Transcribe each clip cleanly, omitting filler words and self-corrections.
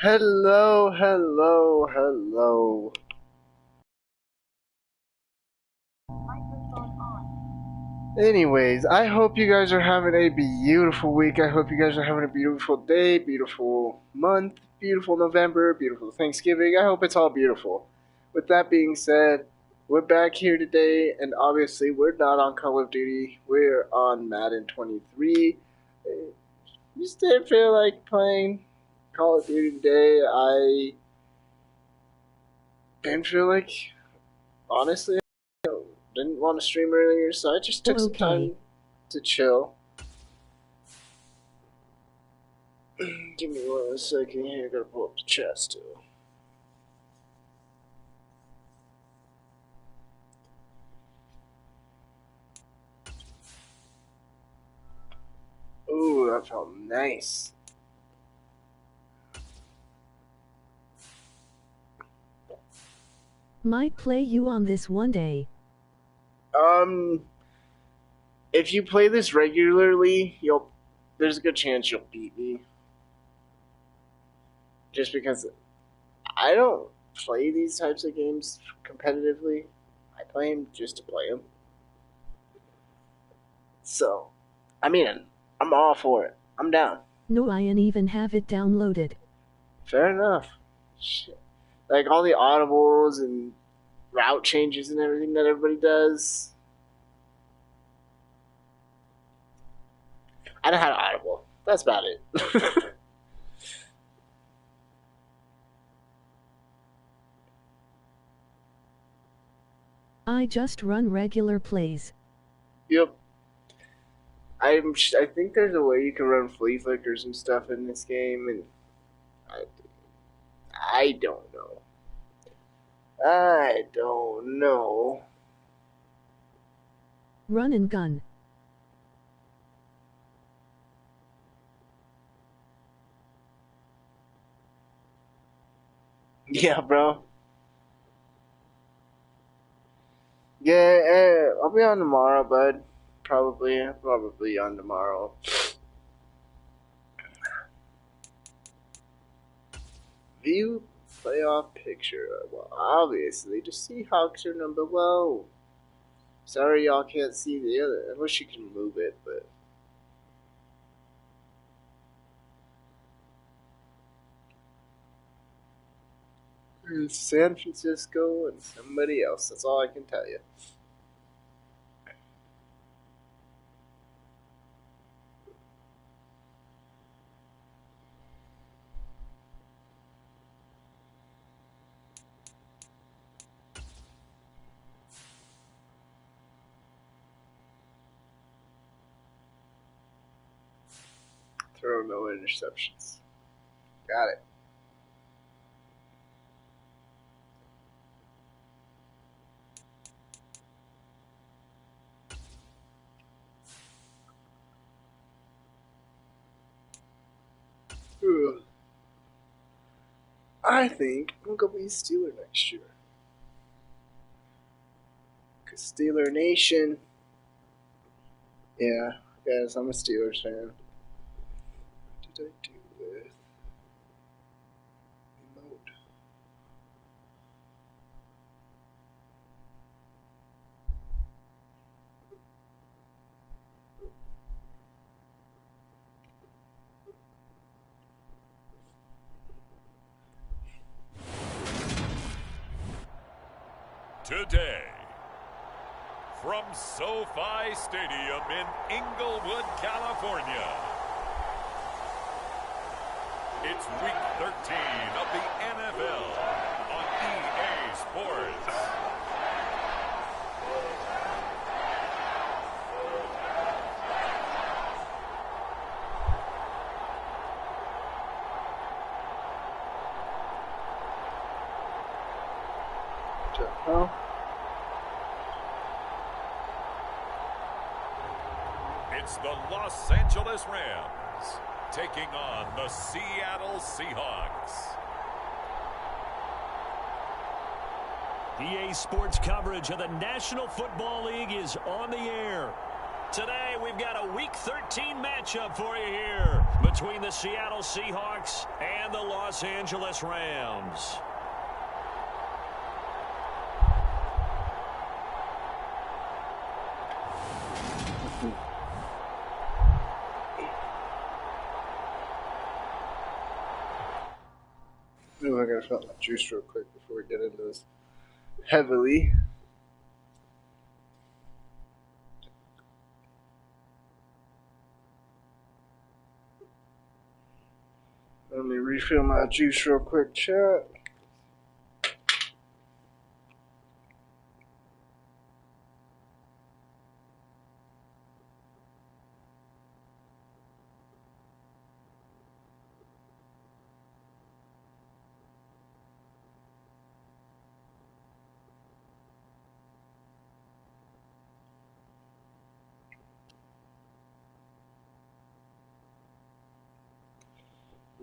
Hello, hello, hello. Anyways, I hope you guys are having a beautiful week. I hope you guys are having a beautiful day, beautiful month, beautiful November, beautiful Thanksgiving. I hope it's all beautiful. With that being said, we're back here today, and obviously, we're not on Call of Duty. We're on Madden 23. Just didn't feel like playing Call of Duty today. I didn't feel like, honestly, didn't want to stream earlier, so I just took some time to chill. Give me 1 second here, I gotta pull up the chest too. Ooh, that felt nice. Might play you on this one day. If you play this regularly, there's a good chance you'll beat me. Just because I don't play these types of games competitively. I play them just to play them. So, I mean, I'm all for it. I'm down. No, I ain't even have it downloaded. Fair enough. Shit. Like all the audibles and route changes and everything that everybody does. I don't have an audible. That's about it. I just run regular plays. Yep. I think there's a way you can run flea flickers and stuff in this game, and I don't know. I don't know. Run and gun. Yeah, bro. Yeah, I'll be on tomorrow, bud. Probably on tomorrow. View playoff picture. Well, obviously, the Seahawks are number one. Sorry, y'all can't see the other. I wish you could move it, but. There's San Francisco and somebody else. That's all I can tell you. Throw no interceptions. Got it. Ugh. I think I'm gonna be a Steeler next year. Cause Steeler Nation. Yeah, guys, I'm a Steelers fan. What did I do with emote? Today, from SoFi Stadium in Inglewood, California, it's Week 13 of the NFL on EA Sports. Huh? It's the Los Angeles Rams taking on the Seattle Seahawks. EA Sports coverage of the National Football League is on the air. Today, we've got a Week 13 matchup for you here. between the Seattle Seahawks and the Los Angeles Rams. Ooh, I gotta fill my juice real quick before we get into this heavily. Let me refill my juice real quick, chat.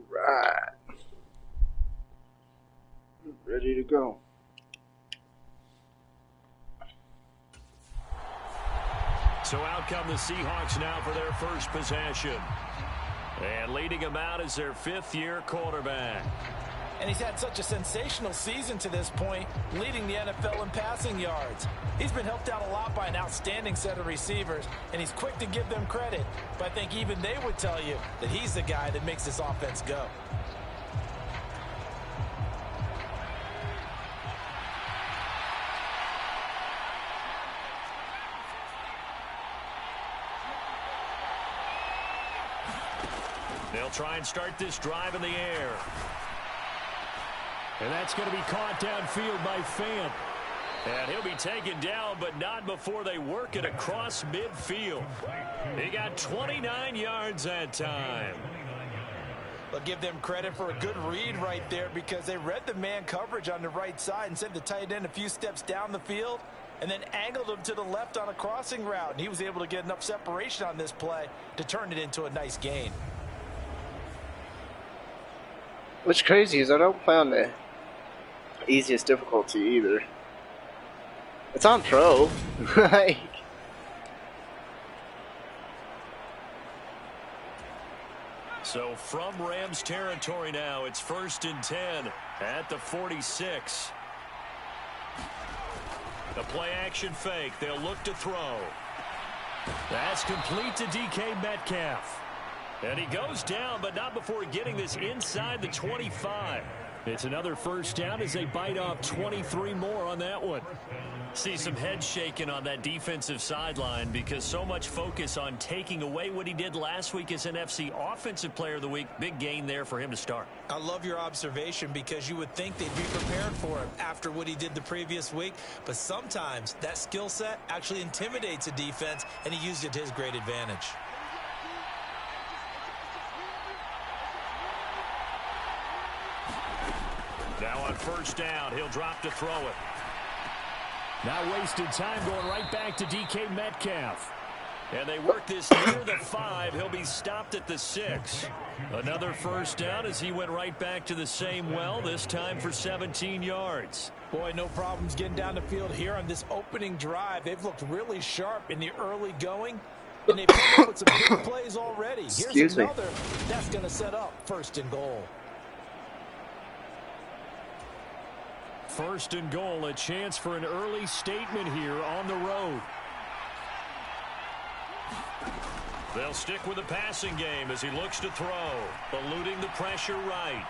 Right. Ready to go. So out come the Seahawks now for their first possession. And leading them out is their fifth-year quarterback. And he's had such a sensational season to this point, leading the NFL in passing yards. He's been helped out a lot by an outstanding set of receivers, and he's quick to give them credit. But I think even they would tell you that he's the guy that makes this offense go. They'll try and start this drive in the air. And that's going to be caught downfield by Fant. And he'll be taken down, but not before they work it across midfield. He got 29 yards that time. But give them credit for a good read right there, because they read the man coverage on the right side and sent the tight end a few steps down the field and then angled him to the left on a crossing route. And he was able to get enough separation on this play to turn it into a nice gain. What's crazy is I don't play on the easiest difficulty either. It's on pro. Like, so from Rams territory now, it's 1st and 10 at the 46. The play action fake. They'll look to throw. That's complete to DK Metcalf. And he goes down, but not before getting this inside the 25. It's another first down as they bite off 23 more on that one. See some head shaking on that defensive sideline because so much focus on taking away what he did last week as NFC Offensive Player of the Week. Big gain there for him to start. I love your observation, because you would think they'd be prepared for him after what he did the previous week. But sometimes that skill set actually intimidates a defense, and he used it to his great advantage. Now on first down, he'll drop to throw it. Now wasted time going right back to DK Metcalf. And they work this near the 5. He'll be stopped at the 6. Another first down as he went right back to the same well, this time for 17 yards. Boy, no problems getting down the field here on this opening drive. They've looked really sharp in the early going, and they've come up with some big plays already. Here's another that's going to set up 1st and goal. 1st and goal, a chance for an early statement here on the road. They'll stick with the passing game as he looks to throw, eluding the pressure right.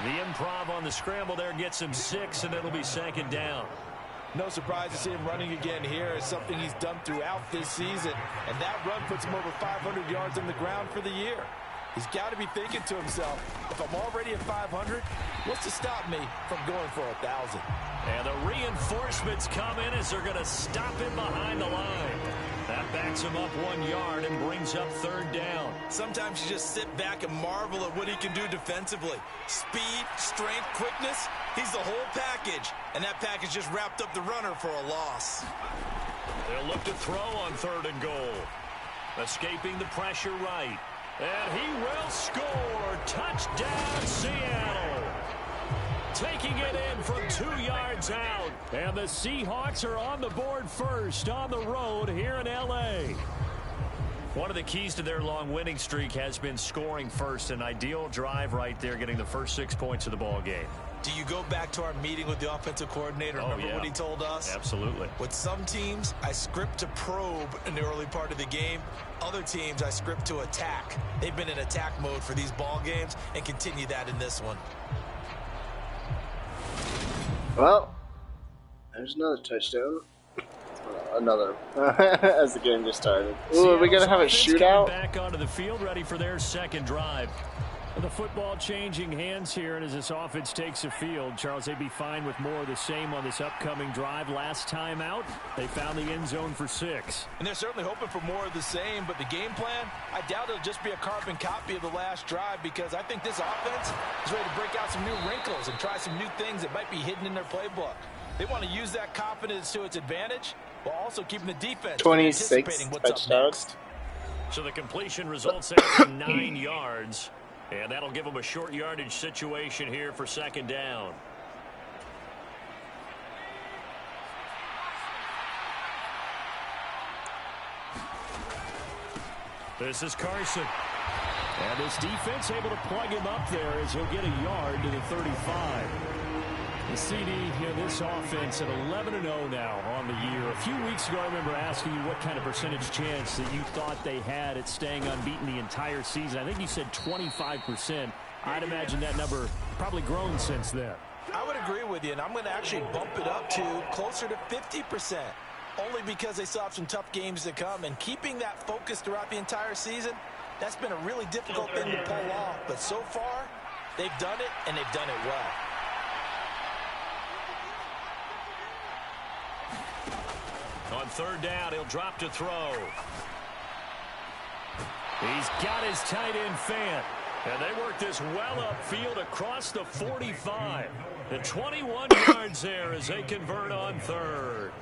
The improv on the scramble there gets him 6, and it'll be 2nd down. No surprise to see him running again here. It's something he's done throughout this season, and that run puts him over 500 yards on the ground for the year. He's got to be thinking to himself, if I'm already at 500, what's to stop me from going for 1,000? And the reinforcements come in as they're going to stop him behind the line. That backs him up 1 yard and brings up 3rd down. Sometimes you just sit back and marvel at what he can do defensively. Speed, strength, quickness, he's the whole package. And that package just wrapped up the runner for a loss. They'll look to throw on 3rd and goal. Escaping the pressure right. And he will score. Touchdown, Seattle. Taking it in from 2 yards out. And the Seahawks are on the board first on the road here in L.A. One of the keys to their long winning streak has been scoring first. An ideal drive right there, getting the first 6 points of the ball game. Do you go back to our meeting with the offensive coordinator? Remember what he told us? Absolutely. With some teams, I script to probe in the early part of the game. Other teams, I script to attack. They've been in attack mode for these ball games and continue that in this one. Well, there's another touchdown. Another as the game just started. Ooh, are we gonna have a shootout? Back onto the field, ready for their second drive. The football changing hands here, and as this offense takes the field, Charles, they'd be fine with more of the same on this upcoming drive. Last time out, they found the end zone for 6. And they're certainly hoping for more of the same, but the game plan, I doubt it'll just be a carbon copy of the last drive, because I think this offense is ready to break out some new wrinkles and try some new things that might be hidden in their playbook. They want to use that confidence to its advantage, while also keeping the defense 26 touchdowns. So the completion results at 9 yards. And that'll give them a short yardage situation here for second down. This is Carson. And this defense able to plug him up there as he'll get a yard to the 35. The CD, this offense at 11-0 now on the year. A few weeks ago, I remember asking you what kind of percentage chance that you thought they had at staying unbeaten the entire season. I think you said 25%. I'd imagine that number probably grown since then. I would agree with you, and I'm going to actually bump it up to closer to 50%, only because they still have some tough games to come. And keeping that focus throughout the entire season, that's been a really difficult thing to pull off. But so far, they've done it, and they've done it well. On third down, he'll drop to throw. He's got his tight end fan. And they work this well upfield across the 45. The 21 yards there as they convert on third.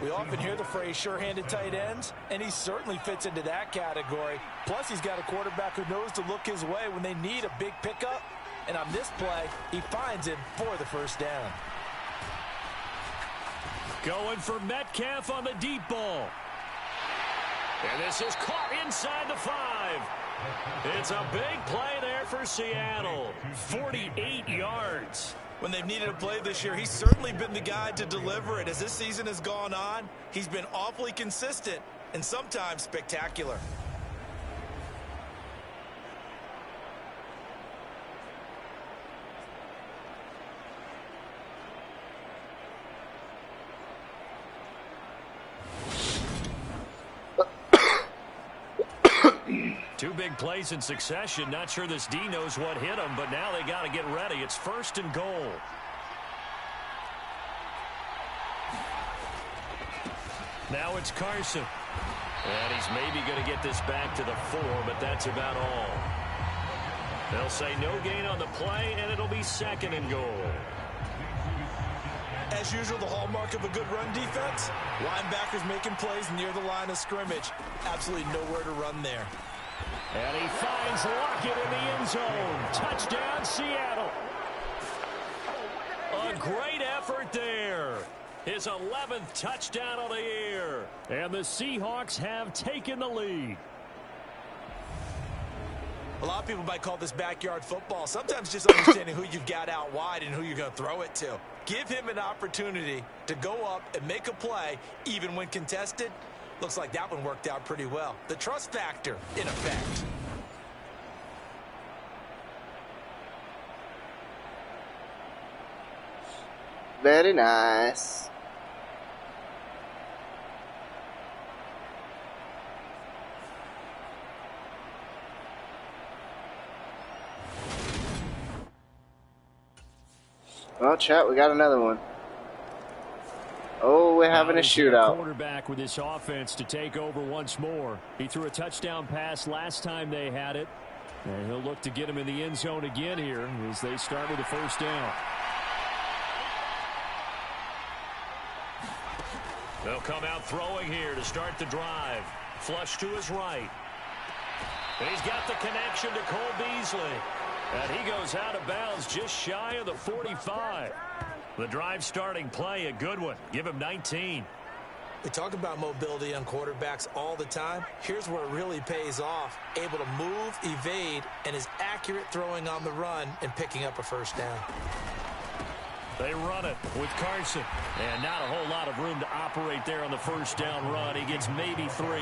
We often hear the phrase sure-handed tight ends, and he certainly fits into that category. Plus, he's got a quarterback who knows to look his way when they need a big pickup. And on this play, he finds him for the first down. Going for Metcalf on the deep ball. And this is caught inside the 5. It's a big play there for Seattle. 48 yards. When they've needed a play this year, he's certainly been the guy to deliver it. As this season has gone on, he's been awfully consistent and sometimes spectacular. Two big plays in succession. Not sure this D knows what hit him, but now they got to get ready. It's first and goal. Now it's Carson. And he's maybe going to get this back to the 4, but that's about all. They'll say no gain on the play, and it'll be second and goal. As usual, the hallmark of a good run defense, linebackers making plays near the line of scrimmage. Absolutely nowhere to run there. And he finds Lockett in the end zone. Touchdown, Seattle. A great effort there. His 11th touchdown of the year. And the Seahawks have taken the lead. A lot of people might call this backyard football. Sometimes just understanding who you've got out wide and who you're going to throw it to. Give him an opportunity to go up and make a play, even when contested. Looks like that one worked out pretty well. The trust factor in effect. Very nice. Well, chat, we got another one. Oh, we're having a shootout. Quarterback with this offense to take over once more. He threw a touchdown pass last time they had it. And he'll look to get him in the end zone again here as they start with the first down. They'll come out throwing here to start the drive. Flush to his right. And he's got the connection to Cole Beasley. And he goes out of bounds just shy of the 45. The drive starting play, a good one. Give him 19. We talk about mobility on quarterbacks all the time. Here's where it really pays off. Able to move, evade, and is accurate throwing on the run and picking up a first down. They run it with Carson. And not a whole lot of room to operate there on the first down run. He gets maybe 3.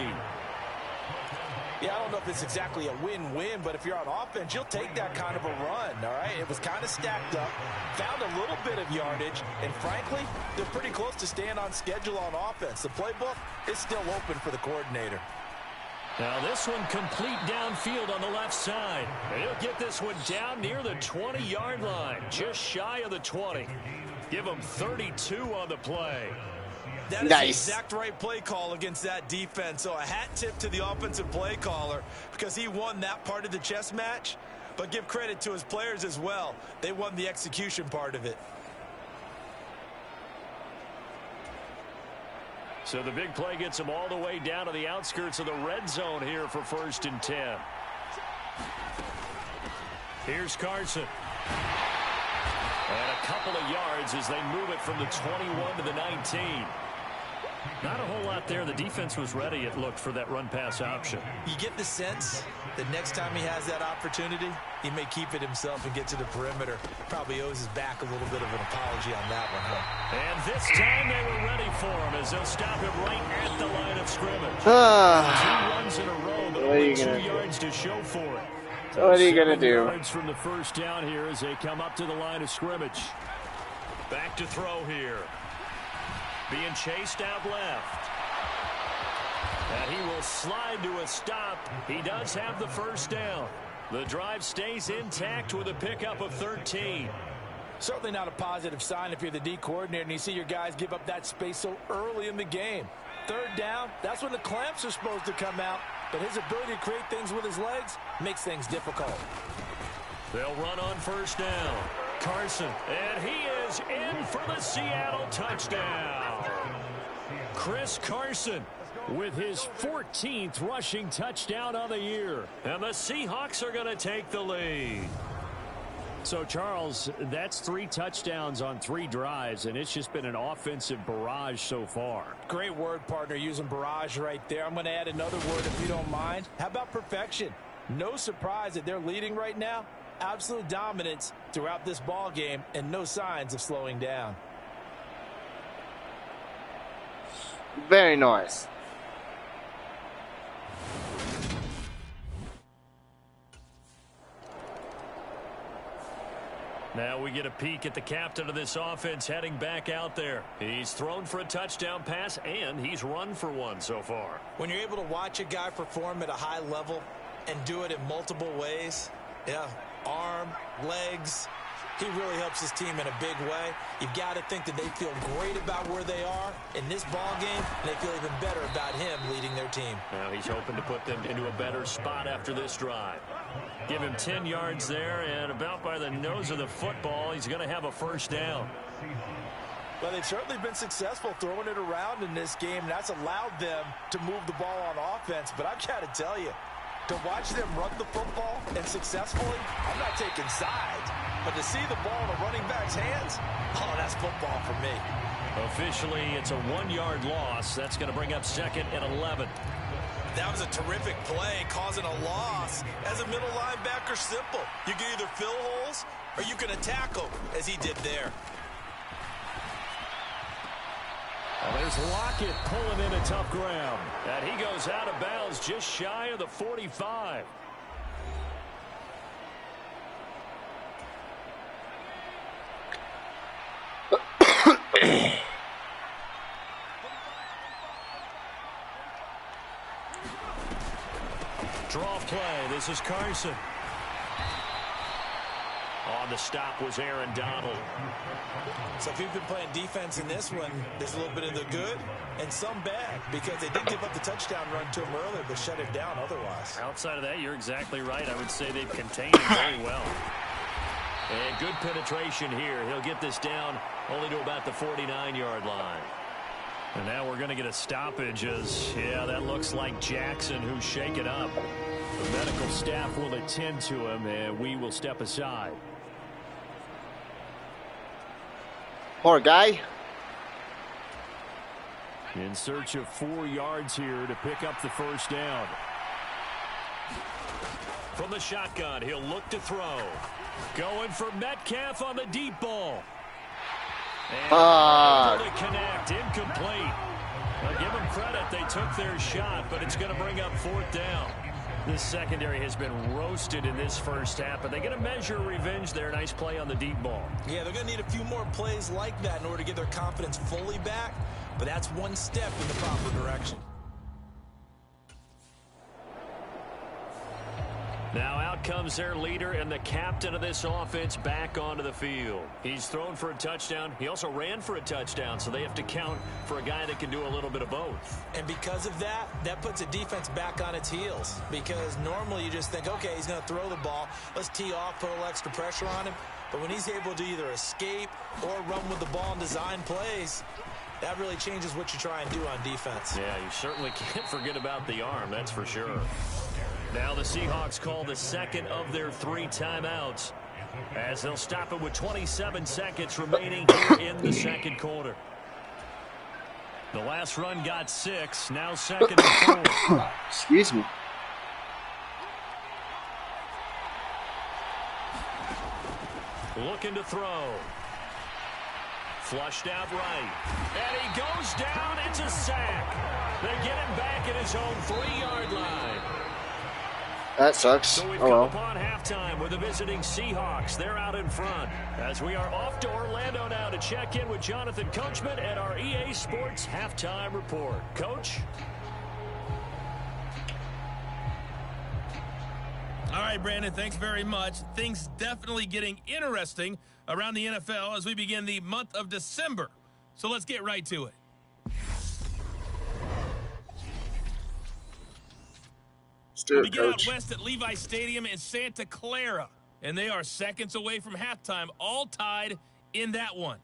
Yeah, I don't know if it's exactly a win-win, but if you're on offense, you'll take that kind of a run, all right? It was kind of stacked up, found a little bit of yardage, and frankly, they're pretty close to staying on schedule on offense. The playbook is still open for the coordinator. Now this one complete downfield on the left side. And he'll get this one down near the 20-yard line, just shy of the 20. Give him 32 on the play. That is the exact right play call against that defense. So a hat tip to the offensive play caller because he won that part of the chess match. But give credit to his players as well. They won the execution part of it. So the big play gets him all the way down to the outskirts of the red zone here for 1st and 10. Here's Carson. And a couple of yards as they move it from the 21 to the 19. Not a whole lot there. The defense was ready, it looked, for that run-pass option. You get the sense that next time he has that opportunity, he may keep it himself and get to the perimeter. Probably owes his back a little bit of an apology on that one, huh? And this time they were ready for him as they'll stop him right at the line of scrimmage. 2 runs in a row, but only 2 yards to show for it. What are you going to do? Yards from the first down here as they come up to the line of scrimmage. Back to throw here. Being chased out left. And he will slide to a stop. He does have the first down. The drive stays intact with a pickup of 13. Certainly not a positive sign if you're the D coordinator and you see your guys give up that space so early in the game. 3rd down, that's when the clamps are supposed to come out. But his ability to create things with his legs makes things difficult. They'll run on first down. Carson, and he is in for the Seattle touchdown. Chris Carson with his 14th rushing touchdown of the year. And the Seahawks are going to take the lead. So, Charles, that's 3 touchdowns on 3 drives, and it's just been an offensive barrage so far. Great word, partner, using barrage right there. I'm going to add another word if you don't mind. How about perfection? No surprise that they're leading right now. Absolute dominance throughout this ball game and no signs of slowing down. Very nice. Now we get a peek at the captain of this offense heading back out there. He's thrown for a touchdown pass, and he's run for one so far. When you're able to watch a guy perform at a high level and do it in multiple ways, yeah, arm, legs, he really helps his team in a big way. You've got to think that they feel great about where they are in this ball game, and they feel even better about him leading their team. Now he's hoping to put them into a better spot after this drive. Give him 10 yards there, and about by the nose of the football, he's going to have a first down. Well, they've certainly been successful throwing it around in this game, and that's allowed them to move the ball on offense. But I've got to tell you, to watch them run the football and successfully, I'm not taking sides. But to see the ball in a running back's hands, oh, that's football for me. Officially, it's a 1-yard loss. That's going to bring up 2nd and 11. That was a terrific play, causing a loss. As a middle linebacker, simple. You can either fill holes or you can attack them, as he did there. Well, there's Lockett pulling in a tough ground. And he goes out of bounds just shy of the 45. Draw play. This is Carson. On the stop was Aaron Donald. So if you've been playing defense in this one, there's a little bit of the good and some bad, because they did give up the touchdown run to him earlier, but shut him down otherwise. Outside of that, you're exactly right. I would say they've contained him very well. And good penetration here. He'll get this down only to about the 49-yard line. And now we're going to get a stoppage as, yeah, that looks like Jackson who's shaken up. The medical staff will attend to him, and we will step aside. Poor guy. In search of 4 yards here to pick up the first down. From the shotgun, he'll look to throw. Going for Metcalf on the deep ball. And able to connect, incomplete. Now give them credit, they took their shot, but it's going to bring up 4th down. This secondary has been roasted in this first half, but they're going to measure revenge there. Nice play on the deep ball. Yeah, they're going to need a few more plays like that in order to get their confidence fully back, but that's one step in the proper direction. Now out comes their leader and the captain of this offense back onto the field. He's thrown for a touchdown. He also ran for a touchdown, so they have to count for a guy that can do a little bit of both. And because of that, that puts a defense back on its heels. Because normally you just think, okay, he's going to throw the ball. Let's tee off, put a little extra pressure on him. But when he's able to either escape or run with the ball and design plays, that really changes what you try and do on defense. Yeah, you certainly can't forget about the arm, that's for sure. Now the Seahawks call the second of their 3 timeouts as they'll stop it with 27 seconds remaining here in the second quarter. The last run got 6, now 2nd and 4. Excuse me. Looking to throw. Flushed out right. And he goes down. It's a sack. They get him back at his own 3-yard line. That sucks. So we've oh come well. upon halftime with the visiting Seahawks. They're out in front. As we are off to Orlando now to check in with Jonathan Coachman at our EA Sports Halftime Report. Coach? All right, Brandon, thanks very much. Things definitely getting interesting around the NFL as we begin the month of December. So let's get right to it. We'll begin out west at Levi Stadium in Santa Clara, and they are seconds away from halftime, all tied in that one.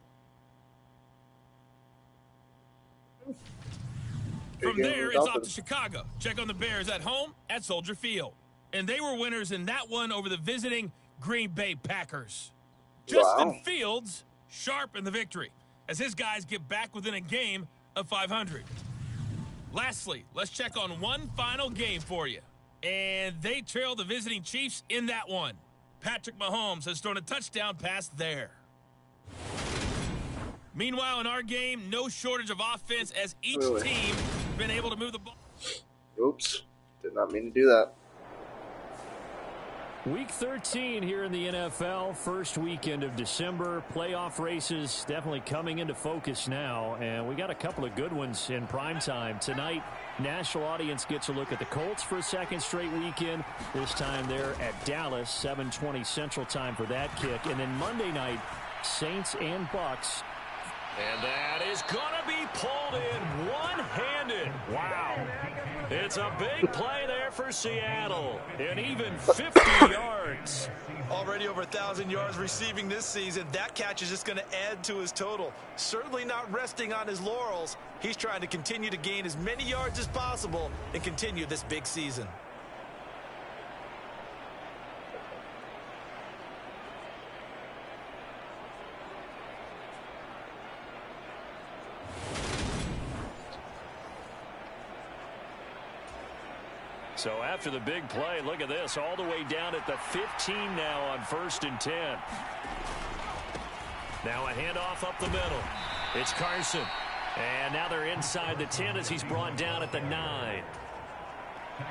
From there, it's off to Chicago. Check on the Bears at home at Soldier Field. And they were winners in that one over the visiting Green Bay Packers. Justin Fields sharp in the victory as his guys get back within a game of 500. Lastly, let's check on one final game for you. And they trail the visiting Chiefs in that one. Patrick Mahomes has thrown a touchdown pass there. Meanwhile, in our game, no shortage of offense as each team has been able to move the ball. Oops. Did not mean to do that. Week 13 here in the NFL, first weekend of December. Playoff races definitely coming into focus now, and we got a couple of good ones in prime time. Tonight, national audience gets a look at the Colts for a second straight weekend. This time they're at Dallas, 7:20 Central Time for that kick. And then Monday night, Saints and Bucks. And that is going to be pulled in one-handed. Wow. It's a big play there for Seattle. And even 50 yards. Already over 1,000 yards receiving this season. That catch is just going to add to his total. Certainly not resting on his laurels. He's trying to continue to gain as many yards as possible and continue this big season. So after the big play, look at this, all the way down at the 15 now on 1st and 10. Now a handoff up the middle. It's Carson. And now they're inside the 10 as he's brought down at the 9.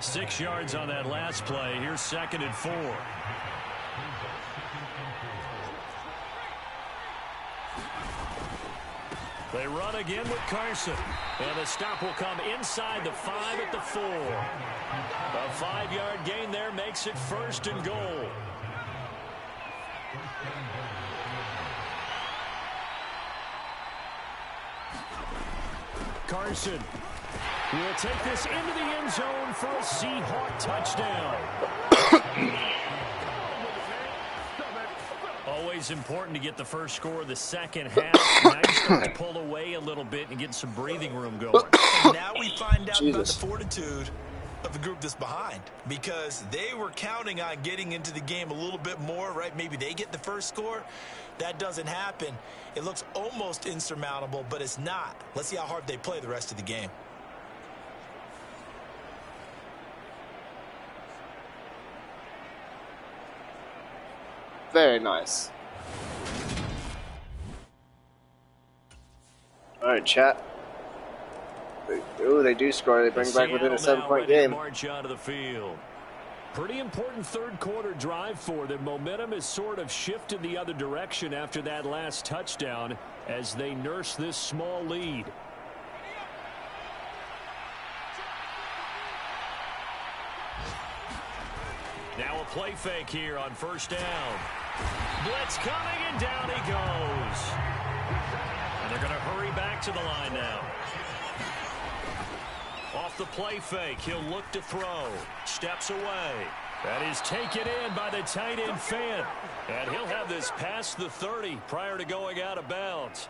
6 yards on that last play. Here's 2nd and 4. They run again with Carson. And the stop will come inside the 5 at the 4. A 5-yard gain there makes it 1st and goal. Carson will take this into the end zone for a Seahawk touchdown. Always important to get the first score of the second half. Nice to pull away a little bit and get some breathing room going. And now we find out about the fortitude of the group that's behind, because they were counting on getting into the game a little bit more, right? Maybe they get the first score. That doesn't happen. It looks almost insurmountable, but it's not. Let's see how hard they play the rest of the game. Very nice. All right, chat. They do score. They bring back within a 7-point game. March out of the field. Pretty important third quarter drive for them. Momentum has sort of shifted the other direction after that last touchdown as they nurse this small lead. Now a play fake here on first down. Blitz coming, and down he goes. And they're going to hurry back to the line now. Off the play fake, he'll look to throw. Steps away. That is taken in by the tight end Fant. And he'll have this past the 30 prior to going out of bounds.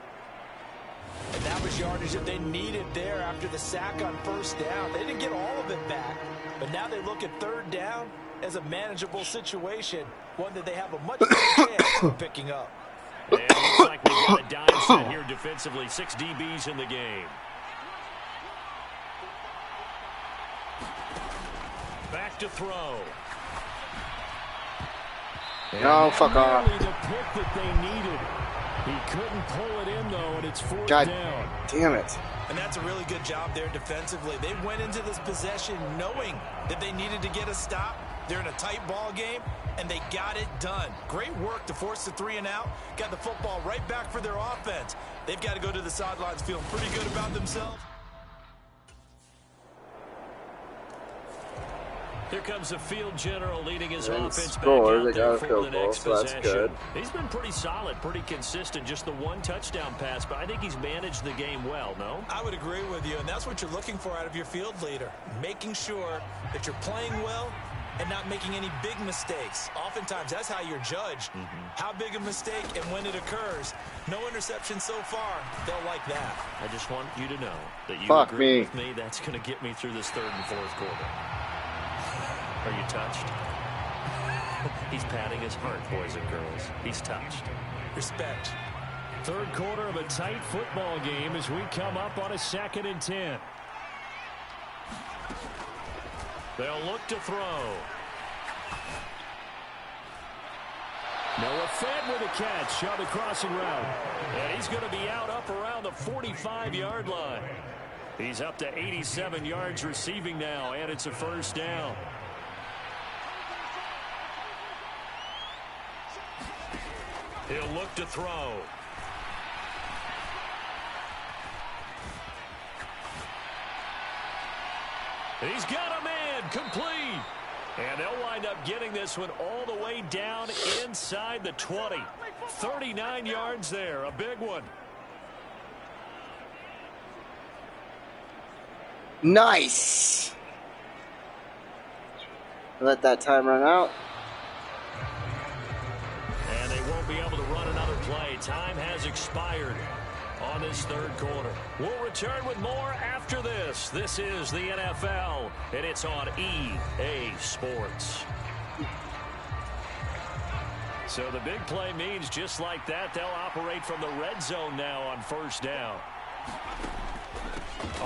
And that was yardage that they needed there after the sack on first down. They didn't get all of it back, but now they look at third down as a manageable situation, one that they have a much better chance of picking up. And it looks like they got a dime set here defensively. 6 DBs in the game. Back to throw. No, fuck off. The pick that they needed. He couldn't pull it in, though, and it's fourth God down. Damn it. And that's a really good job there defensively. They went into this possession knowing that they needed to get a stop. They're in a tight ball game, and they got it done. Great work to force the 3 and out. Got the football right back for their offense. They've got to go to the sidelines feeling pretty good about themselves. Here comes the field general leading his And offense score. back They out got a there for field the goal, next so that's possession. good. He's been pretty solid, pretty consistent. Just the one touchdown pass, but I think he's managed the game well, no? I would agree with you, and that's what you're looking for out of your field leader. Making sure that you're playing well and not making any big mistakes. Oftentimes, that's how you're judged. How big a mistake and when it occurs. No interception so far. They'll like that. I just want you to know that you Fuck agree me. with me. That's going to get me through this third and fourth quarter. Are you touched? He's patting his heart, boys and girls. He's touched. Respect. Third quarter of a tight football game as we come up on a 2nd and 10. They'll look to throw. Noah Fant with a catch on the crossing route. And he's going to be out up around the 45-yard line. He's up to 87 yards receiving now, and it's a first down. He'll look to throw. He's got a man, complete. And they'll wind up getting this one all the way down inside the 20. 39 yards there, a big one. Nice. Let that time run out. And they won't be able to run another play. Time has expired on this third quarter. We'll return with more after this. This is the NFL, and it's on EA Sports. So the big play means just like that, they'll operate from the red zone now on first down.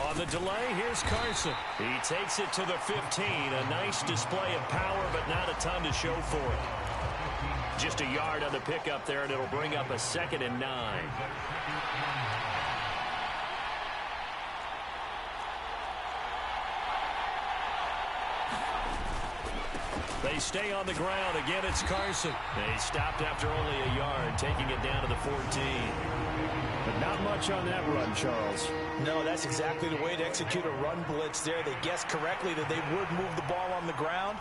On the delay, here's Carson. He takes it to the 15. A nice display of power, but not a ton to show for it. Just a yard on the pickup there, and it'll bring up a 2nd and 9. They stay on the ground. Again, it's Carson. They stopped after only a yard, taking it down to the 14. But not much on that run, Charles. No, that's exactly the way to execute a run blitz there. They guessed correctly that they would move the ball on the ground,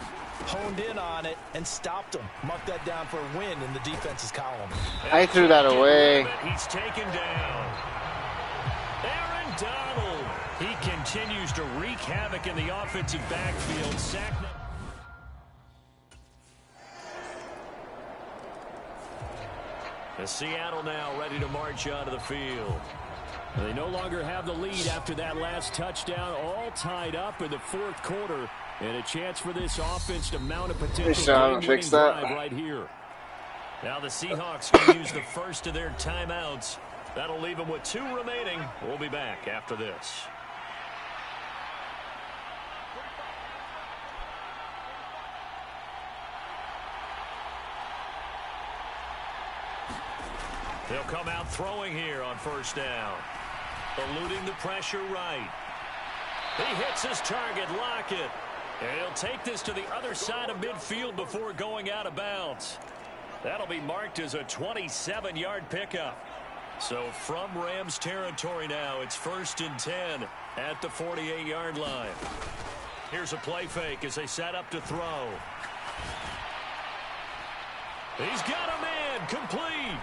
honed in on it, and stopped them. Mark that down for a win in the defense's column. I threw that away. He's taken down. Aaron Donald. He continues to wreak havoc in the offensive backfield. Sack. Seattle now ready to march out of the field. They no longer have the lead after that last touchdown. All tied up in the fourth quarter. And a chance for this offense to mount a They potential still haven't fixed drive that. right here. Now the Seahawks can use the first of their timeouts. That'll leave them with 2 remaining. We'll be back after this. They'll come out throwing here on first down. Eluding the pressure right. He hits his target, Lockett. And he'll take this to the other side of midfield before going out of bounds. That'll be marked as a 27-yard pickup. So from Rams territory now, it's 1st and 10 at the 48-yard line. Here's a play fake as they set up to throw. He's got a man, complete.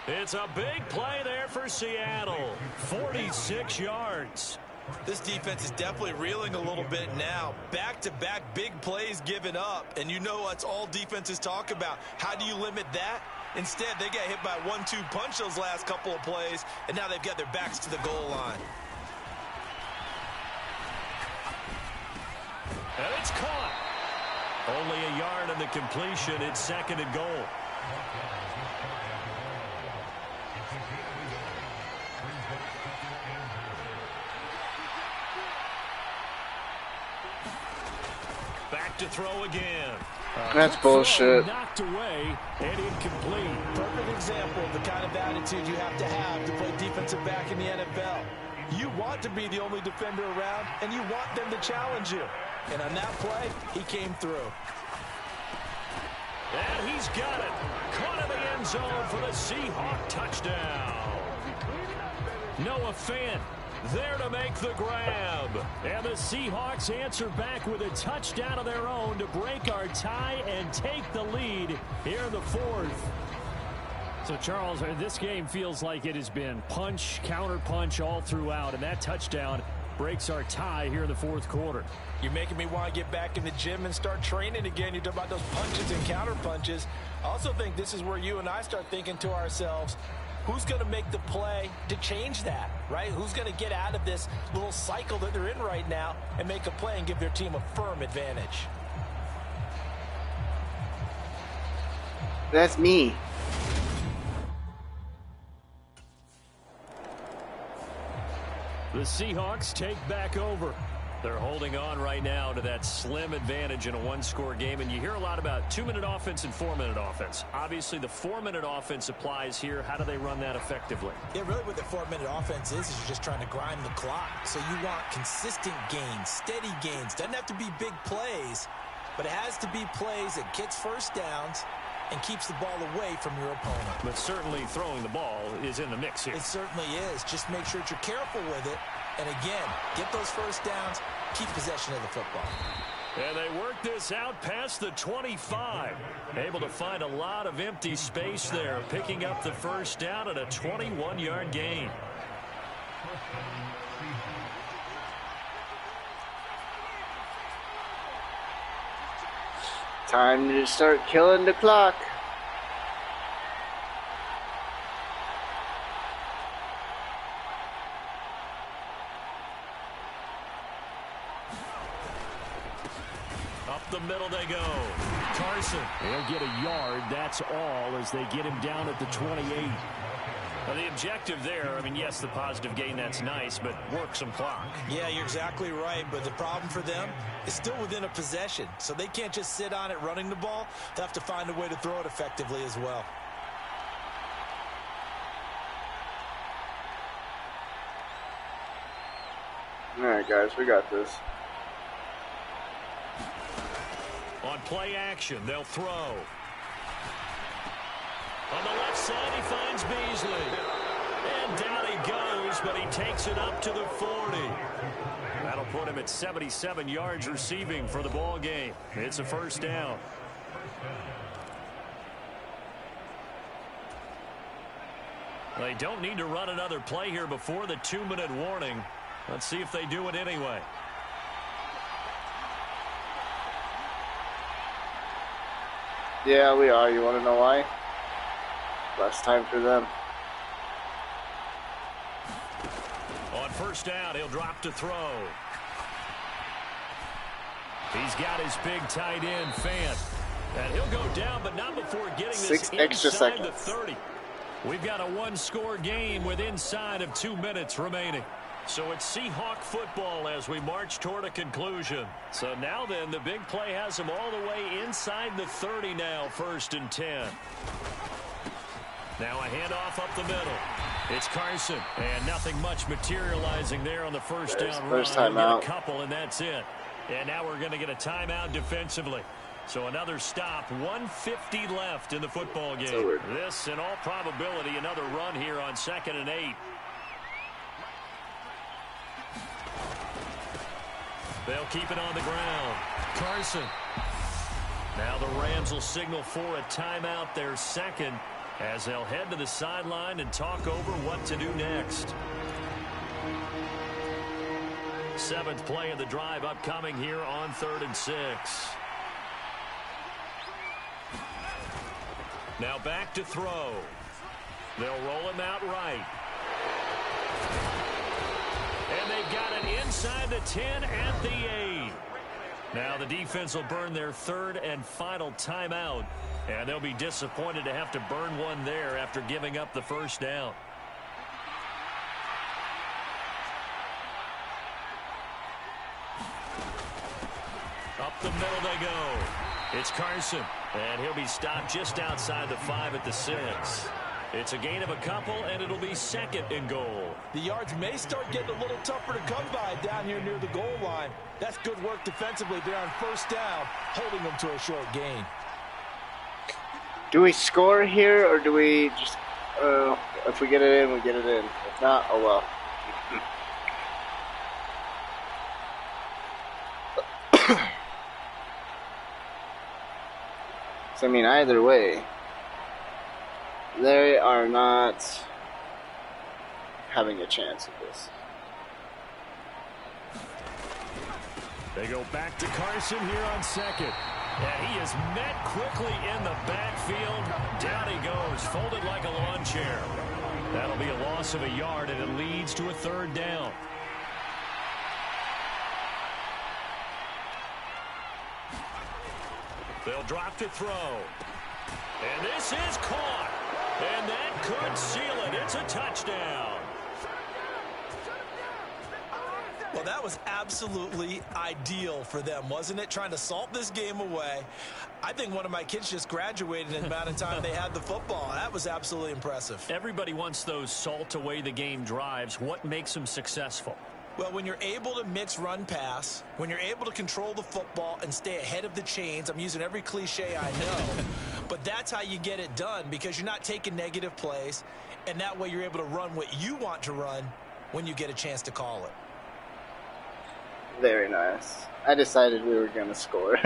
It's a big play there for Seattle. 46 yards. This defense is definitely reeling a little bit now. Back-to-back big plays given up. And you know that's all defenses talk about. How do you limit that? Instead, they got hit by a 1-2 punch those last couple of plays, and now they've got their backs to the goal line. And it's caught. Only a yard on the completion. It's 2nd and goal. Back to throw again. That's bullshit. Knocked away and incomplete. Perfect example of the kind of attitude you have to play defensive back in the NFL. You want to be the only defender around, and you want them to challenge you. And on that play, he came through. And he's got it. Caught in the end zone for the Seahawk touchdown. Noah Fant there to make the grab. And the Seahawks answer back with a touchdown of their own to break our tie and take the lead here in the 4th. So, Charles, this game feels like it has been punch, counter punch all throughout, and that touchdown breaks our tie here in the 4th quarter. You're making me want to get back in the gym and start training again. You talk about those punches and counter punches. I also think this is where you and I start thinking to ourselves, who's going to make the play to change that, right? Who's going to get out of this little cycle that they're in right now and make a play and give their team a firm advantage? That's me. The Seahawks take back over. They're holding on right now to that slim advantage in a 1-score game. And you hear a lot about 2-minute offense and 4-minute offense. Obviously, the 4-minute offense applies here. How do they run that effectively? Yeah, really what the 4-minute offense is you're just trying to grind the clock. So you want consistent gains, steady gains. Doesn't have to be big plays, but it has to be plays that gets first downs and keeps the ball away from your opponent. But certainly throwing the ball is in the mix here. It certainly is. Just make sure that you're careful with it. And again, get those first downs, keep possession of the football. And they work this out past the 25. Able to find a lot of empty space there, picking up the first down at a 21-yard gain. Time to start killing the clock. Up the middle they go. Carson. They'll get a yard, that's all, as they get him down at the 28. Well, the objective there, I mean, yes, the positive gain, that's nice, but work some clock. Yeah, you're exactly right, but the problem for them is still within a possession, so they can't just sit on it running the ball. They have to find a way to throw it effectively as well. All right, guys, we got this. On play action, they'll throw. On the left side, he finds Beasley. And down he goes, but he takes it up to the 40. That'll put him at 77 yards receiving for the ball game. It's a first down. They don't need to run another play here before the 2-minute warning. Let's see if they do it anyway. Yeah, we are. You want to know why? Less time for them. On first down, he'll drop to throw. He's got his big tight end, Fant. And he'll go down, but not before getting this 6 extra inside seconds. the 30. We've got a one-score game with inside of 2 minutes remaining. So it's Seahawk football as we march toward a conclusion. So now then, the big play has them all the way inside the 30 now, 1st and 10. Now a handoff up the middle. It's Carson, and nothing much materializing there on the first down run. First time We'll out. get a couple, and that's it. And now we're going to get a timeout defensively. So another stop, 1:50 left in the football game. This, in all probability, another run here on 2nd and 8. They'll keep it on the ground. Carson. Now the Rams will signal for a timeout, their second, as they'll head to the sideline and talk over what to do next. 7th play of the drive upcoming here on 3rd and 6. Now back to throw. They'll roll him out right. And they've got it inside the 10 at the 8. Now the defense will burn their 3rd and final timeout. And they'll be disappointed to have to burn one there after giving up the first down. Up the middle they go. It's Carson, and he'll be stopped just outside the 5 at the 6. It's a gain of a couple, and it'll be 2nd and goal. The yards may start getting a little tougher to come by down here near the goal line. That's good work defensively there on 1st down, holding them to a short gain. Do we score here, or do we just, if we get it in, we get it in. If not, oh well. So, I mean, either way, they are not having a chance at this. They go back to Carson here on 2nd. And he is met quickly in the backfield. Down he goes, folded like a lawn chair. That'll be a loss of a yard, and it leads to a 3rd down. They'll drop to throw. And this is caught. And that could seal it. It's a touchdown. Well, that was absolutely ideal for them, wasn't it? Trying to salt this game away. I think one of my kids just graduated in the amount of time they had the football. That was absolutely impressive. Everybody wants those salt away the game drives. What makes them successful? Well, when you're able to mix run pass, when you're able to control the football and stay ahead of the chains, I'm using every cliche I know, but that's how you get it done, because you're not taking negative plays, and that way you're able to run what you want to run when you get a chance to call it. Very nice. I decided we were going to score.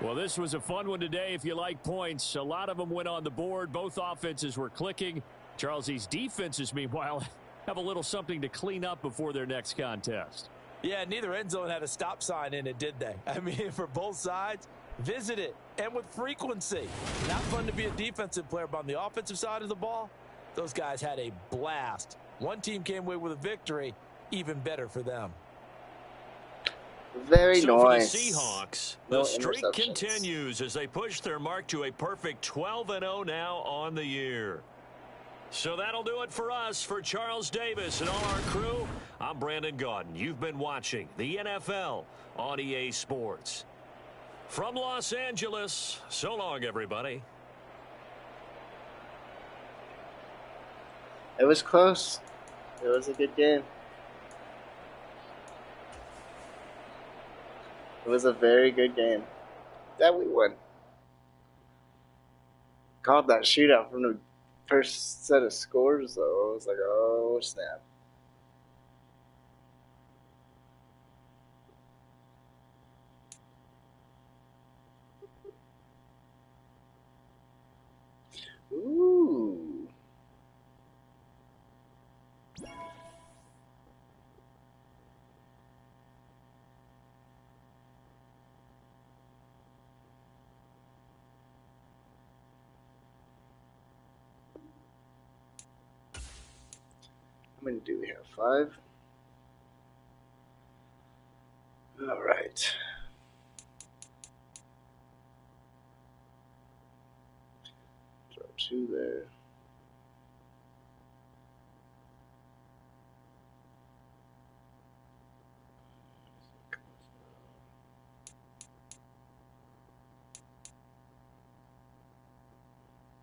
Well, this was a fun one today if you like points. A lot of them went on the board. Both offenses were clicking. Charles, these defenses, meanwhile, have a little something to clean up before their next contest. Yeah, neither end zone had a stop sign in it, did they? I mean, for both sides, visit it, and with frequency. Not fun to be a defensive player, but on the offensive side of the ball, those guys had a blast. One team came away with a victory, even better for them. Very so nice. For the Seahawks, No the streak interceptions. continues as they push their mark to a perfect 12-0 now on the year. So that'll do it for us. For Charles Davis and all our crew, I'm Brandon Gaudin. You've been watching the NFL on EA Sports. From Los Angeles, so long, everybody. It was close. It was a good game. It was a very good game that we won. Called that shootout from the first set of scores, though. I was like, oh, snap. Ooh. many do we have? 5? Alright. Throw 2 there.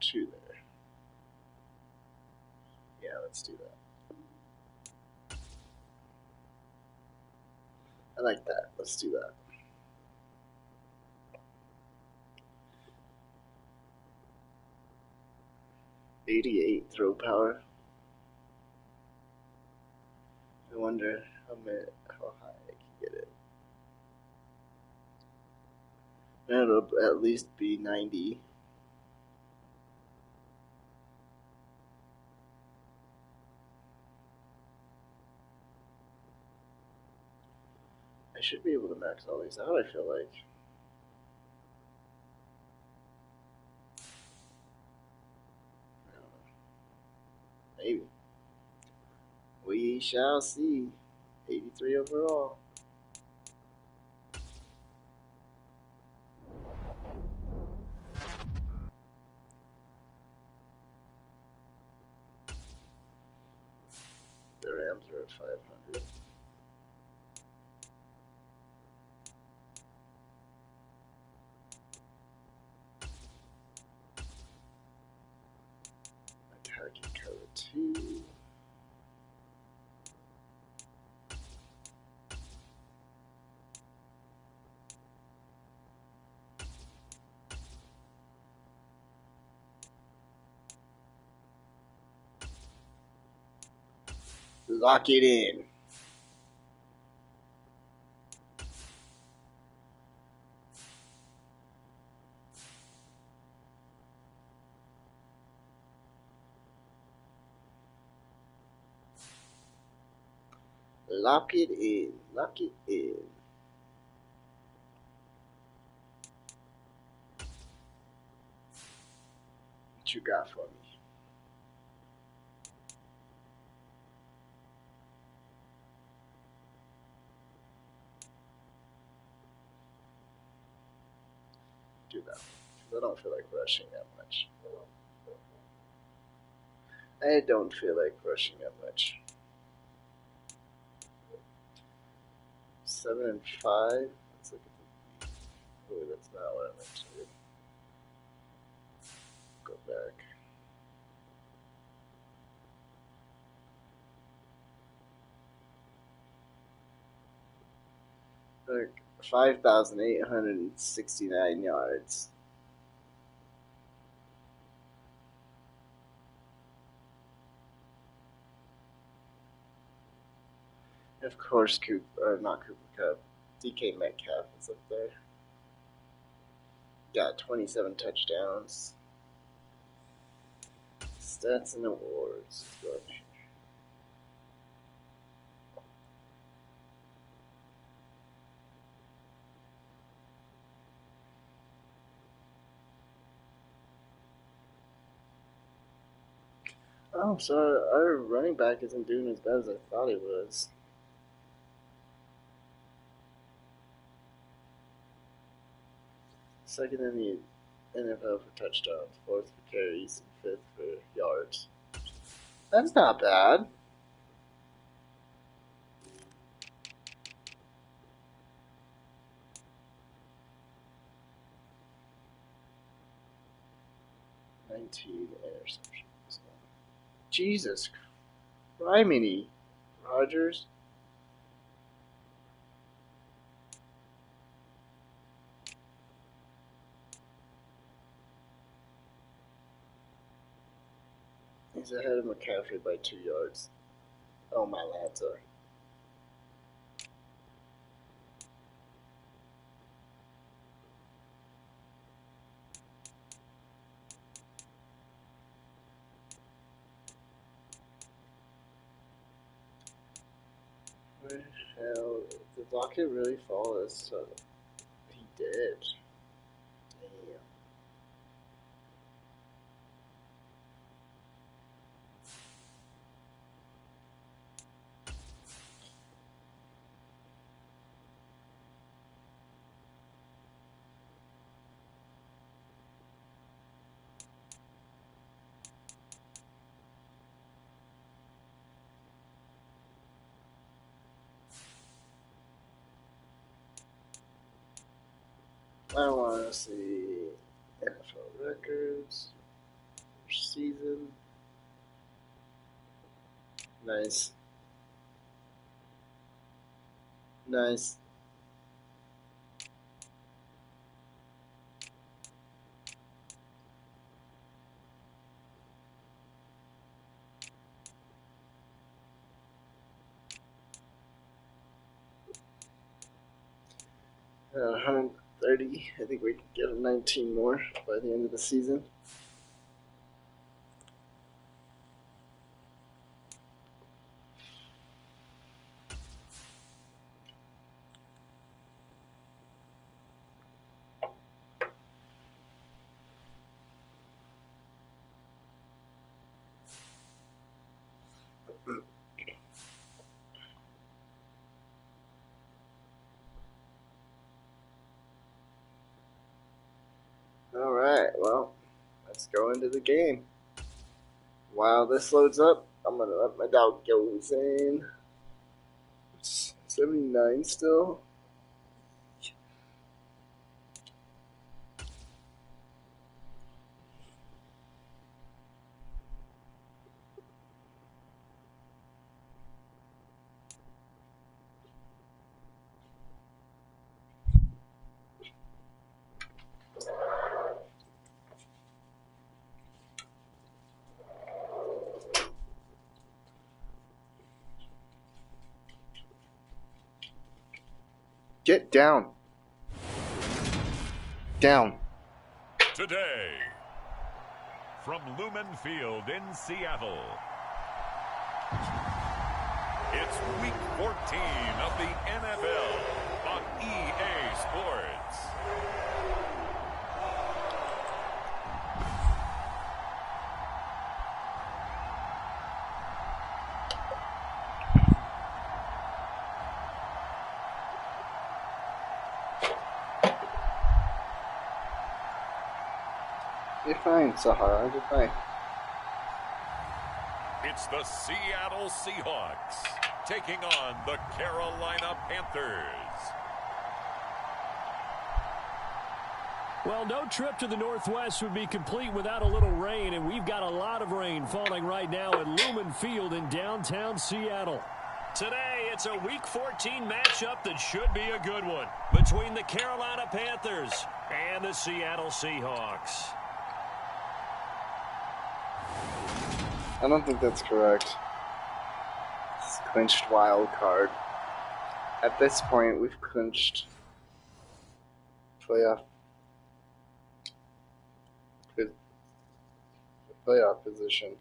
Two there. Yeah, let's do that. I like that. Let's do that. .88 throw power. I wonder how high I can get it. It'll at least be 90. I should be able to max all these out, I feel like. I don't know. Maybe. We shall see. 83 overall. The Rams are at 500. Attacking cover 2. Lock it in. Lock it in. Lock it in. What you got for me? Do that. I don't feel like rushing that much. I don't feel like rushing that much. 7 and 5. Let's look at the. Oh, that's not what I meant to do. Go back. Like 5,869 yards. Of course, not Cooper Cup. DK Metcalf is up there. Got 27 touchdowns. Stats and awards. Let's go up here. Oh, so our running back isn't doing as bad as I thought he was. Second in the NFL for touchdowns, 4th for carries, and 5th for yards. That's not bad. Interceptions. Jesus criminy, Rodgers. He's ahead of McCaffrey by 2 yards. Oh my Lanza. Where the hell did Lockett really fall this time? He did. Damn. I want to see NFL records, season. Nice. Nice. Uh, 130. I think we can get 19 more by the end of the season. Alright, well, let's go into the game. While this loads up, I'm going to let my dog go insane. It's 79 still. Get down. Down. Today, from Lumen Field in Seattle, it's Week 14 of the NFL on EA Sports. You're fine, Sahara. You're fine. It's the Seattle Seahawks taking on the Carolina Panthers. Well, no trip to the Northwest would be complete without a little rain, and we've got a lot of rain falling right now at Lumen Field in downtown Seattle. Today, it's a Week 14 matchup that should be a good one between the Carolina Panthers and the Seattle Seahawks. I don't think that's correct. It's clinched wild card. At this point, we've clinched playoff position.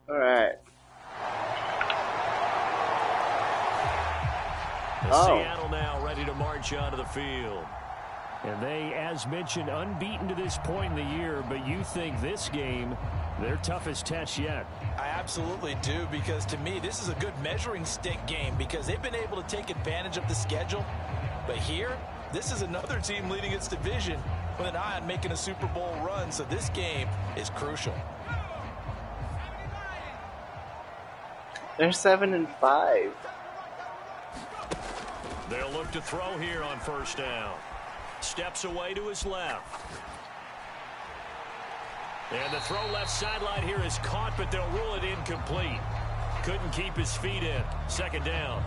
Alright. Seattle now ready to march onto the field. And they, as mentioned, unbeaten to this point in the year, but you think this game, their toughest test yet. I absolutely do, because to me, this is a good measuring stick game because they've been able to take advantage of the schedule. But here, this is another team leading its division with an eye on making a Super Bowl run, so this game is crucial. They're 7-5. They'll look to throw here on first down. Steps away to his left. And the throw left sideline here is caught, but they'll rule it incomplete. Couldn't keep his feet in. Second down.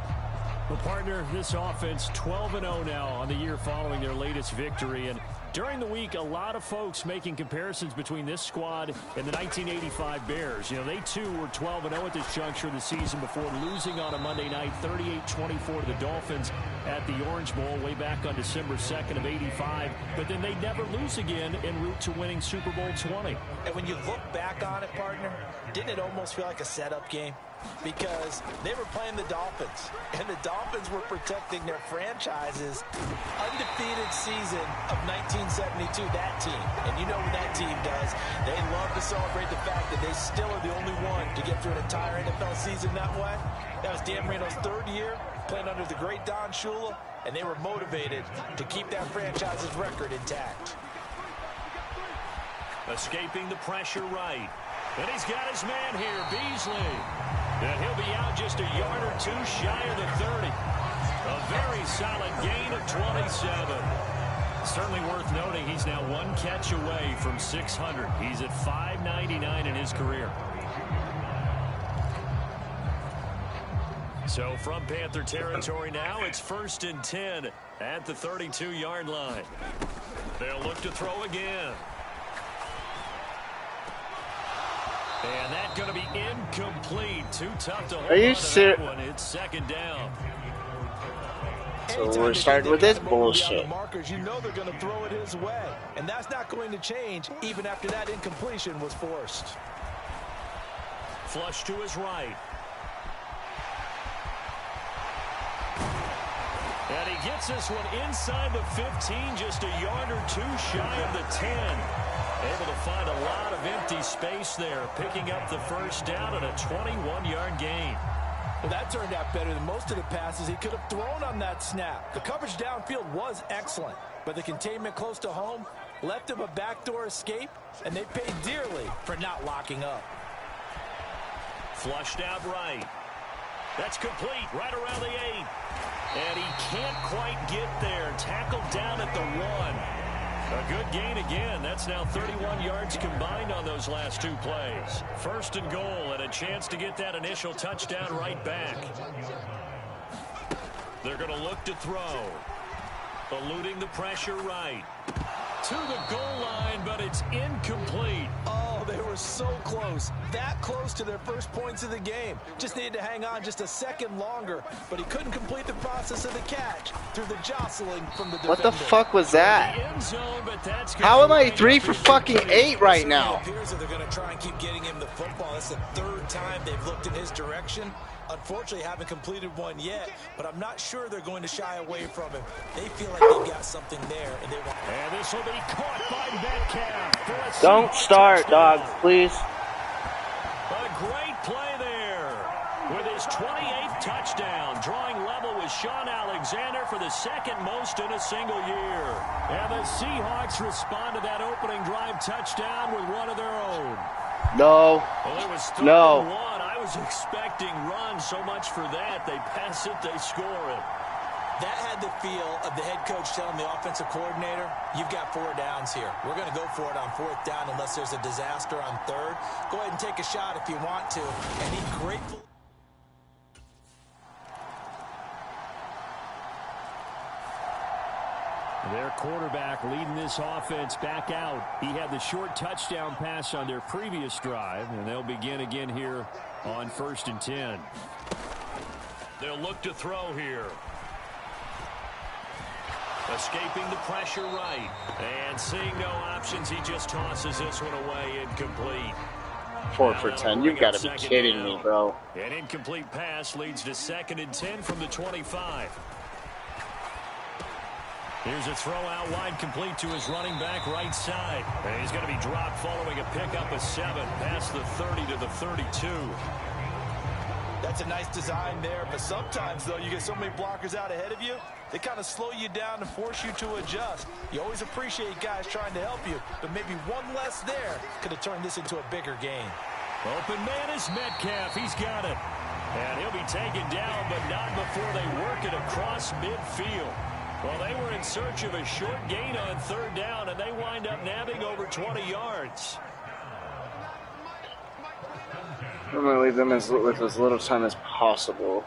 Well, partner, this offense 12-0 now on the year following their latest victory. And during the week, a lot of folks making comparisons between this squad and the 1985 Bears. You know, they too were 12-0 at this juncture of the season before losing on a Monday night 38-24 to the Dolphins at the Orange Bowl way back on December 2nd of 85. But then they never lose again en route to winning Super Bowl 20. And when you look back on it, partner, didn't it almost feel like a setup game? Because they were playing the Dolphins, and the Dolphins were protecting their franchise's undefeated season of 1972, that team. And you know what that team does. They love to celebrate the fact that they still are the only one to get through an entire NFL season that way. That was Dan Marino's third year, playing under the great Don Shula, and they were motivated to keep that franchise's record intact. Escaping the pressure right. And he's got his man here, Beasley. And he'll be out just a yard or two shy of the 30. A very solid gain of 27. Certainly worth noting he's now one catch away from 600. He's at 599 in his career. So from Panther territory now, it's 1st and 10 at the 32-yard line. They'll look to throw again. And that's going to be incomplete. Too tough to hold Are you on to serious? that one. It's 2nd down. So we're starting with this bullshit. Markers, you know they're going to throw it his way. And that's not going to change even after that incompletion was forced. Flush to his right. And he gets this one inside the 15, just a yard or two shy of the 10. Able to find a lot of empty space there, picking up the 1st down and a 21-yard gain. Well, that turned out better than most of the passes he could have thrown on that snap. The coverage downfield was excellent, but the containment close to home left him a backdoor escape, and they paid dearly for not locking up. Flushed out right. That's complete right around the 8. And he can't quite get there. Tackled down at the 1. A good gain again. That's now 31 yards combined on those last 2 plays. 1st and goal, and a chance to get that initial touchdown right back. They're going to look to throw. Eluding the pressure right. To the goal line, but it's incomplete. Oh, they were so close. That close to their first points of the game. Just needed to hang on just a second longer, but he couldn't complete the process of the catch through the jostling from the defender. What the fuck was that? Zone, but that's How am I 3 for fucking 8 right now? It appears that they're going to try and keep getting him the football. That's the 3rd time they've looked in his direction. Unfortunately, haven't completed one yet, but I'm not sure they're going to shy away from him. They feel like they've got something there, and they want. And this will be caught by Metcalf. Don't start, dog, please. A great play there with his 28th touchdown, drawing level with Sean Alexander for the 2nd most in a single year. And the Seahawks respond to that opening drive touchdown with one of their own. No. Well, it was 3rd No. and 1. I was expecting runs. So much for that. They pass it, they score it. That had the feel of the head coach telling the offensive coordinator, you've got 4 downs here. We're going to go for it on 4th down unless there's a disaster on 3rd. Go ahead and take a shot if you want to. And he gratefully. Their quarterback leading this offense back out. He had the short touchdown pass on their previous drive, and they'll begin again here on 1st and 10. They'll look to throw here. Escaping the pressure right. And seeing no options, he just tosses this one away incomplete. 4 for 10. You gotta be kidding me, bro. An incomplete pass leads to 2nd and 10 from the 25. Here's a throw out wide, complete to his running back right side. And he's going to be dropped following a pickup of 7 past the 30 to the 32. That's a nice design there, but sometimes, though, you get so many blockers out ahead of you, they kind of slow you down and force you to adjust. You always appreciate guys trying to help you, but maybe one less there could have turned this into a bigger game. Open man is Metcalf. He's got it. And he'll be taken down, but not before they work it across midfield. Well, they were in search of a short gain on 3rd down, and they wind up nabbing over 20 yards. I'm going to leave them with as little time as possible.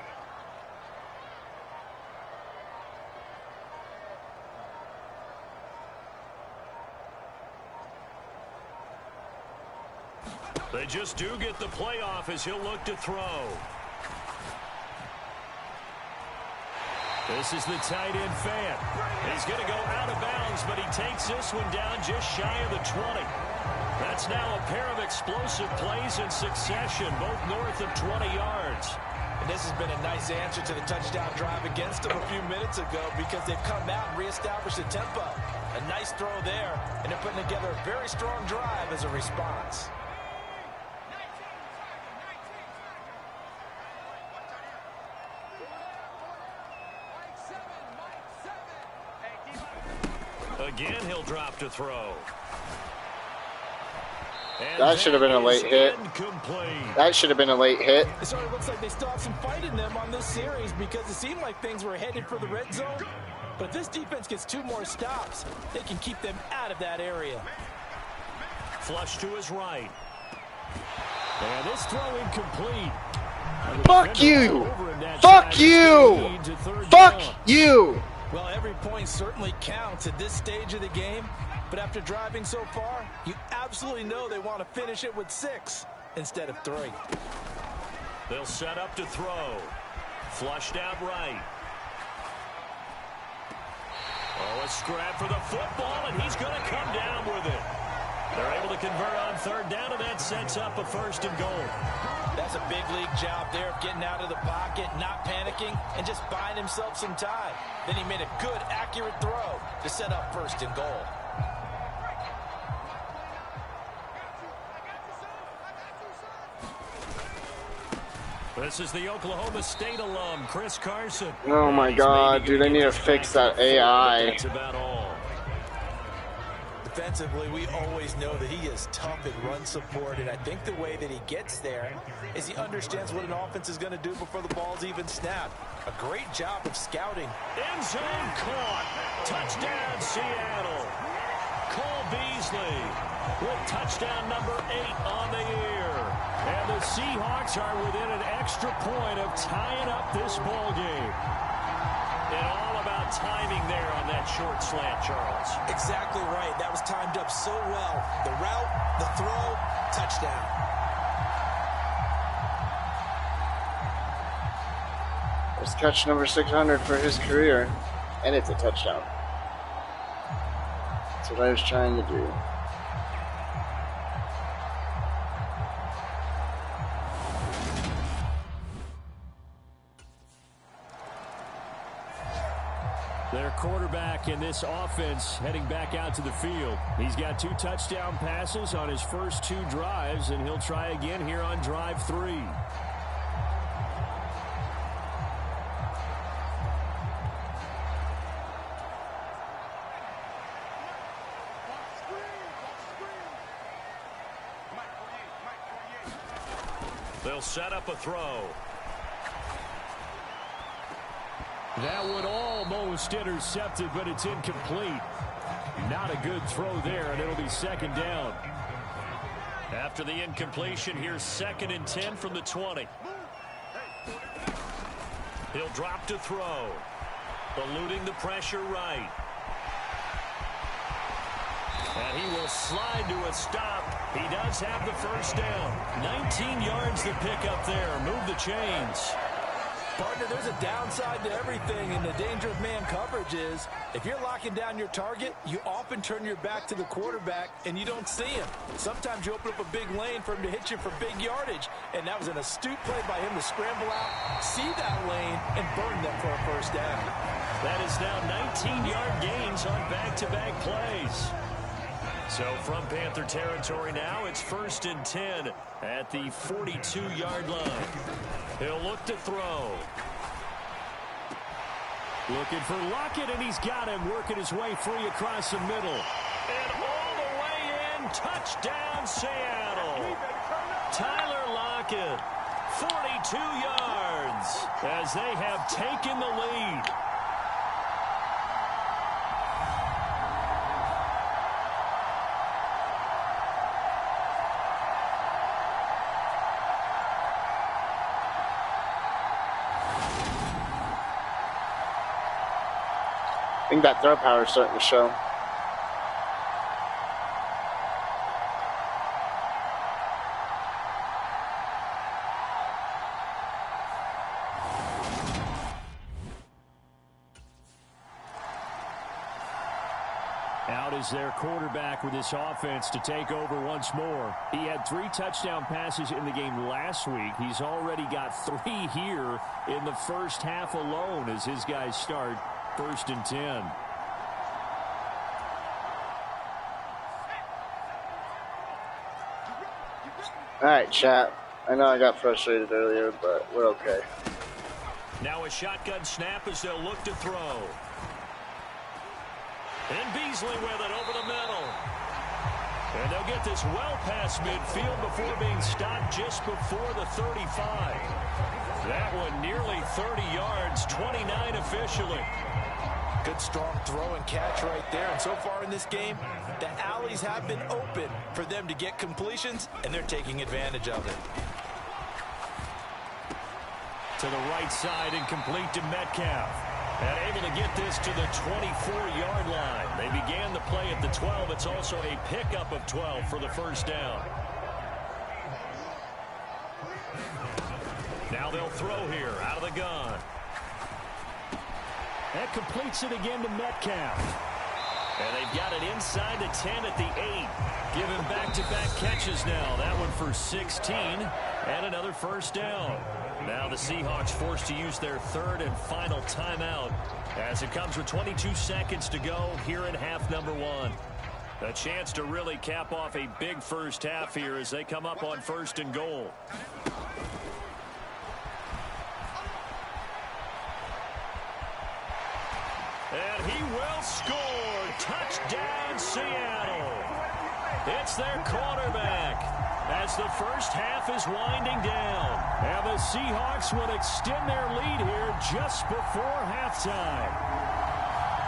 They just do get the playoff as he'll look to throw. This is the tight end fan. He's going to go out of bounds, but he takes this one down just shy of the 20. That's now a pair of explosive plays in succession, both north of 20 yards. And this has been a nice answer to the touchdown drive against them a few minutes ago because they've come out and reestablished the tempo. A nice throw there, and they're putting together a very strong drive as a response. Again, he'll drop to throw. And that should have been a late hit. Incomplete. That should have been a late hit. It sort of looks like they still have some fight in them on this series because it seemed like things were headed for the red zone. But if this defense gets 2 more stops, they can keep them out of that area. Flush to his right. And this throw incomplete. Fuck you! Fuck you! Fuck you! Well, every point certainly counts at this stage of the game. But after driving so far, you absolutely know they want to finish it with 6 instead of 3. They'll set up to throw. Flushed out right. Oh, a scrap for the football, and he's going to come down with it. They're able to convert on 3rd down, and that sets up a 1st and goal. That's a big league job there of getting out of the pocket, not panicking, and just buying himself some time. Then he made a good, accurate throw to set up 1st and goal. This is the Oklahoma State alum, Chris Carson. Oh my God, dude, I need to fix that AI. That's about all. Defensively, we always know that he is tough in run support, and I think the way that he gets there is he understands what an offense is going to do before the ball's even snapped. A great job of scouting. End zone caught. Touchdown, Seattle. Cole Beasley with touchdown number 8 on the year. And the Seahawks are within an extra point of tying up this ball game. And all about timing there on that short slant, Charles. Exactly right. That was timed up so well. The route, the throw, touchdown. It's catch number 600 for his career, and it's a touchdown. That's what I was trying to do. Their quarterback in this offense heading back out to the field. He's got 2 touchdown passes on his first 2 drives, and he'll try again here on drive 3. They'll set up a throw. That one almost intercepted, but it's incomplete. Not a good throw there, and it'll be 2nd down. After the incompletion, here's 2nd and 10 from the 20. He'll drop to throw. Eluding the pressure right. And he will slide to a stop. He does have the 1st down. 19 yards to pick up there. Move the chains. Partner, there's a downside to everything, and the danger of man coverage is if you're locking down your target, you often turn your back to the quarterback and you don't see him. Sometimes you open up a big lane for him to hit you for big yardage, and that was an astute play by him to scramble out, see that lane, and burn them for a 1st down. That is now 19-yard gains on back-to-back plays. So from Panther territory now, it's 1st and 10 at the 42-yard line. He'll look to throw. Looking for Lockett, and he's got him working his way free across the middle. And all the way in, touchdown Seattle. Tyler Lockett, 42 yards as they have taken the lead. I think that throw power is starting to show. out is their quarterback with this offense to take over once more. He had 3 touchdown passes in the game last week. He's already got 3 here in the first half alone as his guys start 1st and 10. All right, chat. I know I got frustrated earlier, but we're okay. Now a shotgun snap as they'll look to throw. And Beasley with it over the middle. And they'll get this well past midfield before being stopped just before the 35. That one nearly 30 yards, 29 officially. Good strong throw and catch right there. And so far in this game, the alleys have been open for them to get completions, and they're taking advantage of it. To the right side and complete to Metcalf. And able to get this to the 24-yard line. They began the play at the 12. It's also a pickup of 12 for the first down. Now they'll throw here out of the gun. That completes it again to Metcalf. And they've got it inside the 10 at the 8. Giving back-to-back catches now. That one for 16 and another first down. Now the Seahawks forced to use their 3rd and final timeout as it comes with 22 seconds to go here in half number 1. A chance to really cap off a big first half here as they come up on 1st and goal. And he will score. Touchdown, Seattle. It's their quarterback as the first half is winding down. And the Seahawks will extend their lead here just before halftime.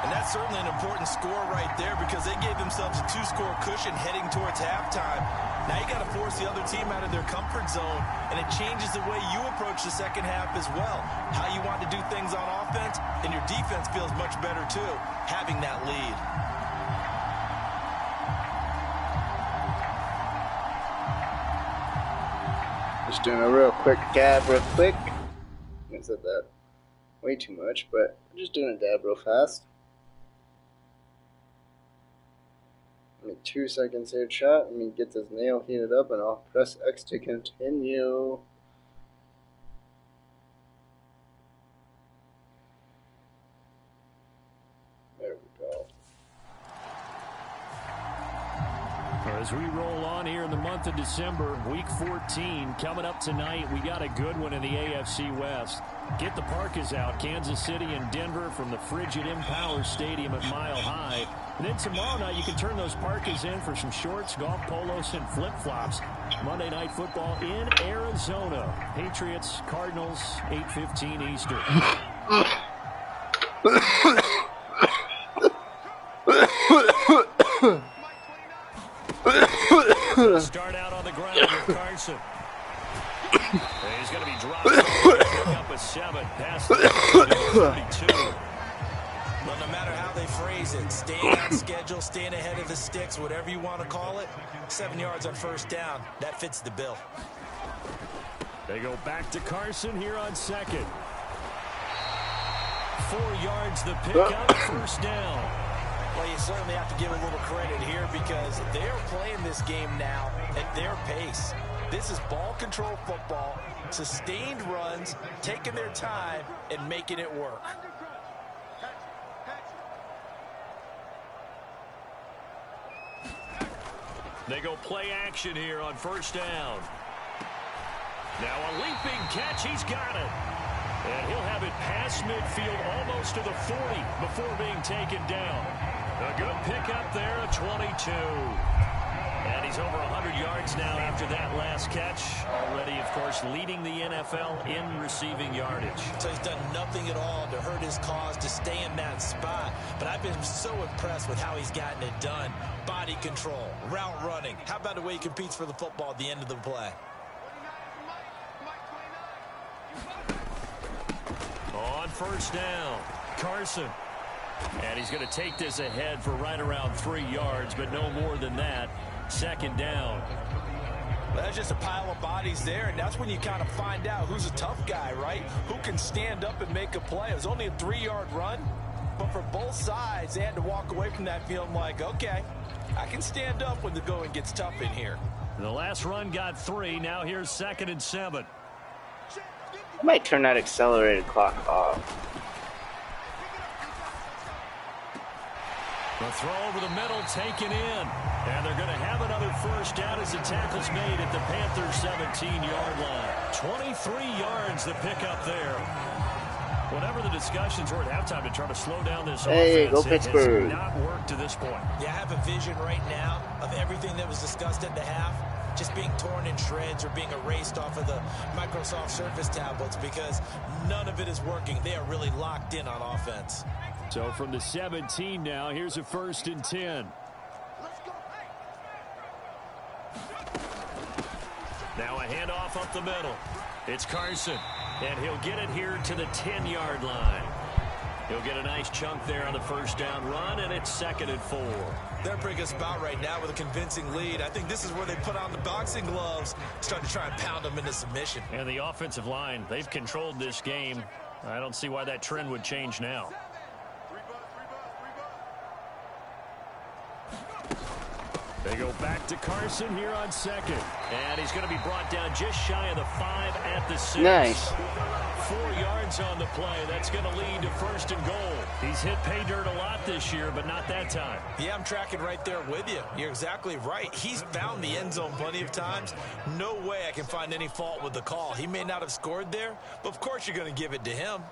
And that's certainly an important score right there because they gave themselves a 2-score cushion heading towards halftime. Now you got to force the other team out of their comfort zone, and it changes the way you approach the second half as well. How you want to do things on offense, and your defense feels much better too, having that lead. Just doing a real quick dab real quick. I said that way too much, but I'm just doing a dab real fast. Give me 2 seconds here, chat. Let me get this nail heated up and I'll press X to continue. There we go. As we roll on here in the month of December, week 14 coming up tonight, we got a good one in the AFC West. Get the Parkas out, Kansas City and Denver from the frigid Empower Stadium at Mile High. And then tomorrow night you can turn those Parkas in for some shorts, golf polos, and flip-flops. Monday Night Football in Arizona. Patriots, Cardinals, 8:15 Eastern. Start out on the ground with Carson. He's going to be dropped up a 7 past the 32. Well, no matter how they phrase it, staying on schedule, staying ahead of the sticks, whatever you want to call it, 7 yards on first down, that fits the bill. They go back to Carson here on 2nd. 4 yards the pickup, first down. Well, you certainly have to give a little credit here because they're playing this game now at their pace. This is ball control football, sustained runs, taking their time, and making it work. They go play action here on first down. Now a leaping catch, he's got it. And he'll have it past midfield almost to the 40 before being taken down. A good pickup there at 22. And he's over 100 yards now after that last catch. Already, of course, leading the NFL in receiving yardage. So he's done nothing at all to hurt his cause to stay in that spot. But I've been so impressed with how he's gotten it done. Body control, route running. How about the way he competes for the football at the end of the play? On first down, Carson. And he's going to take this ahead for right around 3 yards, but no more than that. Second down. Well, that's just a pile of bodies there, and that's when you kind of find out who's a tough guy, right? Who can stand up and make a play. It was only a 3-yard run, But for both sides, they had to walk away from that feeling like, okay, I can stand up when the going gets tough in here. The last run got 3. Now here's 2nd and 7. I might turn that accelerated clock off. The throw over the middle taken in. And they're going to have another first down as the tackle's made at the Panthers' 17-yard line. 23 yards the pickup there. Whatever the discussions were at halftime to try to slow down this offense, go Pittsburgh. it has not worked to this point. Yeah, I have a vision right now of everything that was discussed at the half just being torn in shreds or being erased off of the Microsoft Surface tablets because none of it is working. They are really locked in on offense. So from the 17 now, here's a 1st and 10. Now a handoff up the middle. It's Carson, and he'll get it here to the 10-yard line. He'll get a nice chunk there on the first down run, and it's 2nd and 4. They're bringing us about right now with a convincing lead. I think this is where they put on the boxing gloves, start to try and pound them into submission. And the offensive line, they've controlled this game. I don't see why that trend would change now. They go back to Carson here on 2nd. And he's going to be brought down just shy of the 5 at the 6. Nice. 4 yards on the play. That's going to lead to 1st and goal. He's hit pay dirt a lot this year, but not that time. Yeah, I'm tracking right there with you. You're exactly right. He's found the end zone plenty of times. No way I can find any fault with the call. He may not have scored there, but of course you're going to give it to him.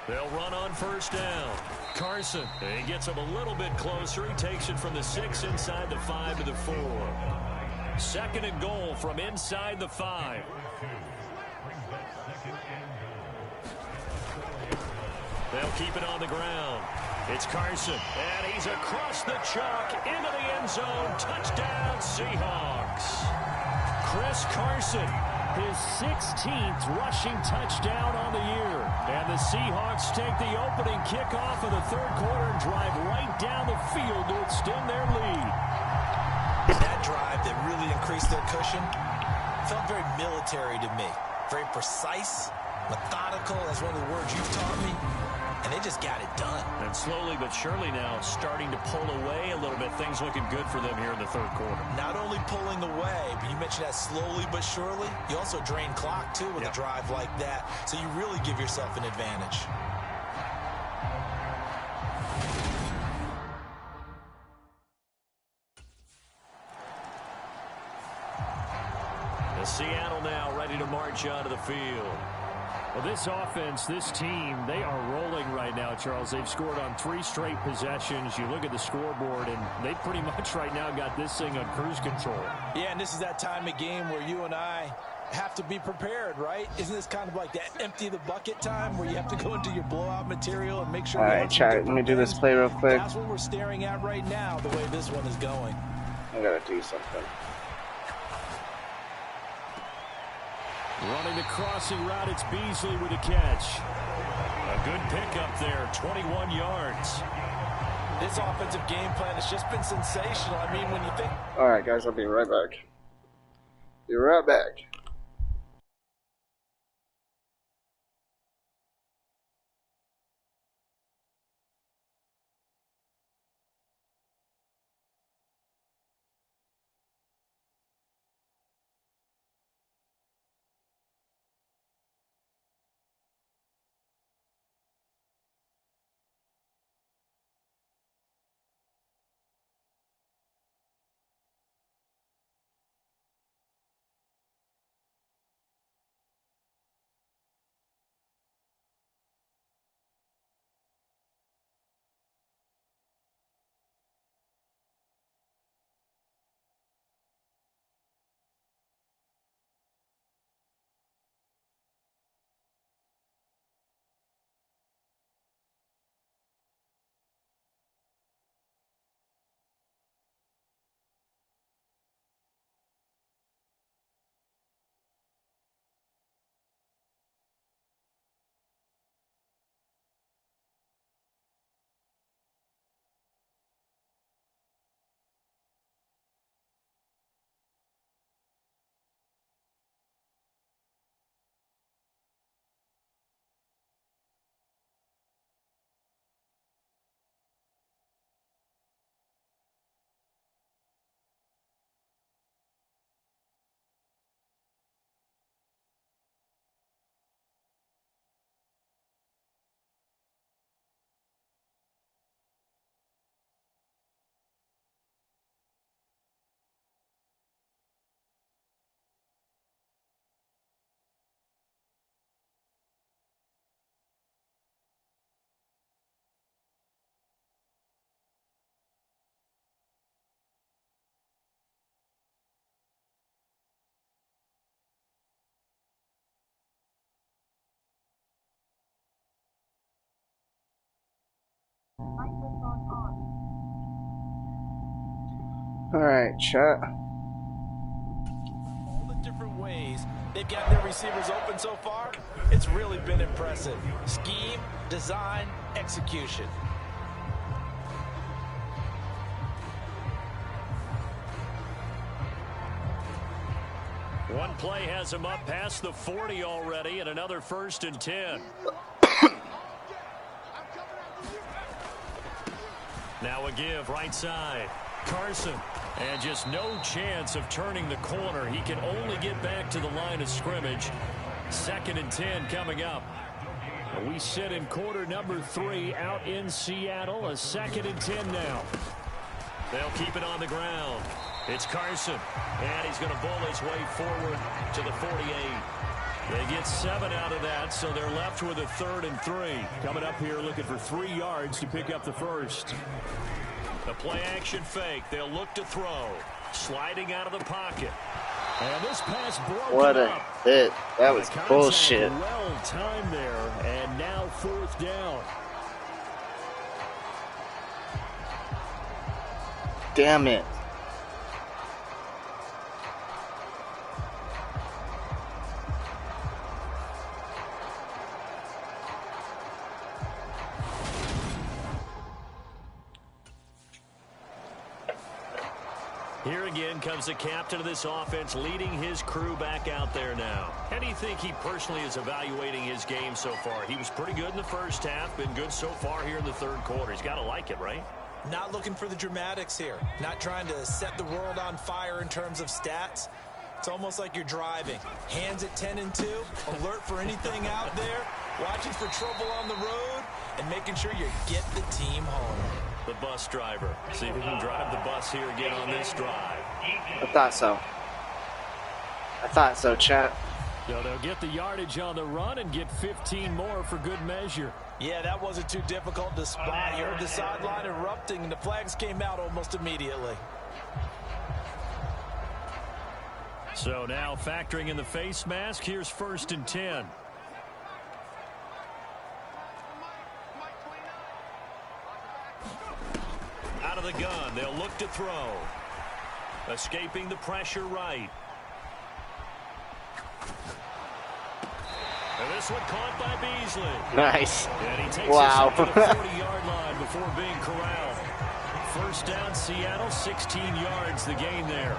They'll run on 1st down. Carson, he gets him a little bit closer. He takes it from the 6 inside the 5 to the 4. 2nd and goal from inside the 5. They'll keep it on the ground. It's Carson, and he's across the chalk into the end zone. Touchdown, Seahawks. Chris Carson, his 16th rushing touchdown on the year. And the Seahawks take the opening kickoff of the 3rd quarter and drive right down the field to extend their lead. That drive that really increased their cushion felt very military to me. Very precise, methodical. That's one of the words you've taught me. And they just got it done. And slowly but surely now starting to pull away a little bit. Things looking good for them here in the 3rd quarter. Not only pulling away, but you mentioned that slowly but surely. You also drain clock, too, with a drive like that. So you really give yourself an advantage. The Seattle now ready to march onto the field. Well, this offense, this team, they are rolling right now, Charles. They've scored on 3 straight possessions. You look at the scoreboard, and they pretty much right now got this thing on cruise control. Yeah, and this is that time of game where you and I have to be prepared, right? Isn't this kind of like that empty the bucket time where you have to go into your blowout material and make sure... All right, chat. Let me do this play real quick. That's what we're staring at right now, the way this one is going. I gotta do something. Running the crossing route, it's Beasley with a catch. A good pickup there, 21 yards. This offensive game plan has just been sensational. I mean, when you think... All right, guys, I'll be right back. Be right back. Alright, chat. All the different ways they've gotten their receivers open so far, it's really been impressive. Scheme, design, execution. One play has him up past the 40 already, and another 1st and 10. Now a give right side. Carson. And just no chance of turning the corner. He can only get back to the line of scrimmage. 2nd and 10 coming up. We sit in quarter number 3 out in Seattle. A 2nd and 10 now. They'll keep it on the ground. It's Carson. And he's going to bull his way forward to the 48. They get 7 out of that, so they're left with a 3rd and 3. Coming up here looking for 3 yards to pick up the first. The play action fake. They'll look to throw. Sliding out of the pocket. And this pass broken What a up. hit. That was bullshit. Well timed there. And now 4th down. Damn it. Here again comes the captain of this offense, leading his crew back out there now. How do you think he personally is evaluating his game so far? He was pretty good in the first half, been good so far here in the 3rd quarter. He's got to like it, right? Not looking for the dramatics here. Not trying to set the world on fire in terms of stats. It's almost like you're driving. Hands at 10 and 2, alert for anything out there, watching for trouble on the road, and making sure you get the team home. The bus driver. See if he can drive the bus here again on this drive. I thought so, chat. So they'll get the yardage on the run and get 15 more for good measure. Yeah, that wasn't too difficult to spot. You heard the sideline erupting, and the flags came out almost immediately. So now factoring in the face mask, here's 1st and 10. Out of the gun, they'll look to throw. Escaping the pressure right. And this one caught by Beasley. Nice. And he takes Wow. us up to the 40-yard line before being corralled. 1st down, Seattle, 16 yards the gain there.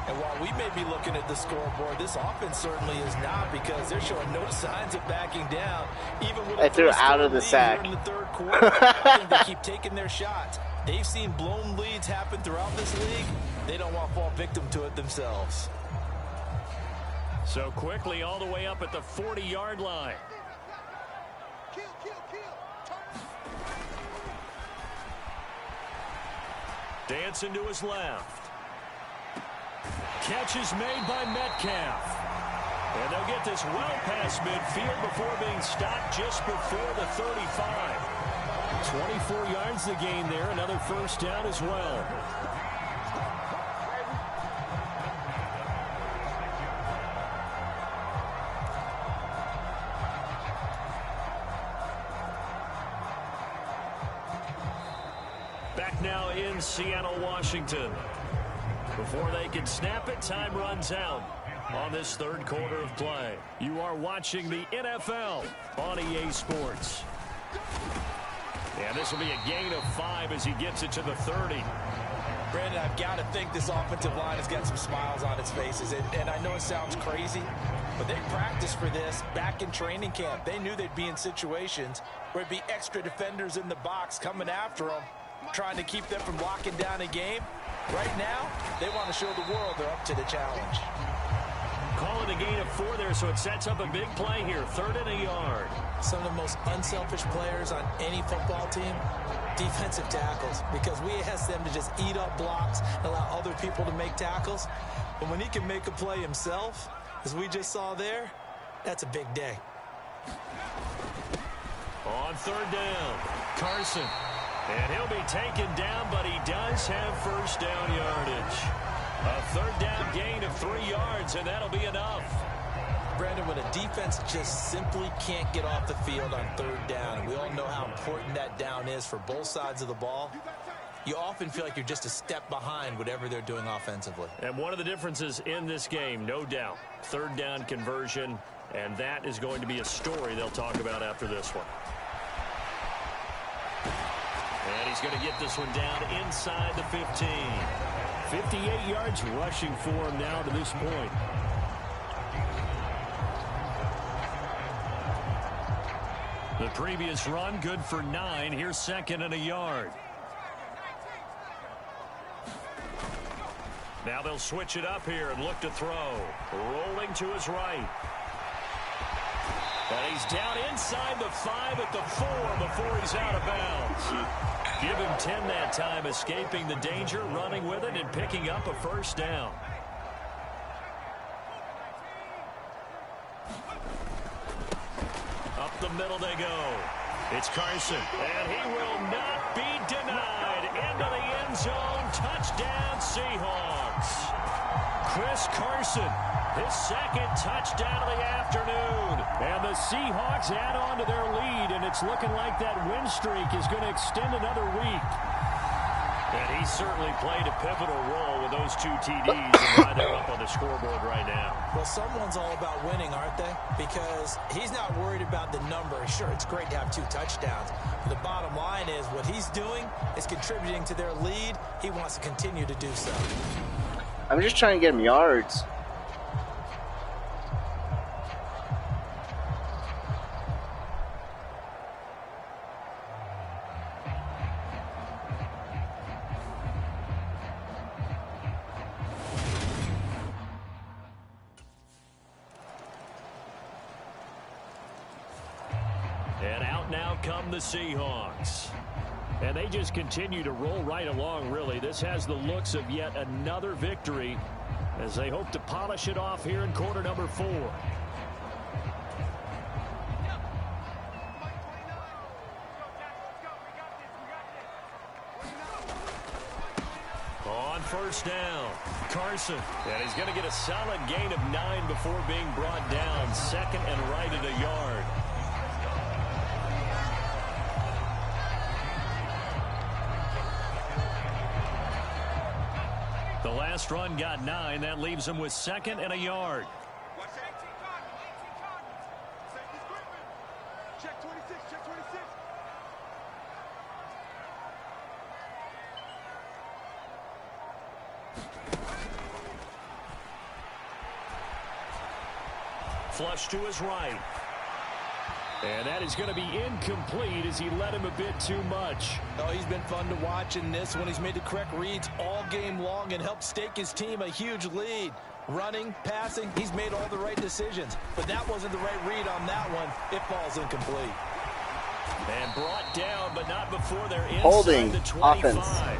And while we may be looking at the scoreboard, this offense certainly is not, because they're showing no signs of backing down. Even with I threw out of the sack. in the 3rd quarter, I think they keep taking their shots. They've seen blown leads happen throughout this league. They don't want to fall victim to it themselves. So quickly all the way up at the 40-yard line. Dancing to his left. Catch is made by Metcalf. And they'll get this well past midfield before being stopped just before the 35. 24 yards the gain there. Another 1st down as well. Back now in Seattle, Washington. Before they can snap it, time runs out on this 3rd quarter of play. You are watching the NFL on EA Sports. And this will be a gain of 5 as he gets it to the 30. Brandon, I've got to think this offensive line has got some smiles on its faces. And I know it sounds crazy, but they practiced for this back in training camp. They knew they'd be in situations where it'd be extra defenders in the box coming after them, trying to keep them from locking down a game. Right now, they want to show the world they're up to the challenge. Calling a gain of 4 there, so it sets up a big play here. 3rd and a yard. Some of the most unselfish players on any football team, defensive tackles, because we ask them to just eat up blocks and allow other people to make tackles. But when he can make a play himself, as we just saw there, that's a big day. On 3rd down, Carson. And he'll be taken down, but he does have 1st down yardage. A 3rd down gain of 3 yards, and that'll be enough. Brandon, when a defense just simply can't get off the field on third down, and we all know how important that down is for both sides of the ball, you often feel like you're just a step behind whatever they're doing offensively. And one of the differences in this game, no doubt, third down conversion, and that is going to be a story they'll talk about after this one. And he's going to get this one down inside the 15. 58 yards rushing for him now to this point. The previous run, good for 9. Here's second and a yard. Now they'll switch it up here and look to throw. Rolling to his right. And he's down inside the 5 at the 4 before he's out of bounds. Give him 10 that time, escaping the danger, running with it, and picking up a first down. Up the middle they go. It's Carson, and he will not be denied. Into the end zone. Touchdown, Seahawks. Chris Carson, his second touchdown of the afternoon. And the Seahawks add on to their lead, and it's looking like that win streak is going to extend another week. And he certainly played a pivotal role with those 2 TDs and why they're up on the scoreboard right now. Well, someone's all about winning, aren't they? Because he's not worried about the number. Sure, it's great to have 2 touchdowns. But the bottom line is what he's doing is contributing to their lead. He wants to continue to do so. I'm just trying to get him yards. And out now come the Seahawks. And they just continue to roll right along, really. This has the looks of yet another victory as they hope to polish it off here in quarter number 4. On first down, Carson. And he's going to get a solid gain of 9 before being brought down. Second and right at a yard. The last run got 9. That leaves him with second and a yard. Flush to his right. And that is going to be incomplete as he led him a bit too much. Oh, he's been fun to watch in this one. He's made the correct reads all game long and helped stake his team a huge lead. Running, passing, he's made all the right decisions. But that wasn't the right read on that one. It falls incomplete. And brought down, but not before they're inside Holding the 25. offense.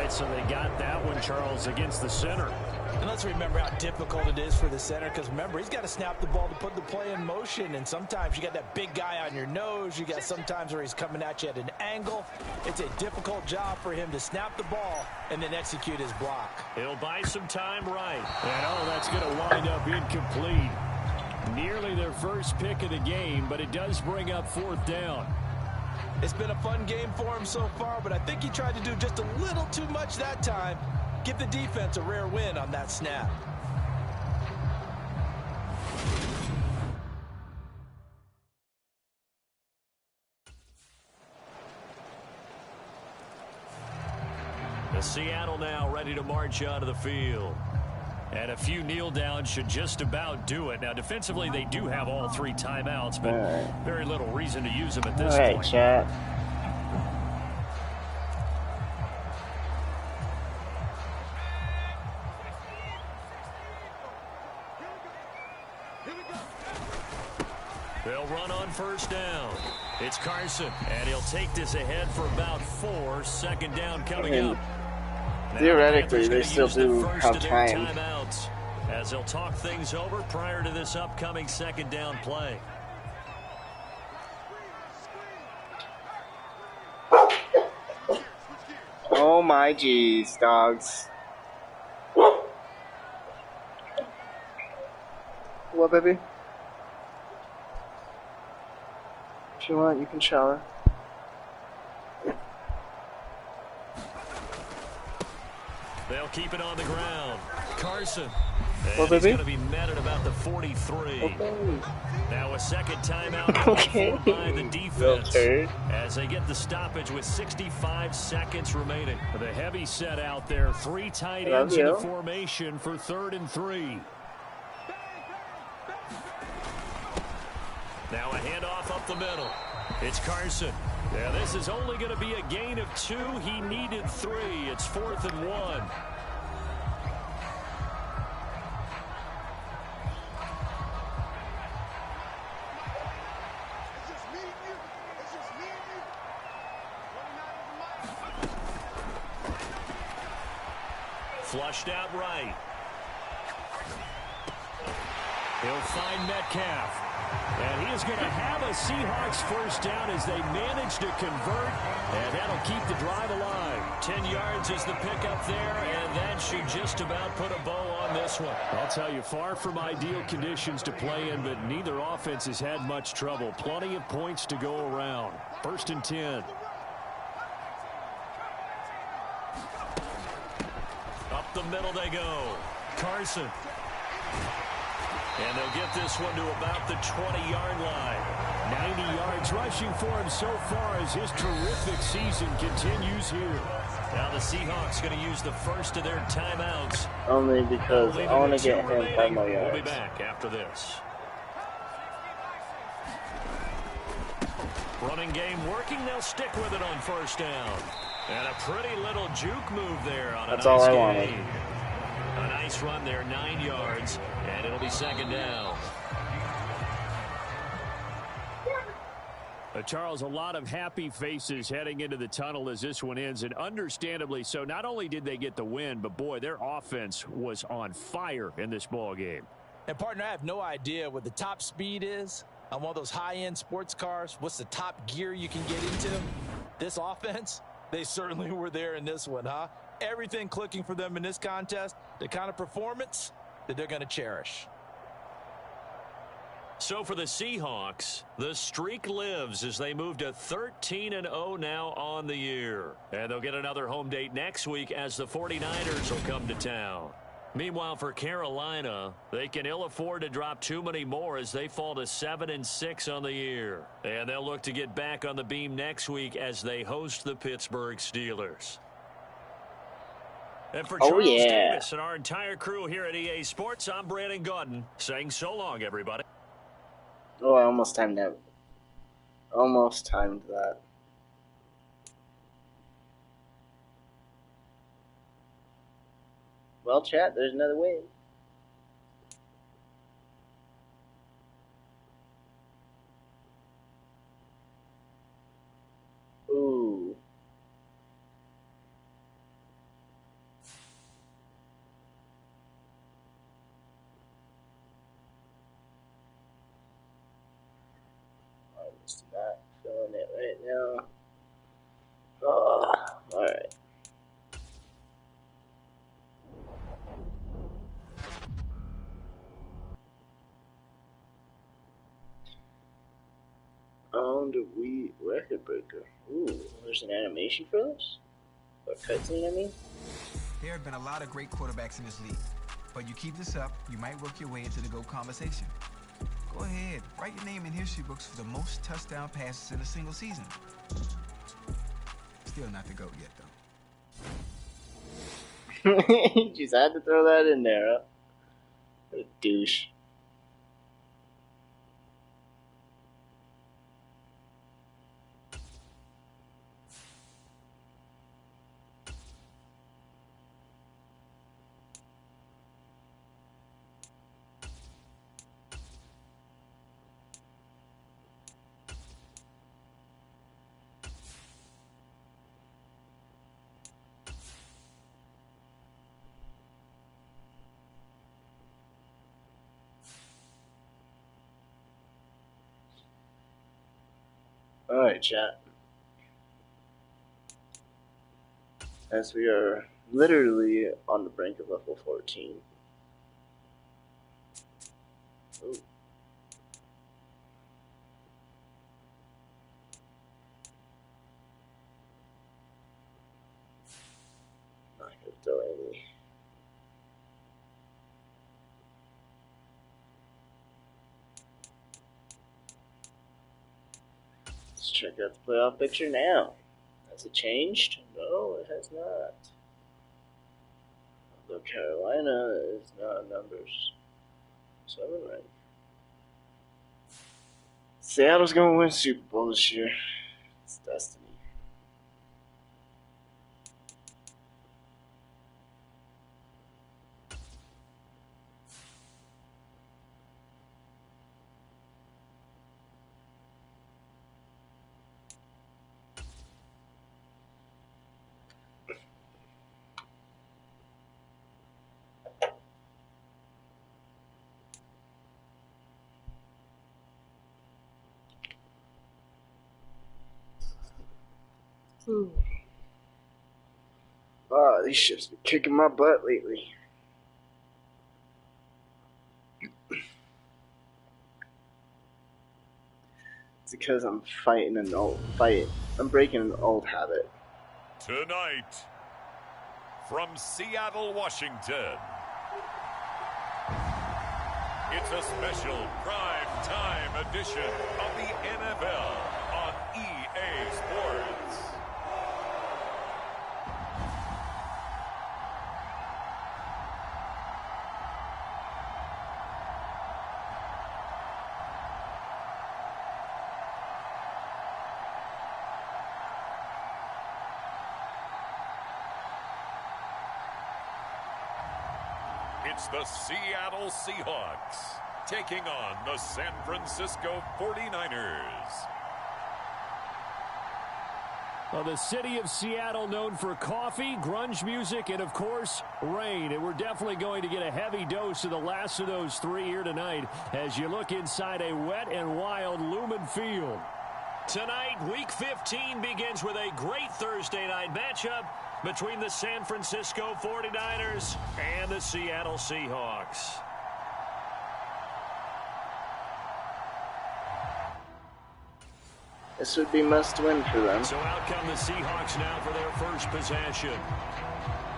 So they got that one, Charles, against the center. And let's remember how difficult it is for the center, because remember, he's got to snap the ball to put the play in motion, and sometimes you got that big guy on your nose. You got sometimes where he's coming at you at an angle. It's a difficult job for him to snap the ball and then execute his block. He'll buy some time right. And oh, that's going to wind up incomplete. Nearly their first pick of the game, but it does bring up fourth down. It's been a fun game for him so far, but I think he tried to do just a little too much that time. Give the defense a rare win on that snap. The Seattle now ready to march onto the field. And a few kneel downs should just about do it. Now, defensively, they do have all 3 timeouts, but very little reason to use them at this point. All right, chat. They'll run on first down. It's Carson, and he'll take this ahead for about 4. Second down coming up. Theoretically, they still do have time. Timeouts as they'll talk things over prior to this upcoming second down play. my jeez, dogs. What, baby? If you want, you can shower. They'll keep it on the ground. Carson. Well, And he's baby? going to be met at about the 43. Okay. Now a second timeout called Okay. for by the Little defense turd. as they get the stoppage with 65 seconds remaining. The heavy set out there. 3 tight Love ends in the you. formation for 3rd and 3. Now a handoff up the middle. It's Carson. Yeah, this is only going to be a gain of 2. He needed 3. It's 4th and 1. Flushed out right. He'll find Metcalf. And he is going to have a Seahawks first down as they manage to convert. And that'll keep the drive alive. 10 yards is the pickup there. And that should just about put a bow on this one. I'll tell you, far from ideal conditions to play in, but neither offense has had much trouble. Plenty of points to go around. 1st and 10. Up the middle they go. Carson. And they'll get this one to about the 20-yard line. 90 yards rushing for him so far as his terrific season continues here. Now the Seahawks going to use the first of their timeouts. Only because I want to get him 5 more yards. We'll be back after this. Running game working. They'll stick with it on 1st down. And a pretty little juke move there on a That's nice all I gain. wanted. A nice run there, 9 yards, and it'll be 2nd down. Charles, a lot of happy faces heading into the tunnel as this one ends, and understandably so. Not only did they get the win, but boy, their offense was on fire in this ball game. And partner, I have no idea what the top speed is on one of those high-end sports cars. What's the top gear you can get into? This offense, they certainly were there in this one, huh? Everything clicking for them in this contest, the kind of performance that they're going to cherish. So for the Seahawks, the streak lives as they move to 13-0 now on the year. And they'll get another home date next week as the 49ers will come to town. Meanwhile, for Carolina, they can ill afford to drop too many more as they fall to 7-6 on the year. And they'll look to get back on the beam next week as they host the Pittsburgh Steelers. And for Charles Davis and our entire crew here at EA Sports, I'm Brandon Gaudin saying so long, everybody. Oh, I almost timed that. Almost timed that. Well, chat, there's another win. Ooh. I'm just not feeling it right now. Oh, alright. On the Wii record breaker. Ooh, there's an animation for this? Or cutscene, I mean? There have been a lot of great quarterbacks in this league, but you keep this up, you might work your way into the GOAT conversation. Go ahead, write your name in history books for the most touchdown passes in a single season. Still not the GOAT yet, though. Just had to throw that in there, huh? What a douche. Alright, chat. as we are literally on the brink of level 14. Ooh. Not gonna throw any. Let's check out the playoff picture now. Has it changed? No, it has not. Although Carolina is now numbers 7 right. Seattle's gonna win Super Bowl this year. It's destiny. Oh, these ships been kicking my butt lately. It's because I'm fighting an old fight. I'm breaking an old habit. Tonight, from Seattle, Washington, it's a special prime time edition of the NFL on EA Sports. It's the Seattle Seahawks taking on the San Francisco 49ers. Well, the city of Seattle known for coffee, grunge music, and, of course, rain. And we're definitely going to get a heavy dose of the last of those three here tonight as you look inside a wet and wild Lumen Field. Tonight, Week 15 begins with a great Thursday night matchup between the San Francisco 49ers and the Seattle Seahawks. This would be must win for them. So out come the Seahawks now for their first possession.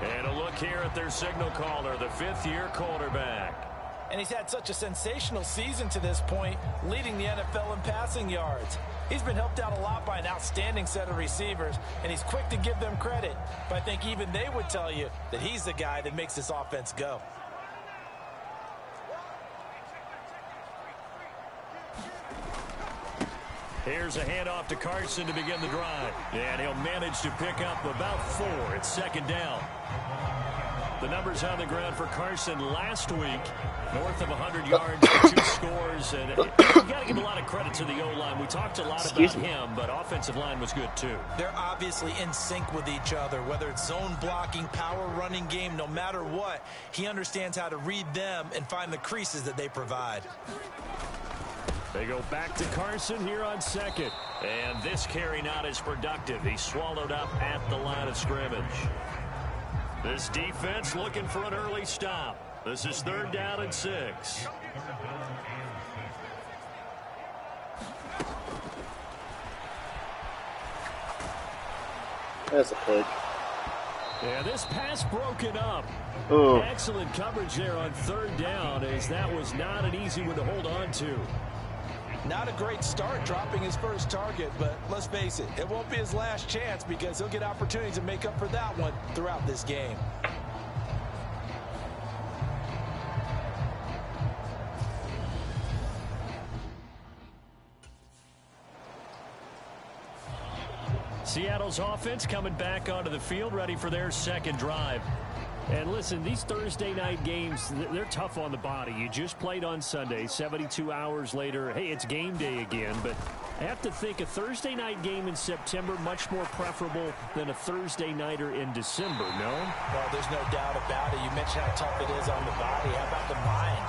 And a look here at their signal caller, the fifth-year quarterback. And he's had such a sensational season to this point, leading the NFL in passing yards. He's been helped out a lot by an outstanding set of receivers, and he's quick to give them credit. But I think even they would tell you that he's the guy that makes this offense go. Here's a handoff to Carson to begin the drive. And he'll manage to pick up about 4. It's second down. The numbers on the ground for Carson last week, north of 100 yards, 2 scores. And you got to give a lot of credit to the O-line. We talked a lot about him, but offensive line was good too. They're obviously in sync with each other, whether it's zone blocking, power running game, no matter what. He understands how to read them and find the creases that they provide. They go back to Carson here on second. And this carry not as productive. He's swallowed up at the line of scrimmage. This defense looking for an early stop. This is 3rd down and 6. That's a pick. Yeah, this pass broken up. Ooh. Excellent coverage there on 3rd down, as that was not an easy one to hold on to. Not a great start dropping his first target, but let's face it, it won't be his last chance because he'll get opportunities to make up for that one throughout this game. Seattle's offense coming back onto the field, ready for their second drive. And listen, these Thursday night games, they're tough on the body. You just played on Sunday, 72 hours later. Hey, it's game day again, but I have to think a Thursday night game in September much more preferable than a Thursday nighter in December, no? Well, there's no doubt about it. You mentioned how tough it is on the body. How about the mind?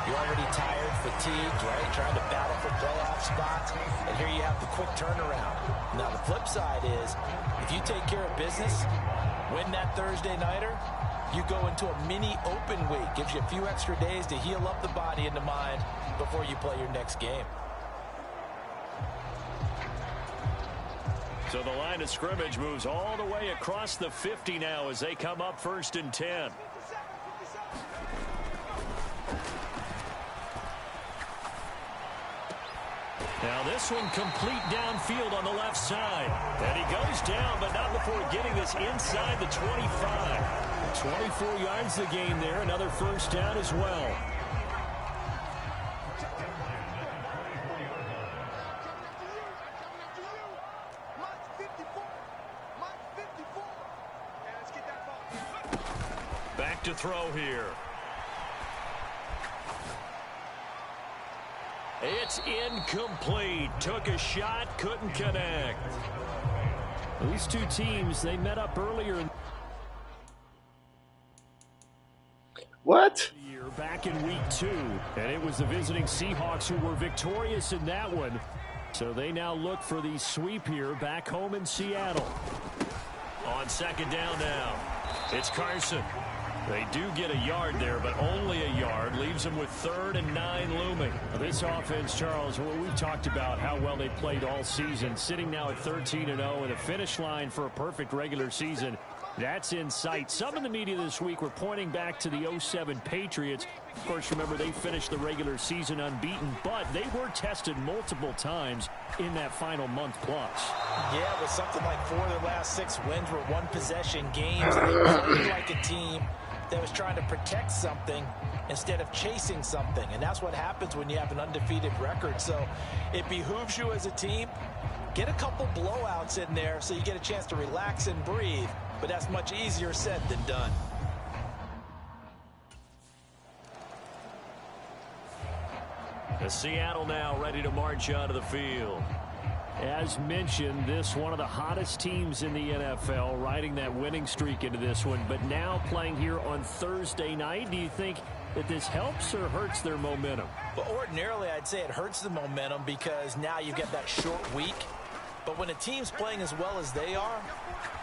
You're already tired, fatigued, right? Trying to battle for playoff spots. And here you have the quick turnaround. Now, the flip side is, if you take care of business, Win that Thursday nighter, you go into a mini open week. Gives you a few extra days to heal up the body and the mind before you play your next game. So the line of scrimmage moves all the way across the 50 now as they come up 1st and 10. Now this one complete downfield on the left side. And he goes down, but not before getting this inside the 25. 24 yards the gain there. Another first down as well. Back to throw here. It's incomplete. Took a shot, couldn't connect. These two teams, they met up earlier. What? Back in week 2, and it was the visiting Seahawks who were victorious in that one. So they now look for the sweep here back home in Seattle. On 2nd down now, it's Carson. They do get a yard there, but only a yard. Leaves them with 3rd and 9 looming. This offense, Charles, well, we've talked about how well they played all season. Sitting now at 13-0 and a finish line for a perfect regular season. That's in sight. Some in the media this week were pointing back to the 07 Patriots. Of course, remember, they finished the regular season unbeaten, but they were tested multiple times in that final month plus. Yeah, it was something like 4 of their last 6 wins were one-possession games, and they played like a team that was trying to protect something instead of chasing something. And that's what happens when you have an undefeated record. So it behooves you as a team, get a couple blowouts in there so you get a chance to relax and breathe. But that's much easier said than done. The Seattle now ready to march onto the field. As mentioned, this one of the hottest teams in the NFL, riding that winning streak into this one, but now playing here on Thursday night. Do you think that this helps or hurts their momentum? Well, ordinarily, I'd say it hurts the momentum because now you get that short week. But when a team's playing as well as they are,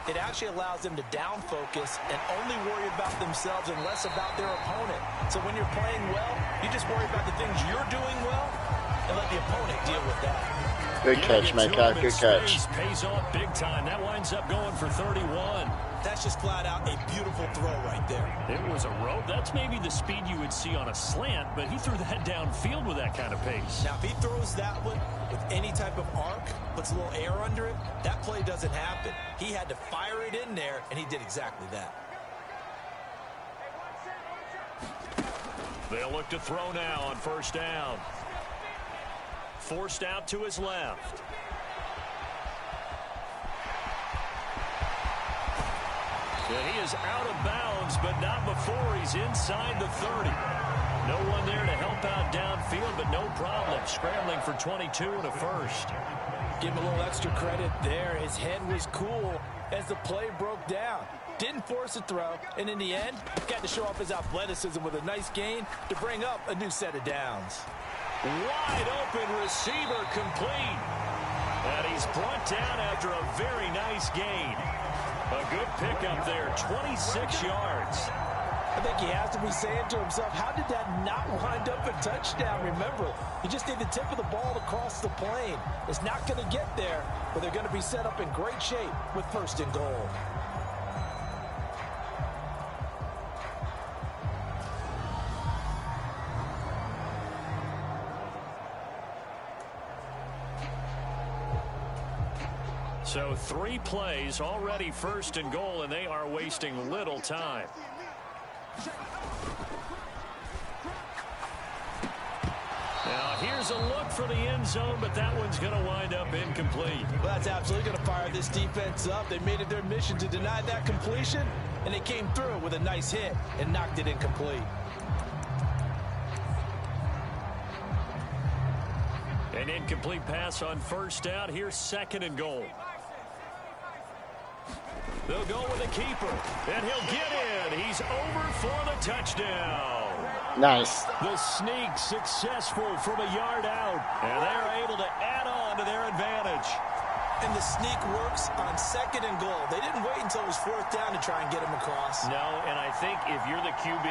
it actually allows them to down focus and only worry about themselves and less about their opponent. So when you're playing well, you just worry about the things you're doing well and let the opponent deal with that. Good catch, Metcalf. Good catch. Pays off big time. That winds up going for 31. That's just flat out a beautiful throw right there. It was a rope. That's maybe the speed you would see on a slant, but he threw that downfield with that kind of pace. Now, if he throws that one with any type of arc, puts a little air under it, that play doesn't happen. He had to fire it in there, and he did exactly that. They'll look to throw now on 1st down. Forced out to his left. And he is out of bounds, but not before he's inside the 30. No one there to help out downfield, but no problem. Scrambling for 22 and a first. Give him a little extra credit there. His head was cool as the play broke down. Didn't force a throw, and in the end, got to show off his athleticism with a nice gain to bring up a new set of downs. Wide open receiver complete. And he's brought down after a very nice gain. A good pickup there, 26 yards. I think he has to be saying to himself, how did that not wind up a touchdown? Remember, you just need the tip of the ball to cross the plane. It's not going to get there, but they're going to be set up in great shape with 1st and goal. So 3 plays already 1st and goal, and they are wasting little time. Now here's a look for the end zone, but that one's going to wind up incomplete. Well, that's absolutely going to fire this defense up. They made it their mission to deny that completion, and they came through with a nice hit and knocked it incomplete. An incomplete pass on 1st down. Here's 2nd and goal. They'll go with a keeper, and he'll get in. He's over for the touchdown. Nice. The sneak successful from a yard out, and they're able to add on to their advantage. And the sneak works on 2nd and goal. They didn't wait until it was 4th down to try and get him across. No, and I think if you're the QB,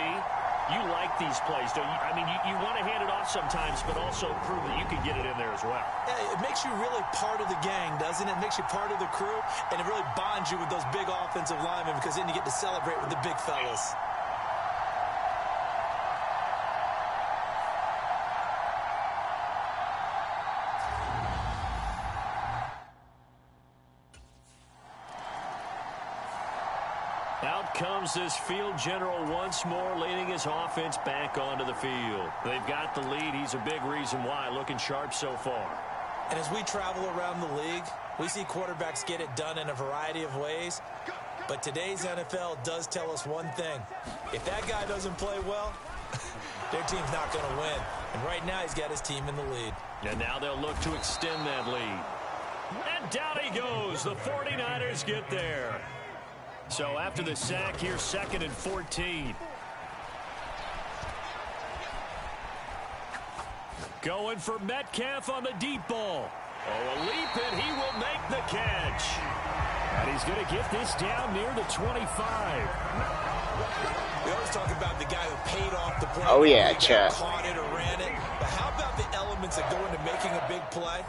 you like these plays, don't you? I mean, you want to hand it off sometimes, but also prove that you can get it in there as well. Yeah, it makes you really part of the gang, doesn't it? It makes you part of the crew, and it really bonds you with those big offensive linemen because then you get to celebrate with the big fellas. Out comes this field general once more, leading his offense back onto the field. They've got the lead. He's a big reason why, looking sharp so far. And as we travel around the league, we see quarterbacks get it done in a variety of ways. But today's NFL does tell us one thing. If that guy doesn't play well, their team's not going to win. And right now he's got his team in the lead. And now they'll look to extend that lead. And down he goes. The 49ers get there. So after the sack, here's 2nd and 14. Going for Metcalf on the deep ball. Oh, a leap, and he will make the catch. And he's going to get this down near the 25. We always talk about the guy who paid off the play. Oh, yeah, Chad. Caught it or ran it. But how about the elements that go into making a big play?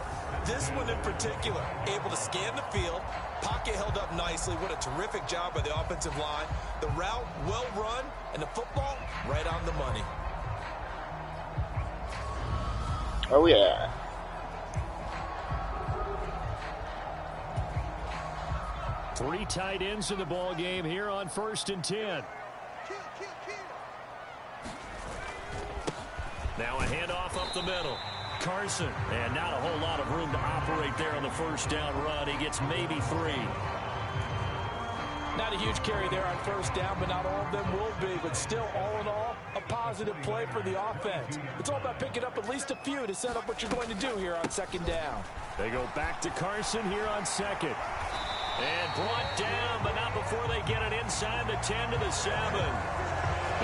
This one in particular, able to scan the field, pocket held up nicely. What a terrific job by the offensive line. The route, well run, and the football, right on the money. Oh, yeah. Three tight ends in the ball game here on 1st and 10. Now a handoff up the middle. Carson, and not a whole lot of room to operate there on the 1st down run. He gets maybe 3. Not a huge carry there on 1st down, but not all of them will be. But still, all in all, a positive play for the offense. It's all about picking up at least a few to set up what you're going to do here on 2nd down. They go back to Carson here on 2nd. And brought down, but not before they get it inside the 10 to the 7.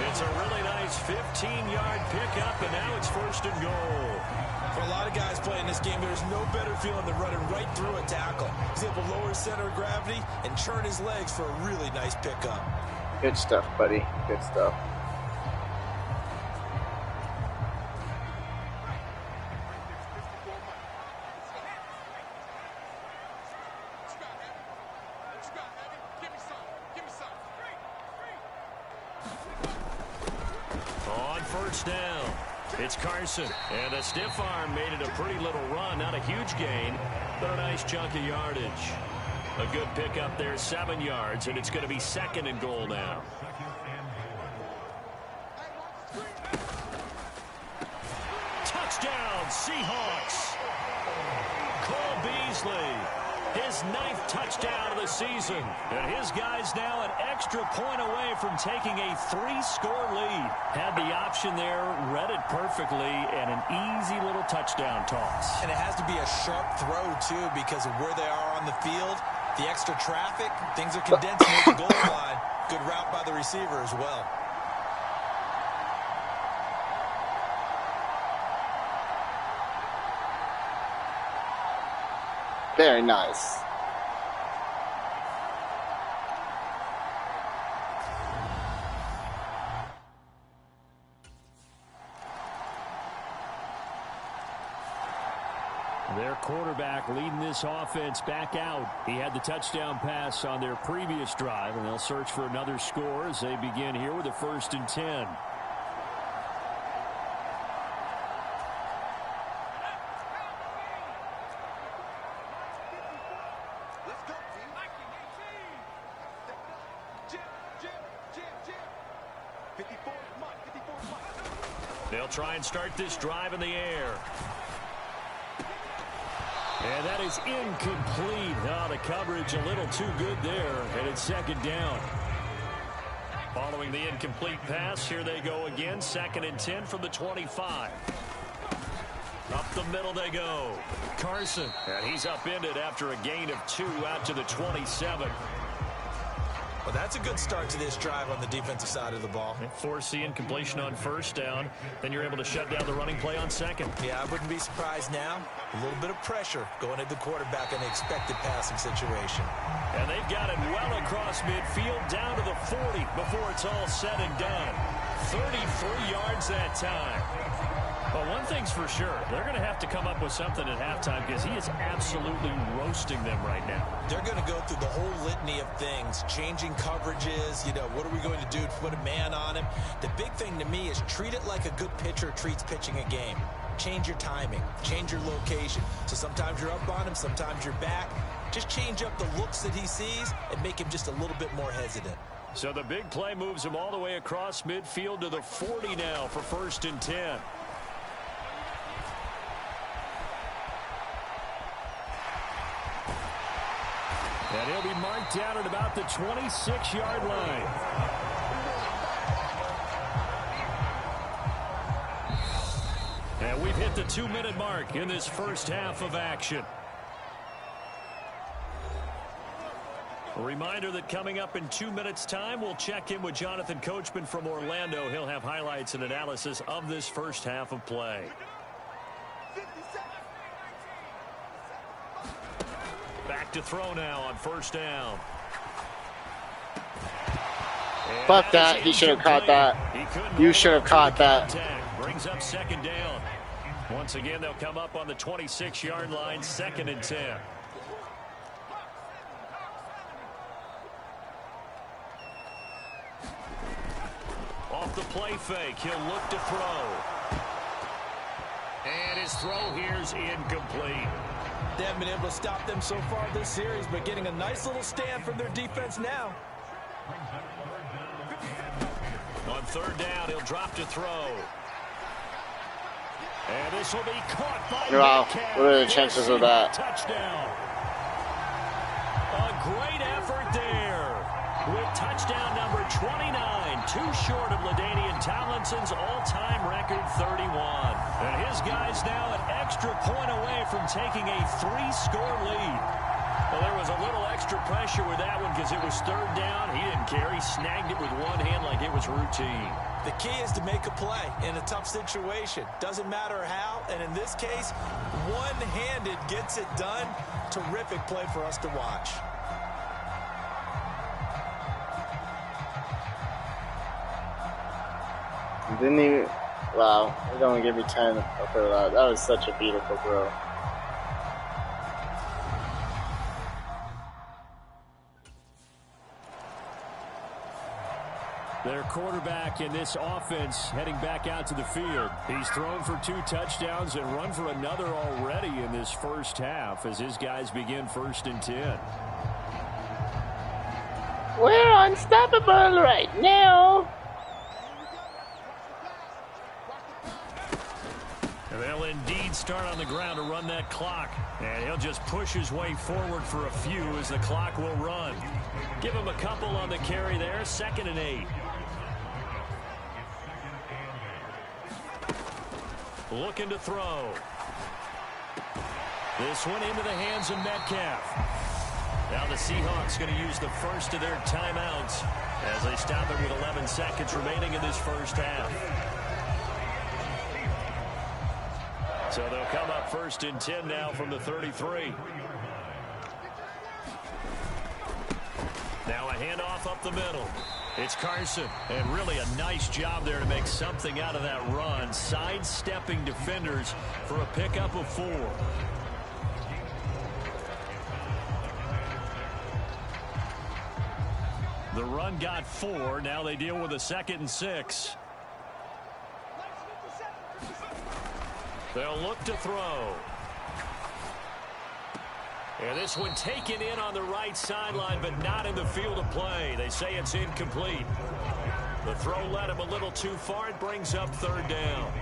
It's a really nice 15-yard pickup, and now it's 1st and goal. For a lot of guys playing this game, there's no better feeling than running right through a tackle. He's able to lower his center of gravity and churn his legs for a really nice pickup. Good stuff, buddy. Good stuff. On 1st down, it's Carson. And a stiff arm made it a pretty little run. Not a huge gain, but a nice chunk of yardage. A good pickup there, 7 yards, and it's going to be 2nd and goal now. Touchdown, Seahawks. Cole Beasley, his 9th touchdown of the season. And his guys now an extra point away from taking a 3-score lead. Had the option there, read it perfectly, and an easy little touchdown toss. And it has to be a sharp throw, too, because of where they are on the field. The extra traffic, things are condensing at the goal line. Good route by the receiver as well. Very nice. Their quarterback leading this offense back out. He had the touchdown pass on their previous drive, and they'll search for another score as they begin here with a 1st and 10. They'll try and start this drive in the air. And that is incomplete. Oh, the coverage a little too good there, and it's 2nd down. Following the incomplete pass, here they go again. 2nd and 10 from the 25. Up the middle they go. Carson, and he's upended after a gain of 2 out to the 27. Well, that's a good start to this drive on the defensive side of the ball. Force the incompletion on first down. Then you're able to shut down the running play on second. Yeah, I wouldn't be surprised now. A little bit of pressure going at the quarterback in the expected passing situation. And they've got it well across midfield down to the 40 before it's all said and done. 33 yards that time. But one thing's for sure, they're going to have to come up with something at halftime because he is absolutely roasting them right now. They're going to go through the whole litany of things, changing coverages, you know, what are we going to do to put a man on him? The big thing to me is treat it like a good pitcher treats pitching a game. Change your timing, change your location. So sometimes you're up on him, sometimes you're back. Just change up the looks that he sees and make him just a little bit more hesitant. So the big play moves him all the way across midfield to the 40 now for 1st and 10. And he'll be marked down at about the 26-yard line. And we've hit the 2-minute mark in this first half of action. A reminder that coming up in 2 minutes' time, we'll check in with Jonathan Coachman from Orlando. He'll have highlights and analysis of this first half of play. Back to throw now on first down. And Fuck that. He should have caught that. You should have caught that. Brings up 2nd down. Once again, they'll come up on the 26-yard line, 2nd and 10. Off the play fake, he'll look to throw. And his throw here's incomplete. They haven't been able to stop them so far this series, but getting a nice little stand from their defense now. On 3rd down, he'll drop to throw. And this will be caught by Wow, Metcalf. what are the chances of that? Touchdown. A great effort there. With touchdown number 29, too short of LaDainian Tomlinson's all-time record 31. And his guys now an extra point away from taking a 3-score lead. Well, there was a little extra pressure with that one because it was 3rd down. He didn't care. He snagged it with one hand like it was routine. The key is to make a play in a tough situation. Doesn't matter how, and in this case, one-handed gets it done. Terrific play for us to watch. Didn't even... Wow. They only give me 10 for that. That was such a beautiful throw. Their quarterback in this offense heading back out to the field. He's thrown for 2 touchdowns and run for another already in this first half as his guys begin 1st and 10. We're unstoppable right now. They'll indeed start on the ground to run that clock. And he'll just push his way forward for a few as the clock will run. Give him a couple on the carry there. 2nd and 8. Looking to throw. This one into the hands of Metcalf. Now the Seahawks going to use the first of their timeouts as they stop it with 11 seconds remaining in this first half. So they'll come up 1st and 10 now from the 33. Now a handoff up the middle. It's Carson, and really a nice job there to make something out of that run, sidestepping defenders for a pickup of 4. The run got 4. Now they deal with a 2nd and 6. They'll look to throw. And this one taken in on the right sideline, but not in the field of play. They say it's incomplete. The throw led him a little too far. It brings up 3rd down.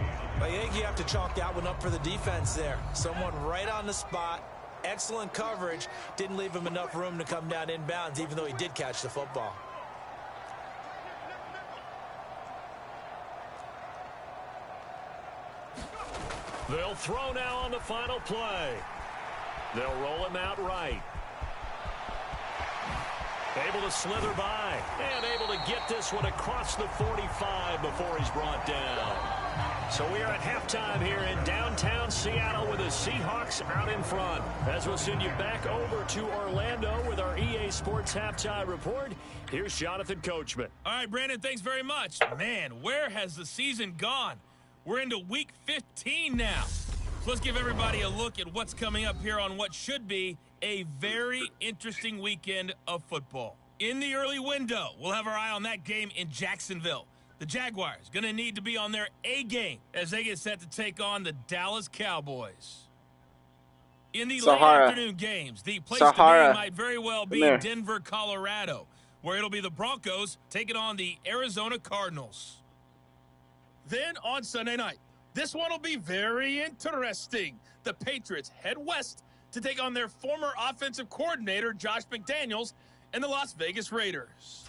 I think you have to chalk that one up for the defense there. Someone right on the spot. Excellent coverage. Didn't leave him enough room to come down inbounds, even though he did catch the football. They'll throw now on the final play. They'll roll him out right. Able to slither by and able to get this one across the 45 before he's brought down. So we are at halftime here in downtown Seattle with the Seahawks out in front. As we'll send you back over to Orlando with our EA Sports Halftime Report, here's Jonathan Coachman. All right, Brandon, thanks very much. Man, where has the season gone? We're into week 15 now. So let's give everybody a look at what's coming up here on what should be a very interesting weekend of football. In the early window, we'll have our eye on that game in Jacksonville. The Jaguars going to need to be on their A game as they get set to take on the Dallas Cowboys. In the late afternoon games, the place to be might very well be Denver, Colorado, where it'll be the Broncos taking on the Arizona Cardinals. Then on Sunday night, this one will be very interesting. The Patriots head west to take on their former offensive coordinator, Josh McDaniels, and the Las Vegas Raiders.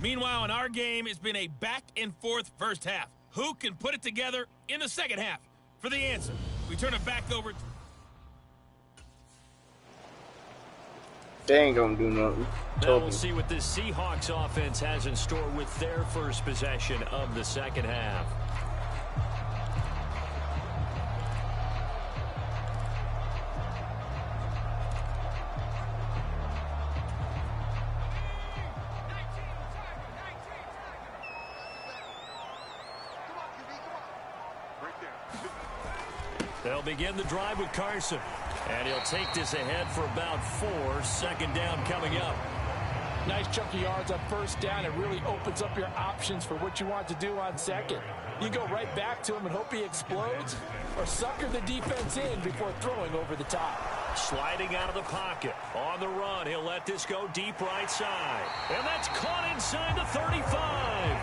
Meanwhile, in our game, it's been a back-and-forth first half. Who can put it together in the second half? For the answer, we turn it back over. They ain't gonna do nothing. Now we'll see what this Seahawks offense has in store with their first possession of the second half. They'll begin the drive with Carson. And he'll take this ahead for about 4. Second down coming up. Nice chunk of yards on first down. It really opens up your options for what you want to do on second. You go right back to him and hope he explodes, or sucker the defense in before throwing over the top. Sliding out of the pocket. On the run, he'll let this go deep right side. And that's caught inside the 35.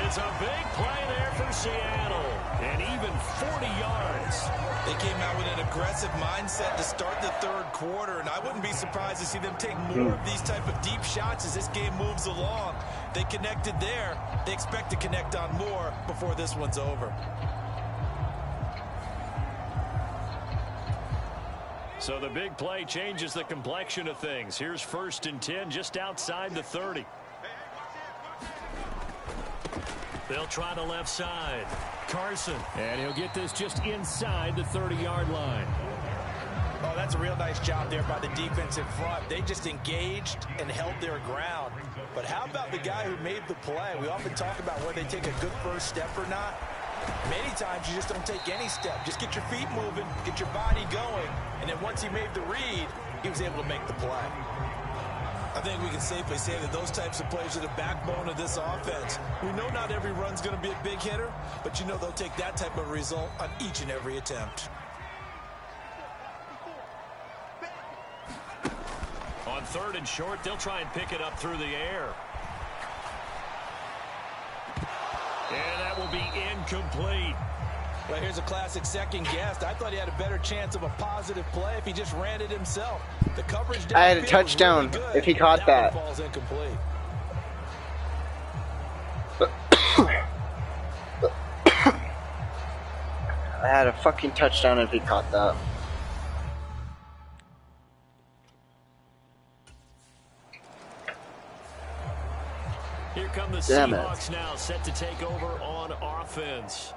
It's a big play there for Seattle. And even 40 yards. They came out with an aggressive mindset to start the third quarter, and I wouldn't be surprised to see them take more of these type of deep shots as this game moves along. They connected there. They expect to connect on more before this one's over. So the big play changes the complexion of things. Here's 1st and 10 just outside the 30. They'll try the left side. Carson. And he'll get this just inside the 30-yard line. Oh, that's a real nice job there by the defense in front. They just engaged and held their ground. But how about the guy who made the play? We often talk about whether they take a good first step or not. Many times you just don't take any step. Just get your feet moving, get your body going. And then once he made the read, he was able to make the play. I think we can safely say that those types of plays are the backbone of this offense. We know not every run's going to be a big hitter, but you know they'll take that type of result on each and every attempt. On 3rd and short, they'll try and pick it up through the air. And that will be incomplete. Well, here's a classic second guess. I thought he had a better chance of a positive play if he just ran it himself. The coverage I had a touchdown really if he caught that. Ball's incomplete. I had a fucking touchdown if he caught that. Here come the Seahawks now, set to take over on offense.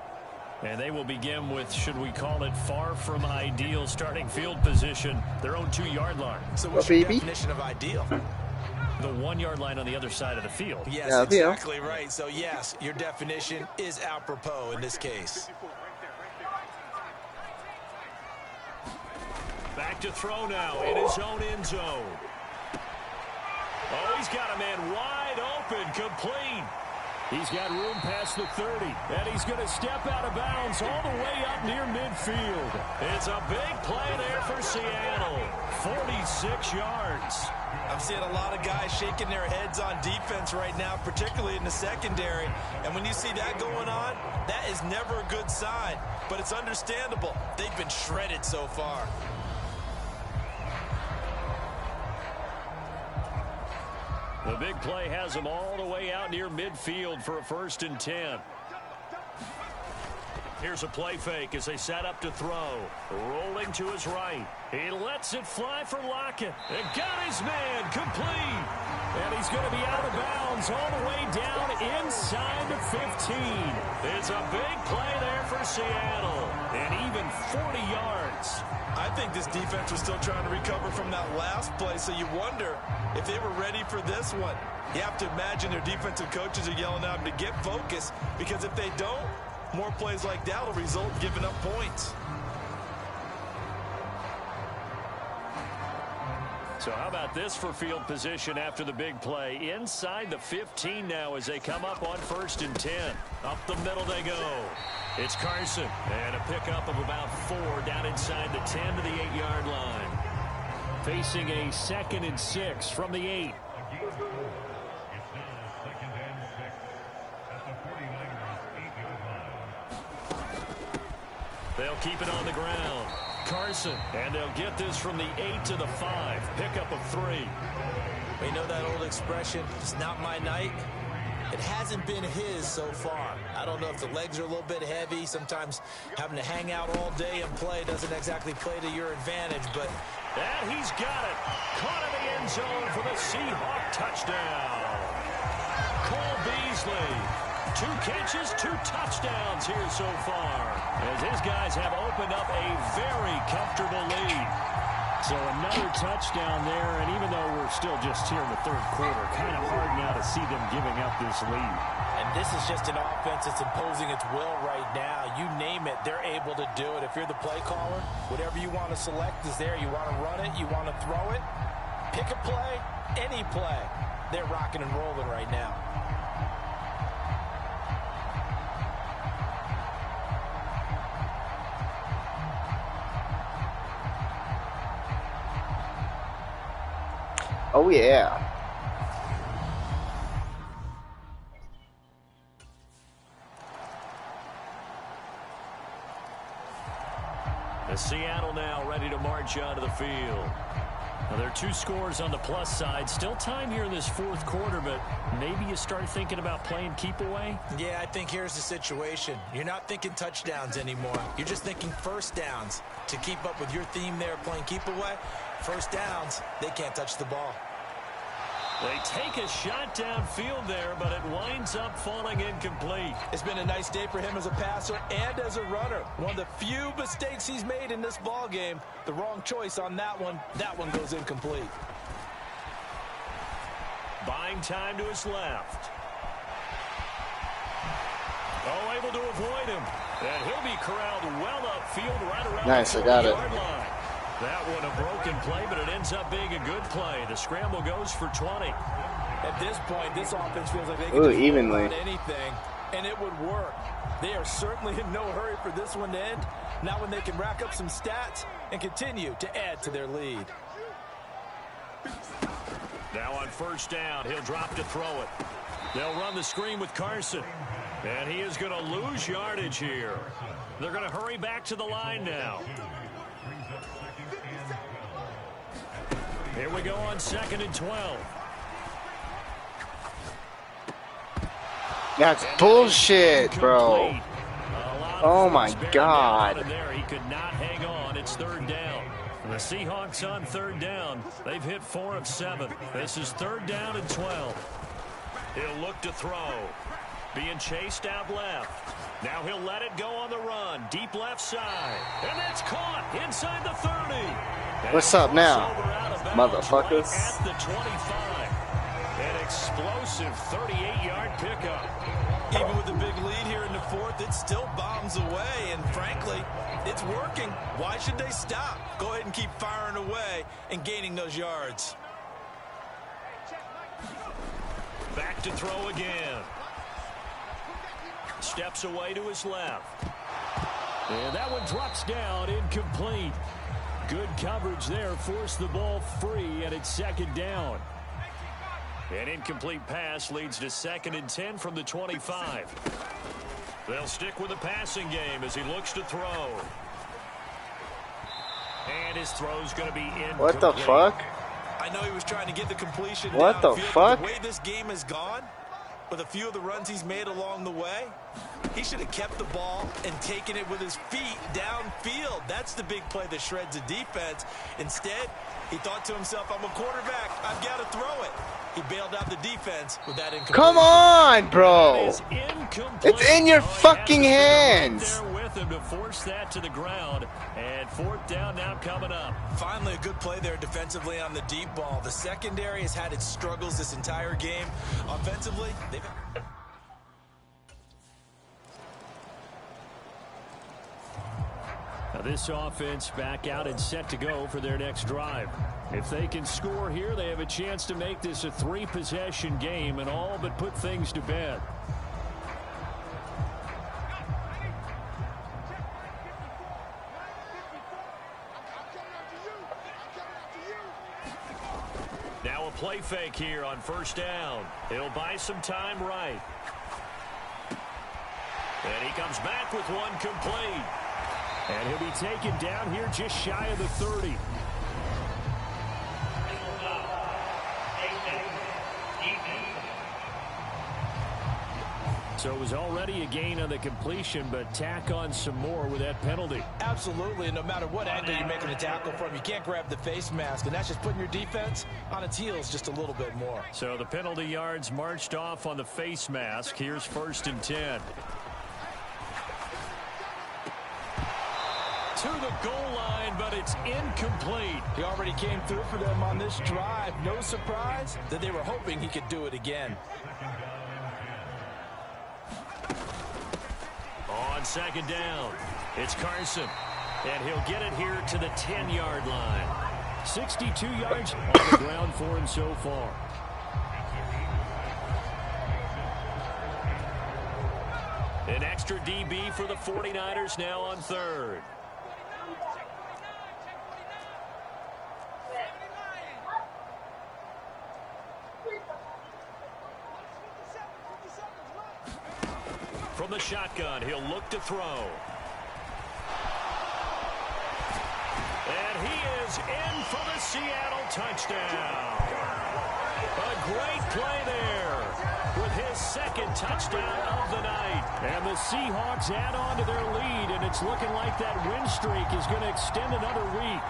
And they will begin with, should we call it, far from ideal starting field position, their own 2-yard line. So what's your definition of ideal? The 1-yard line on the other side of the field. Yes, yeah, exactly right. So yes, your definition is apropos in this case. Back to throw now in his own end zone. Oh, he's got a man wide open, complete. He's got room past the 30, and he's going to step out of bounds all the way up near midfield. It's a big play there for Seattle, 46 yards. I'm seeing a lot of guys shaking their heads on defense right now, particularly in the secondary. And when you see that going on, that is never a good sign. But it's understandable. They've been shredded so far. The big play has them all the way out near midfield for a 1st and 10. Here's a play fake as they set up to throw. Rolling to his right. He lets it fly for Lockett. And got his man complete. And he's going to be out of bounds all the way down inside the 15. It's a big play there for Seattle. And even 40 yards. I think this defense was still trying to recover from that last play, so you wonder if they were ready for this one. You have to imagine their defensive coaches are yelling at them to get focused, because if they don't, more plays like that will result in giving up points. So how about this for field position after the big play? Inside the 15 now as they come up on 1st and 10. Up the middle they go. It's Carson. And a pickup of about 4 down inside the 10 to the 8-yard line. Facing a 2nd and 6 from the 8. They'll keep it on the ground. Carson, and they'll get this from the 8 to the 5. Pickup of 3. We know that old expression, it's not my night. It hasn't been his so far. I don't know if the legs are a little bit heavy. Sometimes having to hang out all day and play doesn't exactly play to your advantage, but... And he's got it. Caught in the end zone for the Seahawk touchdown. Cole Beasley. 2 catches, 2 touchdowns here so far, as his guys have opened up a very comfortable lead. So another touchdown there, and even though we're still just here in the 3rd quarter, kind of hard now to see them giving up this lead. And this is just an offense that's imposing its will right now. You name it, they're able to do it. If you're the play caller, whatever you want to select is there. You want to run it, you want to throw it, pick a play, any play. They're rocking and rolling right now. Oh, yeah. The Seattle now ready to march onto the field. Now, there are 2 scores on the plus side. Still time here in this 4th quarter, but maybe you start thinking about playing keep away? Yeah, I think here's the situation. You're not thinking touchdowns anymore. You're just thinking first downs. To keep up with your theme there, playing keep away, first downs, they can't touch the ball. They take a shot downfield there, but it winds up falling incomplete. It's been a nice day for him as a passer and as a runner. One of the few mistakes he's made in this ball game. The wrong choice on that one. That one goes incomplete. Buying time to his left. Oh, able to avoid him. And he'll be corralled well upfield right around nice, the I got it. line. That one a broken play, but it ends up being a good play. The scramble goes for 20. At this point, this offense feels like they can Ooh, just evenly. run anything, and it would work. They are certainly in no hurry for this one to end. Now when they can rack up some stats and continue to add to their lead. Now on 1st down, he'll drop to throw it. They'll run the screen with Carson. And he is going to lose yardage here. They're going to hurry back to the line now. Here we go on 2nd and 12. That's bullshit, bro. Oh my God. There, he could not hang on. It's 3rd down. The Seahawks on 3rd down. They've hit 4 of 7. This is 3rd down and 12. He'll look to throw. Being chased out left. Now he'll let it go on the run. Deep left side. And that's caught inside the 30. What's up now, motherfuckers? Right at the 25. An explosive 38-yard pickup. Even with a big lead here in the 4th, it still bombs away. And frankly, it's working. Why should they stop? Go ahead and keep firing away and gaining those yards. Back to throw again. Steps away to his left. And that one drops down, incomplete. Good coverage there, forced the ball free, and it's 2nd down. An incomplete pass leads to 2nd and 10 from the 25. They'll stick with the passing game as he looks to throw. And his throw's going to be incomplete. What the fuck? I know he was trying to get the completion What the downfield, fuck? but the way this game has gone, with a few of the runs he's made along the way. He should have kept the ball and taken it with his feet downfield. That's the big play that shreds a defense. Instead, he thought to himself, I'm a quarterback. I've got to throw it. He bailed out the defense with that incompletion. Come on, bro. It's in your fucking hands. There with him to force that to the ground. And fourth down now coming up. Finally, a good play there defensively on the deep ball. The secondary has had its struggles this entire game. Offensively, they've... Now this offense back out and set to go for their next drive. If they can score here, they have a chance to make this a 3-possession game and all but put things to bed. Now a play fake here on first down. He'll buy some time right. And he comes back with one complete. And he'll be taken down here just shy of the 30. So it was already a gain on the completion, but tack on some more with that penalty. Absolutely, and no matter what angle you're making a tackle from, you can't grab the face mask, and that's just putting your defense on its heels just a little bit more. So the penalty yards marched off on the face mask. Here's 1st and 10. To the goal line, but it's incomplete. He already came through for them on this drive. No surprise that they were hoping he could do it again. On 2nd down, it's Carson, and he'll get it here to the 10-yard line. 62 yards on the ground for him so far. An extra DB for the 49ers now on 3rd. From the shotgun, he'll look to throw. And he is in for the Seattle touchdown. A great play there with his 2nd touchdown of the night. And the Seahawks add on to their lead, and it's looking like that win streak is going to extend another week.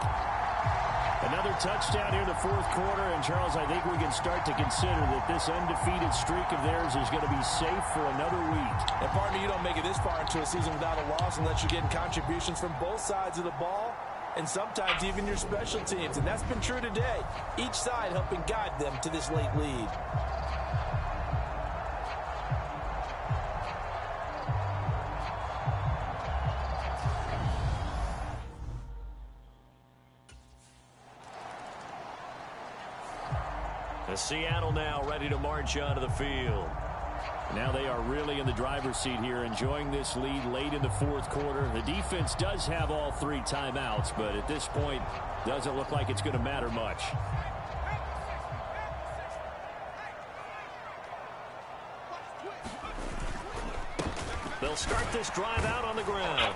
Another touchdown here in the 4th quarter, and Charles, I think we can start to consider that this undefeated streak of theirs is going to be safe for another week. And partner, you don't make it this far into a season without a loss unless you're getting contributions from both sides of the ball, and sometimes even your special teams, and that's been true today. Each side helping guide them to this late lead. Seattle now ready to march onto the field. Now they are really in the driver's seat here, enjoying this lead late in the 4th quarter. The defense does have all 3 timeouts, but at this point, doesn't look like it's going to matter much. They'll start this drive out on the ground.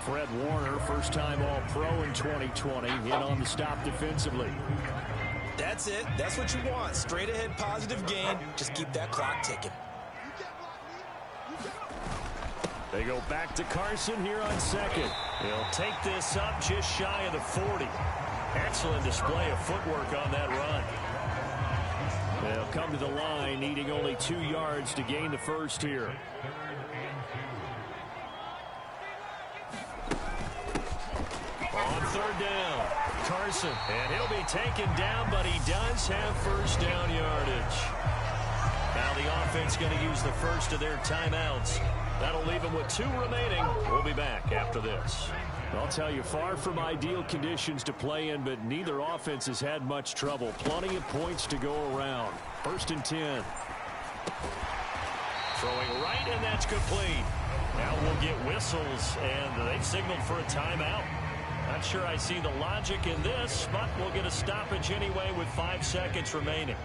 Fred Warner, first-time All-Pro in 2020, in on the stop defensively. That's it. That's what you want. Straight ahead positive gain. Just keep that clock ticking. They go back to Carson here on 2nd. He'll take this up just shy of the 40. Excellent display of footwork on that run. They'll come to the line, needing only 2 yards to gain the 1st here. On 3rd down, Carson, and he'll be taken down, but he does have 1st down yardage. Now the offense going to use the 1st of their timeouts. That'll leave them with 2 remaining. We'll be back after this. I'll tell you, far from ideal conditions to play in, but neither offense has had much trouble. Plenty of points to go around. 1st and 10. Throwing right, and that's complete. Now we'll get whistles, and they've signaled for a timeout. Not sure I see the logic in this, but we'll get a stoppage anyway with 5 seconds remaining.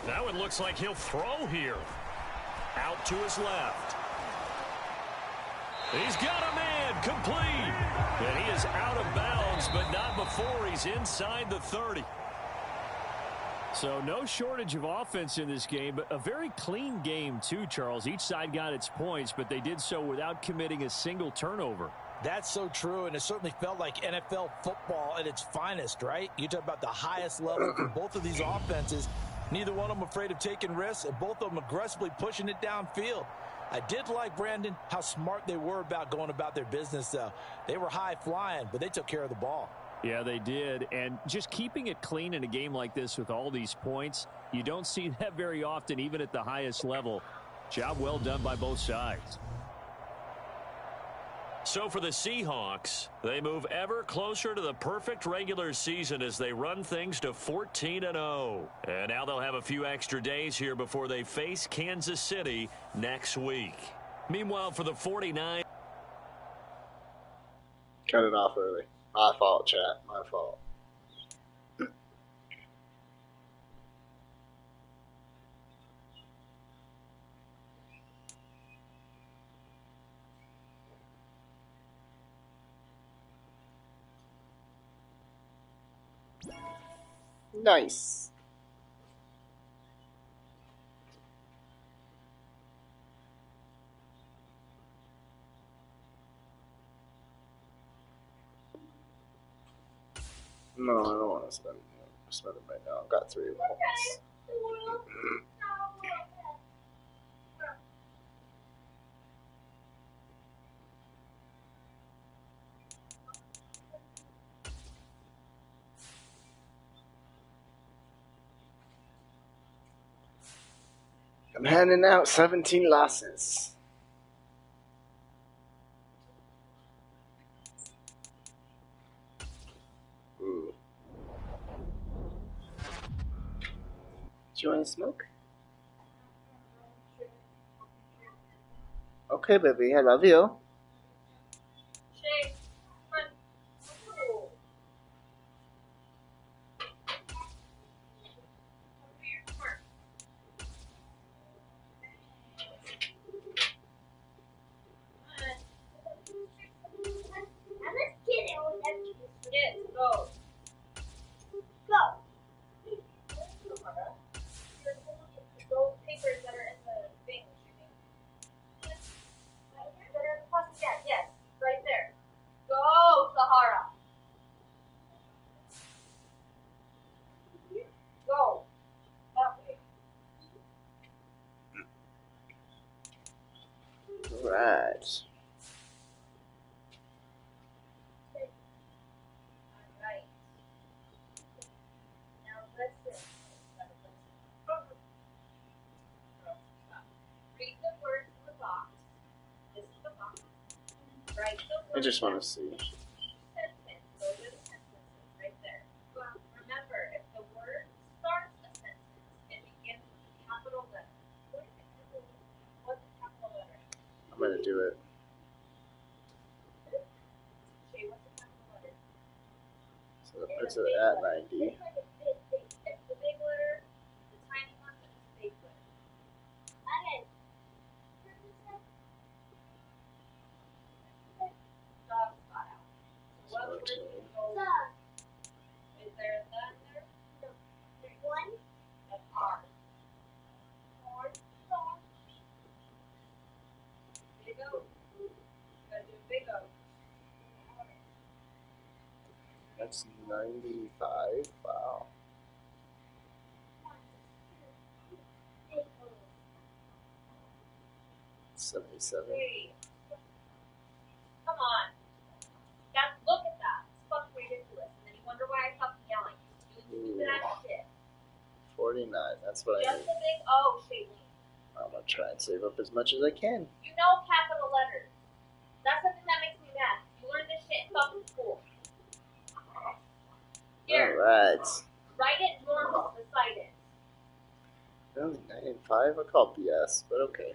Now it looks like he'll throw here. Out to his left. He's got a man And complete. And he is out of bounds, but not before he's inside the 30. So no shortage of offense in this game, but a very clean game too, Charles. Each side got its points, but they did so without committing a single turnover. That's so true, and it certainly felt like NFL football at its finest, right? You talk about the highest level for both of these offenses. Neither one of them afraid of taking risks, and both of them aggressively pushing it downfield. I did like, Brandon, how smart they were about going about their business, though. They were high-flying, but they took care of the ball. Yeah, they did, and just keeping it clean in a game like this with all these points, you don't see that very often, even at the highest level. Job well done by both sides. So for the Seahawks, they move ever closer to the perfect regular season as they run things to 14-0. And now they'll have a few extra days here before they face Kansas City next week. Meanwhile, for the 49... Cut it off early. My fault, chat. My fault. Nice. No, I don't want to spend it right now. I've got 3 points. I'm handing out 17 losses. Ooh. Do you want to smoke? Okay, baby. I love you. Right. I just want to see. I'm going to do it. So it puts it at 90. That's 95. Wow. $77. Come on. Look at that. It's fucking ridiculous. And then you wonder why I fucking yelling. Doing stupid ass shit. 49. That's what I need. Just a big O, Shailene. I'm going to try and save up as much as I can. You know capital letters. That's something that makes me mad. You learned this shit in fucking school. Here. Alright. Write it normal beside it. Only 9 and 5? I call BS, but okay.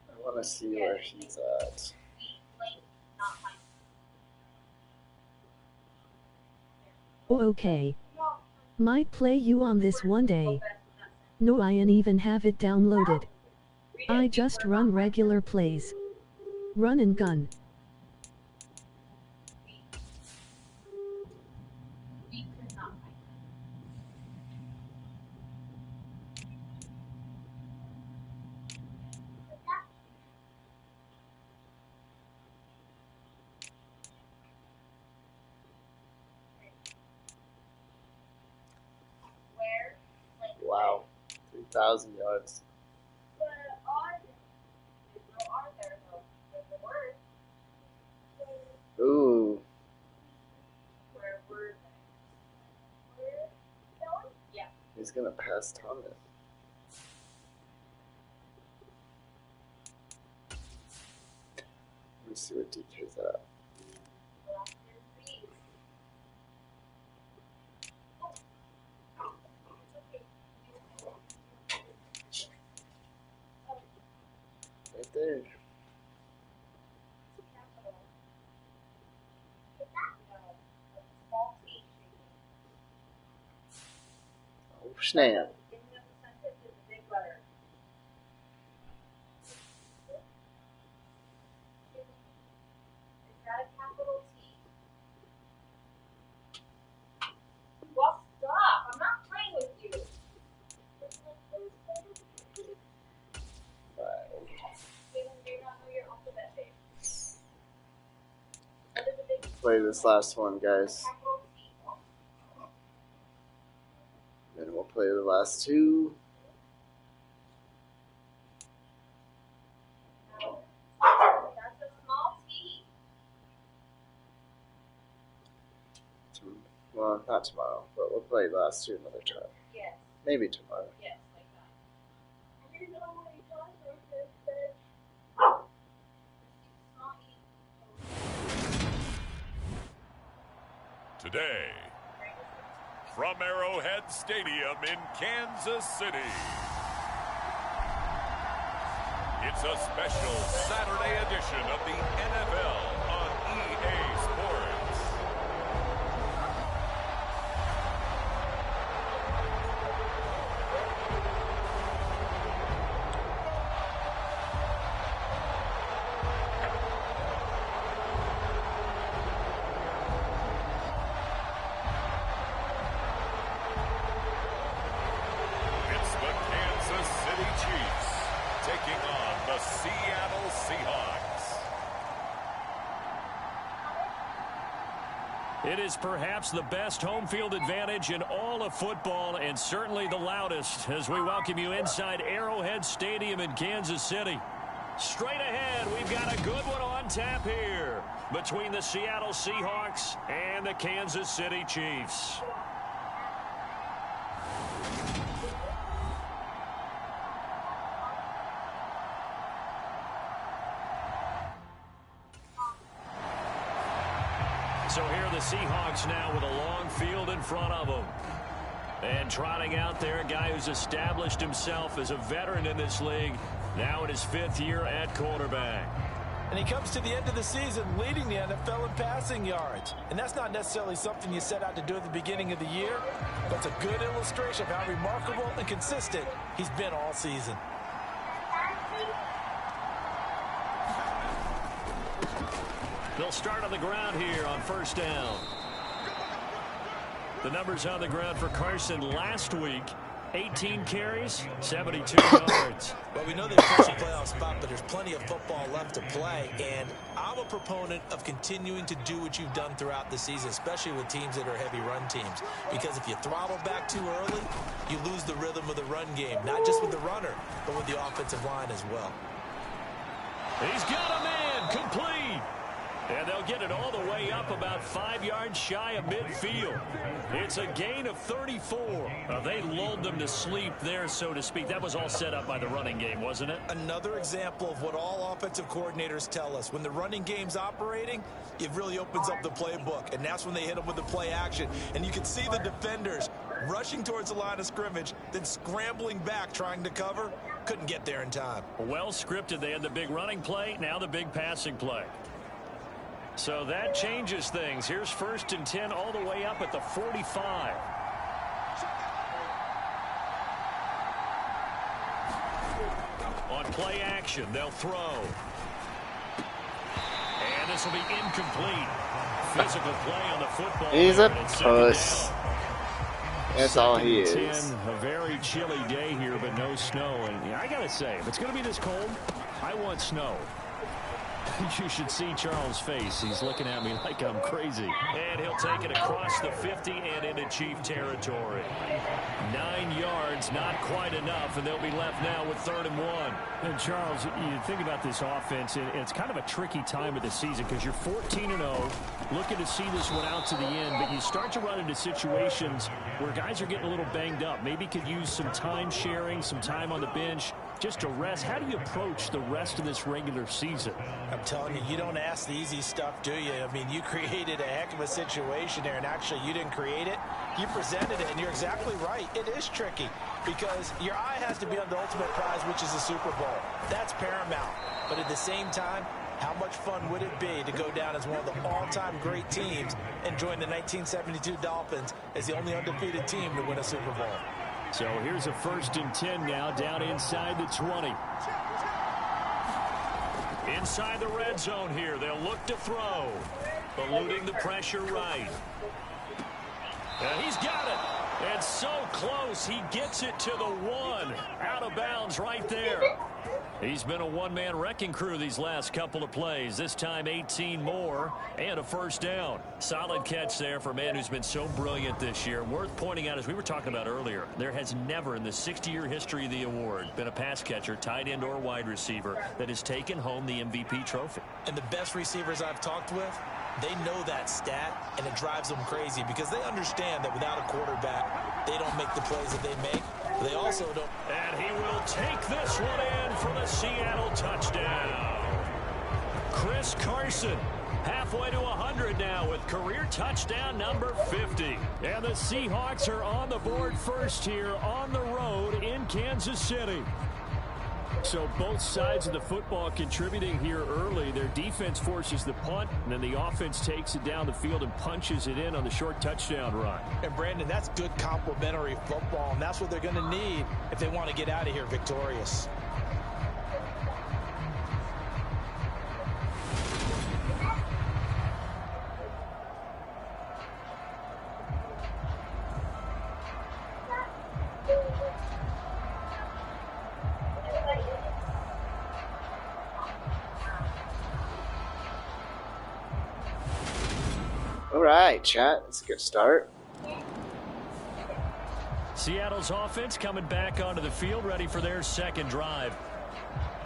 I want to see where he's at. Oh, okay. Might play you on this one day. No, I ain't even have it downloaded. I just run regular plays. Run and gun. Wow, 3,000 yards. Ooh. He's gonna pass Thomas. Let me see what DK's at. Right there. Oh, snap. Play this last one, guys. Then we'll play the last two. Well, not tomorrow, but we'll play the last two another time. Yes. Maybe tomorrow. Yes, like that. Today, from Arrowhead Stadium in Kansas City, it's a special Saturday edition of the NFL on EA Sports. It's the Kansas City Chiefs taking on the Seattle Seahawks. It is perhaps the best home field advantage in all of football, and certainly the loudest, as we welcome you inside Arrowhead Stadium in Kansas City. Straight ahead, we've got a good one on tap here between the Seattle Seahawks and the Kansas City Chiefs. So here are the Seahawks now with a long field in front of them. And trotting out there, a guy who's established himself as a veteran in this league, now in his 5th year at quarterback. And he comes to the end of the season leading the NFL in passing yards. And that's not necessarily something you set out to do at the beginning of the year, but it's a good illustration of how remarkable and consistent he's been all season. They'll start on the ground here on first down. The numbers on the ground for Carson last week: 18 carries, 72 yards. Well, we know they've pushed a playoff spot, but there's plenty of football left to play, and I'm a proponent of continuing to do what you've done throughout the season, especially with teams that are heavy run teams, because if you throttle back too early, you lose the rhythm of the run game, not just with the runner, but with the offensive line as well. He's got a man, complete. And they'll get it all the way up about 5 yards shy of midfield. It's a gain of 34. They lulled them to sleep there, so to speak. That was all set up by the running game, wasn't it? Another example of what all offensive coordinators tell us. When the running game's operating, it really opens up the playbook, and that's when they hit them with the play action. And you can see the defenders rushing towards the line of scrimmage, then scrambling back trying to cover. Couldn't get there in time. Well scripted. They had the big running play, now the big passing play. So that changes things. Here's 1st and 10 all the way up at the 45. On play action, they'll throw. And this will be incomplete. Physical play on the football. He's a puss. That's all he is. 10, a very chilly day here, but no snow. And yeah, I got to say, if it's going to be this cold, I want snow. You should see Charles' face. He's looking at me like I'm crazy. And he'll take it across the 50 and into Chief territory. 9 yards, not quite enough, and they'll be left now with 3rd and 1. And Charles, you think about this offense, and it's kind of a tricky time of the season because you're 14-0, looking to see this one out to the end, but you start to run into situations where guys are getting a little banged up. Maybe could use some time sharing, some time on the bench, just to rest. How do you approach the rest of this regular season? I'm telling you, you don't ask the easy stuff, do you? I mean, you created a heck of a situation there, and actually you didn't create it. You presented it, and you're exactly right. It is tricky because your eye has to be on the ultimate prize, which is the Super Bowl. That's paramount. But at the same time, how much fun would it be to go down as one of the all-time great teams and join the 1972 Dolphins as the only undefeated team to win a Super Bowl? So here's a 1st and 10 now, down inside the 20. Inside the red zone here, they'll look to throw. Eluding the pressure right. And he's got it. And so close, he gets it to the 1. Out of bounds right there. He's been a one-man wrecking crew these last couple of plays. This time 18 more and a 1st down. Solid catch there for a man who's been so brilliant this year. Worth pointing out, as we were talking about earlier, there has never in the 60-year history of the award been a pass catcher, tight end or wide receiver that has taken home the MVP trophy. And the best receivers I've talked with, they know that stat, and it drives them crazy because they understand that without a quarterback, they don't make the plays that they make. They also don't. And he will take this one in for the Seattle touchdown. Chris Carson, halfway to 100 now with career touchdown number 50. And the Seahawks are on the board first here on the road in Kansas City. So both sides of the football contributing here early. Their defense forces the punt, and then the offense takes it down the field and punches it in on the short touchdown run. And Brandon, that's good complementary football, and that's what they're going to need if they want to get out of here victorious. Alright, chat. That's a good start. Seattle's offense coming back onto the field, ready for their 2nd drive.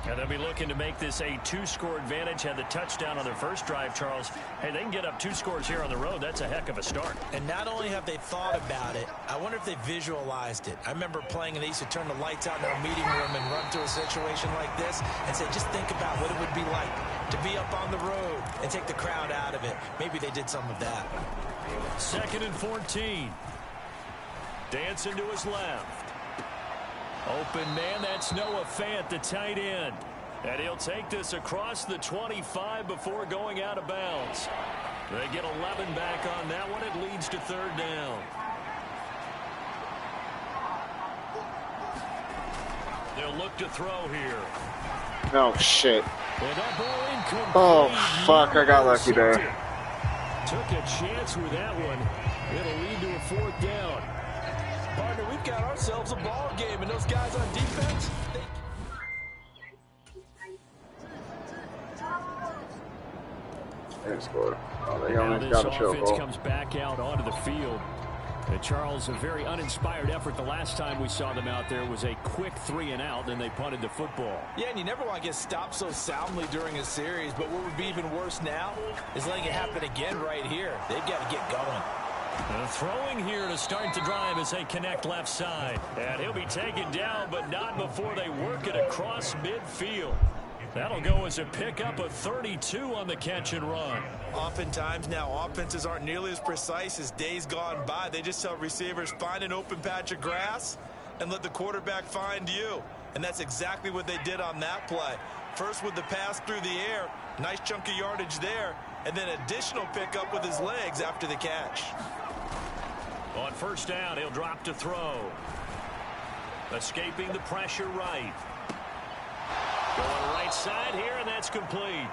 And they'll be looking to make this a 2-score advantage. Had the touchdown on their first drive, Charles. Hey, they can get up 2 scores here on the road. That's a heck of a start. And not only have they thought about it, I wonder if they visualized it. I remember playing, and they used to turn the lights out in our meeting room and run to a situation like this and say, just think about what it would be like to be up on the road and take the crowd out of it. Maybe they did some of that. 2nd and 14. Dancing to his left. Open man, that's Noah Fant, the tight end. And he'll take this across the 25 before going out of bounds. They get 11 back on that one. It leads to 3rd down. They'll look to throw here. Oh, shit. And that ball incomplete. Oh, fuck. I got lucky there. Took a chance with that one. It'll lead to a 4th down. Partner, we've got ourselves a ball game, and those guys on defense, They scored. Oh, they now only this got a field offense goal. comes back out onto the field. And Charles, a very uninspired effort. The last time we saw them out there was a quick 3-and-out, and they punted the football. yeah, and you never want to get stopped so soundly during a series, but what would be even worse now is letting it happen again right here. They've got to get going. Throwing here to start the drive as they connect left side. And he'll be taken down, but not before they work it across midfield. That'll go as a pickup of 32 on the catch and run. Oftentimes now, offenses aren't nearly as precise as days gone by. They just tell receivers, find an open patch of grass and let the quarterback find you. And that's exactly what they did on that play. First with the pass through the air, nice chunk of yardage there, and then additional pickup with his legs after the catch. On 1st down, he'll drop to throw. Escaping the pressure right. Going right side here, and that's complete.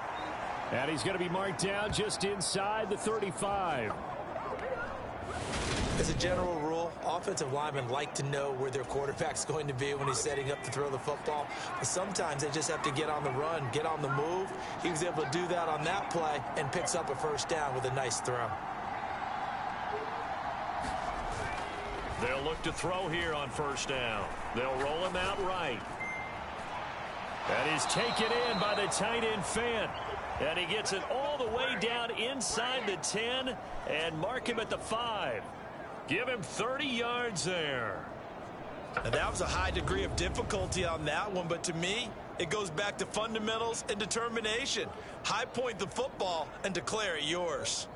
And he's going to be marked down just inside the 35. As a general rule, offensive linemen like to know where their quarterback's going to be when he's setting up to throw the football. But sometimes they just have to get on the run, get on the move. He was able to do that on that play and picks up a first down with a nice throw. They'll look to throw here on first down. They'll roll him out right. That is taken in by the tight end Fant. And he gets it all the way down inside the 10 and mark him at the 5. Give him 30 yards there. And that was a high degree of difficulty on that one, but to me, it goes back to fundamentals and determination. High point the football and declare it yours.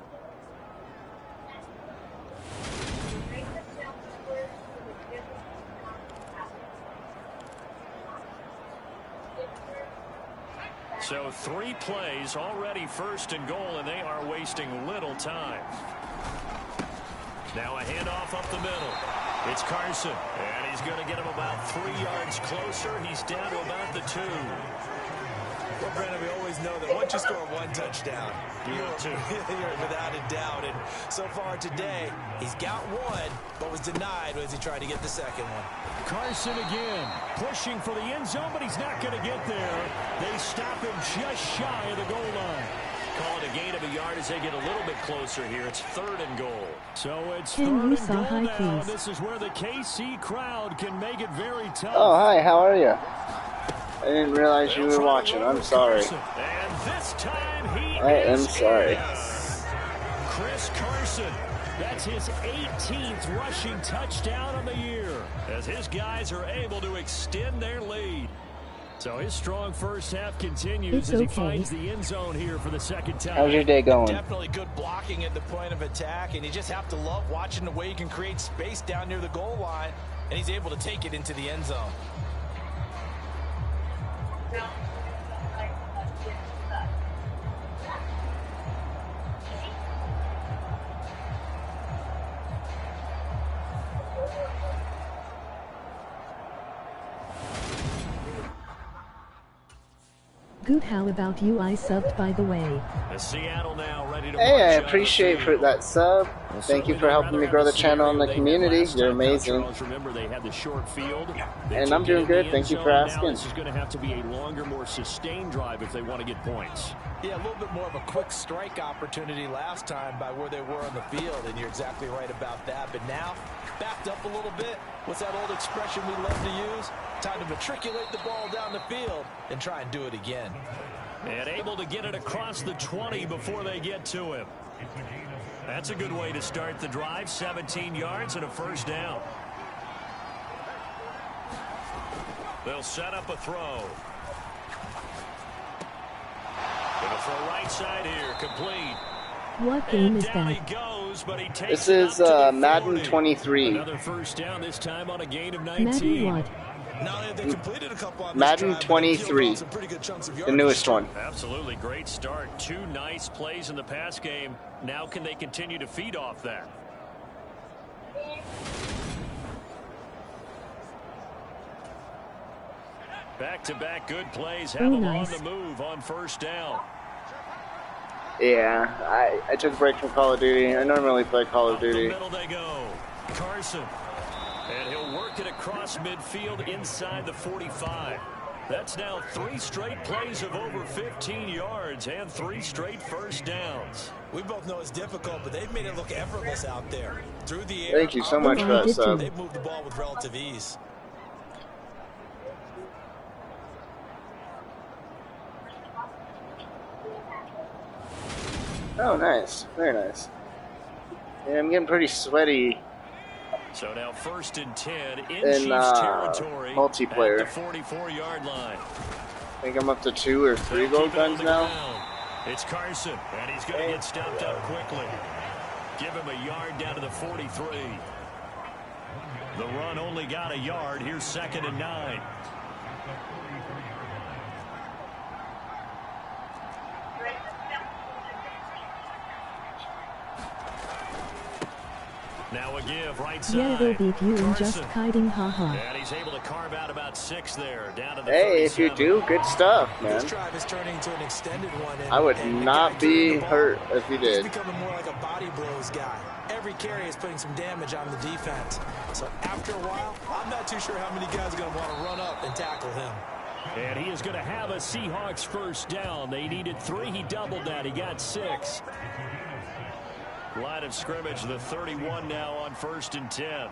So 3 plays already first and goal, and they are wasting little time. Now a handoff up the middle. It's Carson, and he's going to get him about 3 yards closer. He's down to about the 2. Well, Brandon, we always know that once you score 1 touchdown, you're without a doubt. And so far today, he's got 1, but was denied as he tried to get the second one. Carson again, pushing for the end zone, but he's not going to get there. They stop him just shy of the goal line. Call it a gain of a yard as they get a little bit closer here. It's 3rd and goal. So it's 3rd and goal now. This is where the KC crowd can make it very tough. Oh, hi, how are you? I didn't realize you were watching. I'm sorry. And this time he I am sorry. Chris Carson. That's his 18th rushing touchdown of the year as his guys are able to extend their lead. So his strong first half continues as he finds the end zone here for the second time. How's your day going? Definitely good blocking at the point of attack, and you just have to love watching the way he can create space down near the goal line, and he's able to take it into the end zone. Good, how about you? I subbed, by the way. Seattle now ready to hey, I appreciate for that sub. Thank you for helping me grow the channel and the community. You're amazing. Remember, they had the short field. And I'm doing good. Thank you for asking. This is going to have to be a longer, more sustained drive if they want to get points. Yeah, a little bit more of a quick strike opportunity last time by where they were on the field, and you're exactly right about that. But now, backed up a little bit. What's that old expression we love to use? Time to matriculate the ball down the field and try and do it again. And able to get it across the 20 before they get to him. That's a good way to start the drive. 17 yards and a first down. They'll set up a throw. Gonna throw right side here, complete. What game is down that? he goes, but he takes This is Madden 23. Another first down, this time on a gain of 19. Madden what? Now they completed a couple on Madden 23, the newest one. Absolutely great start. 2 nice plays in the pass game. Now can they continue to feed off that? Back-to-back good plays. Have them on the move on first down. Yeah, I took a break from Call of Duty. I normally play Call of Duty. Up the middle they go. Carson. And he'll work it across midfield inside the 45. That's now 3 straight plays of over 15 yards and 3 straight first downs. We both know it's difficult, but they've made it look effortless out there. Through the air. Thank you so much for that sub. They've moved the ball with relative ease. Oh, nice. Very nice. Yeah, I'm getting pretty sweaty. So now 1st and 10 in in Chiefs territory multiplayer. at the 44-yard line. I think I'm up to 2 or 3 gold guns now. It's Carson, and he's going to get stopped up quickly. Give him a yard down to the 43. The run only got a yard. Here's 2nd and 9. Now a give right side. Yeah, they'll beat you in just kidding, haha. And he's able to carve out about 6 there, down to the Hey, if you 37. do, good stuff, man. This drive is turning into an extended one. I would not be hurt if he did. He's becoming more like a body blows guy. Every carry is putting some damage on the defense. So after a while, I'm not too sure how many guys are going to want to run up and tackle him. And he is going to have a Seahawks first down. They needed 3. He doubled that. He got 6. Line of scrimmage, the 31 now on 1st and 10.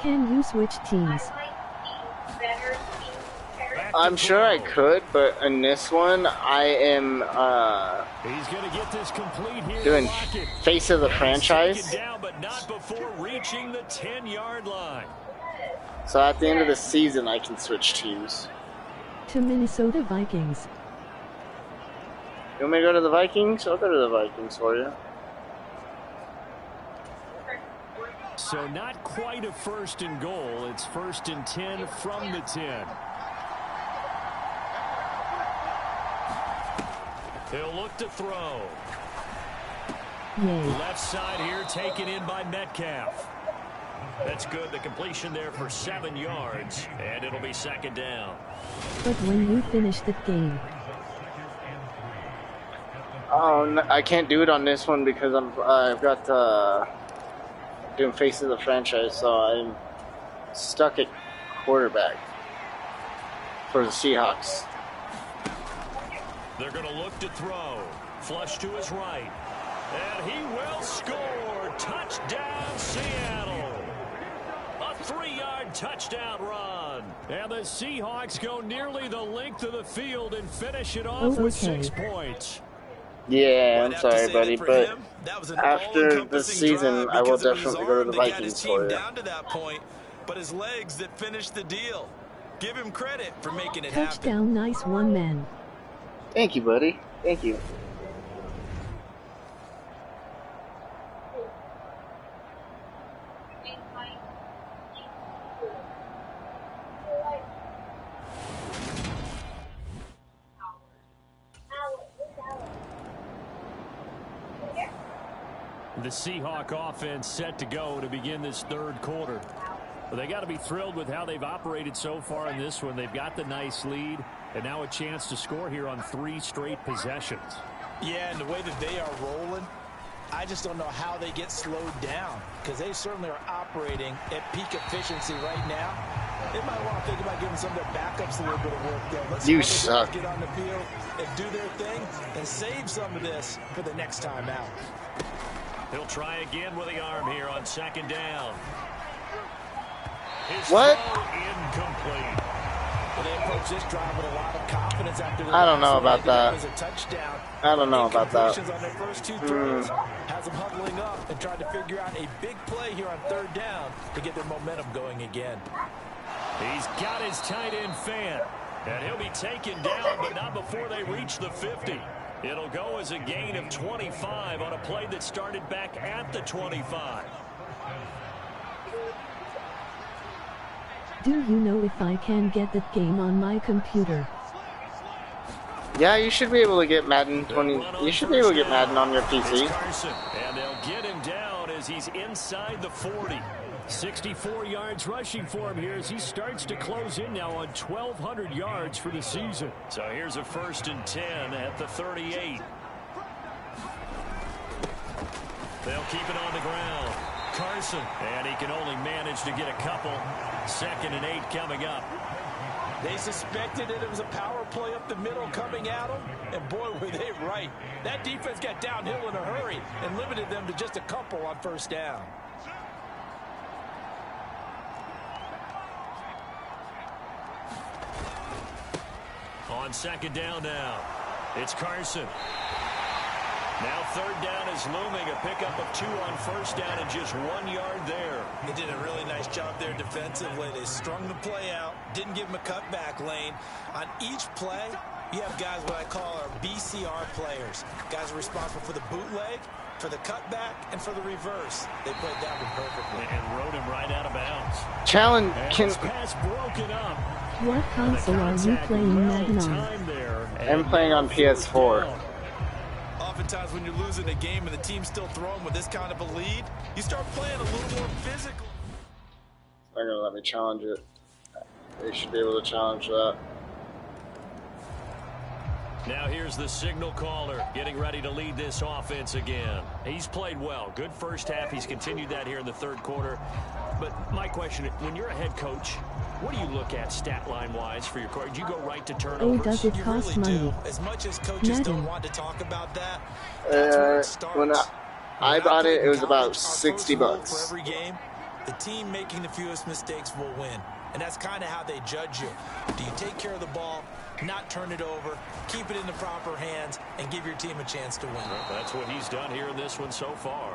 Can you switch teams? I'm sure I could, but in this one, I am He's going to get this complete here. doing face of the franchise. Down, but not before reaching the 10-yard line. So at the end of the season, I can switch teams. To Minnesota Vikings. You want me to go to the Vikings? I'll go to the Vikings for you. So not quite a 1st and goal. It's 1st and 10 from the 10. He'll look to throw. Yay. Left side here taken in by Metcalf. That's good. The completion there for 7 yards. And it'll be 2nd down. But when you finish the game. Oh, no, I can't do it on this one because I've got doing face of the franchise, so I'm stuck at quarterback for the Seahawks. They're going to look to throw. Flush to his right. And he will score. Touchdown, Seattle. A 3-yard touchdown run. And the Seahawks go nearly the length of the field and finish it off with 6 points. Yeah, I'm sorry, buddy, but after the season, I will definitely go to the Vikings for you. Down to that point, but his legs that finished the deal. Give him credit for making it happen. Touchdown, nice one, man. Thank you, buddy. Thank you. The Seahawk offense set to go to begin this 3rd quarter. Well, they got to be thrilled with how they've operated so far in this one. They've got the nice lead, and now a chance to score here on 3 straight possessions. Yeah, and the way that they are rolling, I just don't know how they get slowed down, because they certainly are operating at peak efficiency right now. They might want to think about giving some of their backups a little bit of work there. Let You some other suck. guys get on the field and do their thing and save some of this for the next time out. He'll try again with the arm here on 2nd down. His What? throw incomplete. Well, they approach this drive with a lot of confidence after the I don't know last about one. that. It was a touchdown. I don't know about that. Incompletions on their first 2 throws has them huddling up and trying to figure out a big play here on 3rd down to get their momentum going again. He's got his tight end fan, and he'll be taken down, but not before they reach the 50. It'll go as a gain of 25 on a play that started back at the 25. Do you know if I can get that game on my computer? Yeah, you should be able to get Madden 20. You should be able to get Madden on your PC. It's Carson, and they'll get him down as he's inside the 40. 64 yards rushing for him here as he starts to close in now on 1,200 yards for the season. So here's a 1st and 10 at the 38. They'll keep it on the ground. Carson, and he can only manage to get a couple. 2nd and 8 coming up. They suspected that it was a power play up the middle coming at them, and boy, were they right. That defense got downhill in a hurry and limited them to just a couple on 1st down. On 2nd down now, it's Carson. Now 3rd down is looming, a pickup of 2 on 1st down and just 1 yard there. They did a really nice job there defensively. They strung the play out, didn't give him a cutback lane. On each play, You have guys what I call our BCR players. Guys are responsible for the bootleg, for the cutback, and for the reverse. They played that one perfectly. And rode him right out of bounds. Challenge. Can pass broken up. What console are you playing Madden on? I'm playing on PS4. Oftentimes when you're losing a game and the team's still throwing with this kind of a lead, you start playing a little more physical. They're going to let me challenge it. They should be able to challenge that. Now here's the signal caller getting ready to lead this offense again. He's played well. Good first half. He's continued that here in the third quarter. But my question, when you're a head coach, what do you look at stat line wise for your coach? Do you go right to turnovers? Oh, does it cost really money? As much as coaches don't want to talk about that, when I bought it, it was about $60. For every game, the team making the fewest mistakes will win. And that's kind of how they judge you. Do you take care of the ball, not turn it over, keep it in the proper hands, and give your team a chance to win? Well, that's what he's done here in this one so far.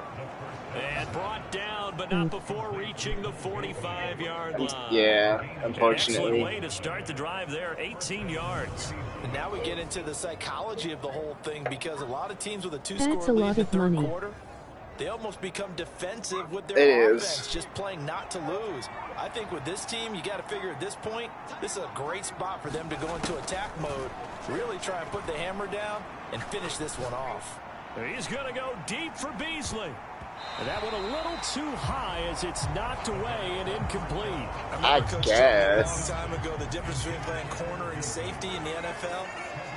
And brought down, but not before reaching the 45-yard line. Yeah, unfortunately. Excellent way to start the drive there, 18 yards. And now we get into the psychology of the whole thing, because a lot of teams with a two-score That's a lead in lot the of third money. quarter, they almost become defensive with their offense, just playing not to lose. I think with this team, you got to figure at this point, this is a great spot for them to go into attack mode, really try and put the hammer down and finish this one off. He's going to go deep for Beasley. And that one a little too high as it's knocked away and incomplete. I guess. A long time ago, the difference between playing corner and safety in the NFL,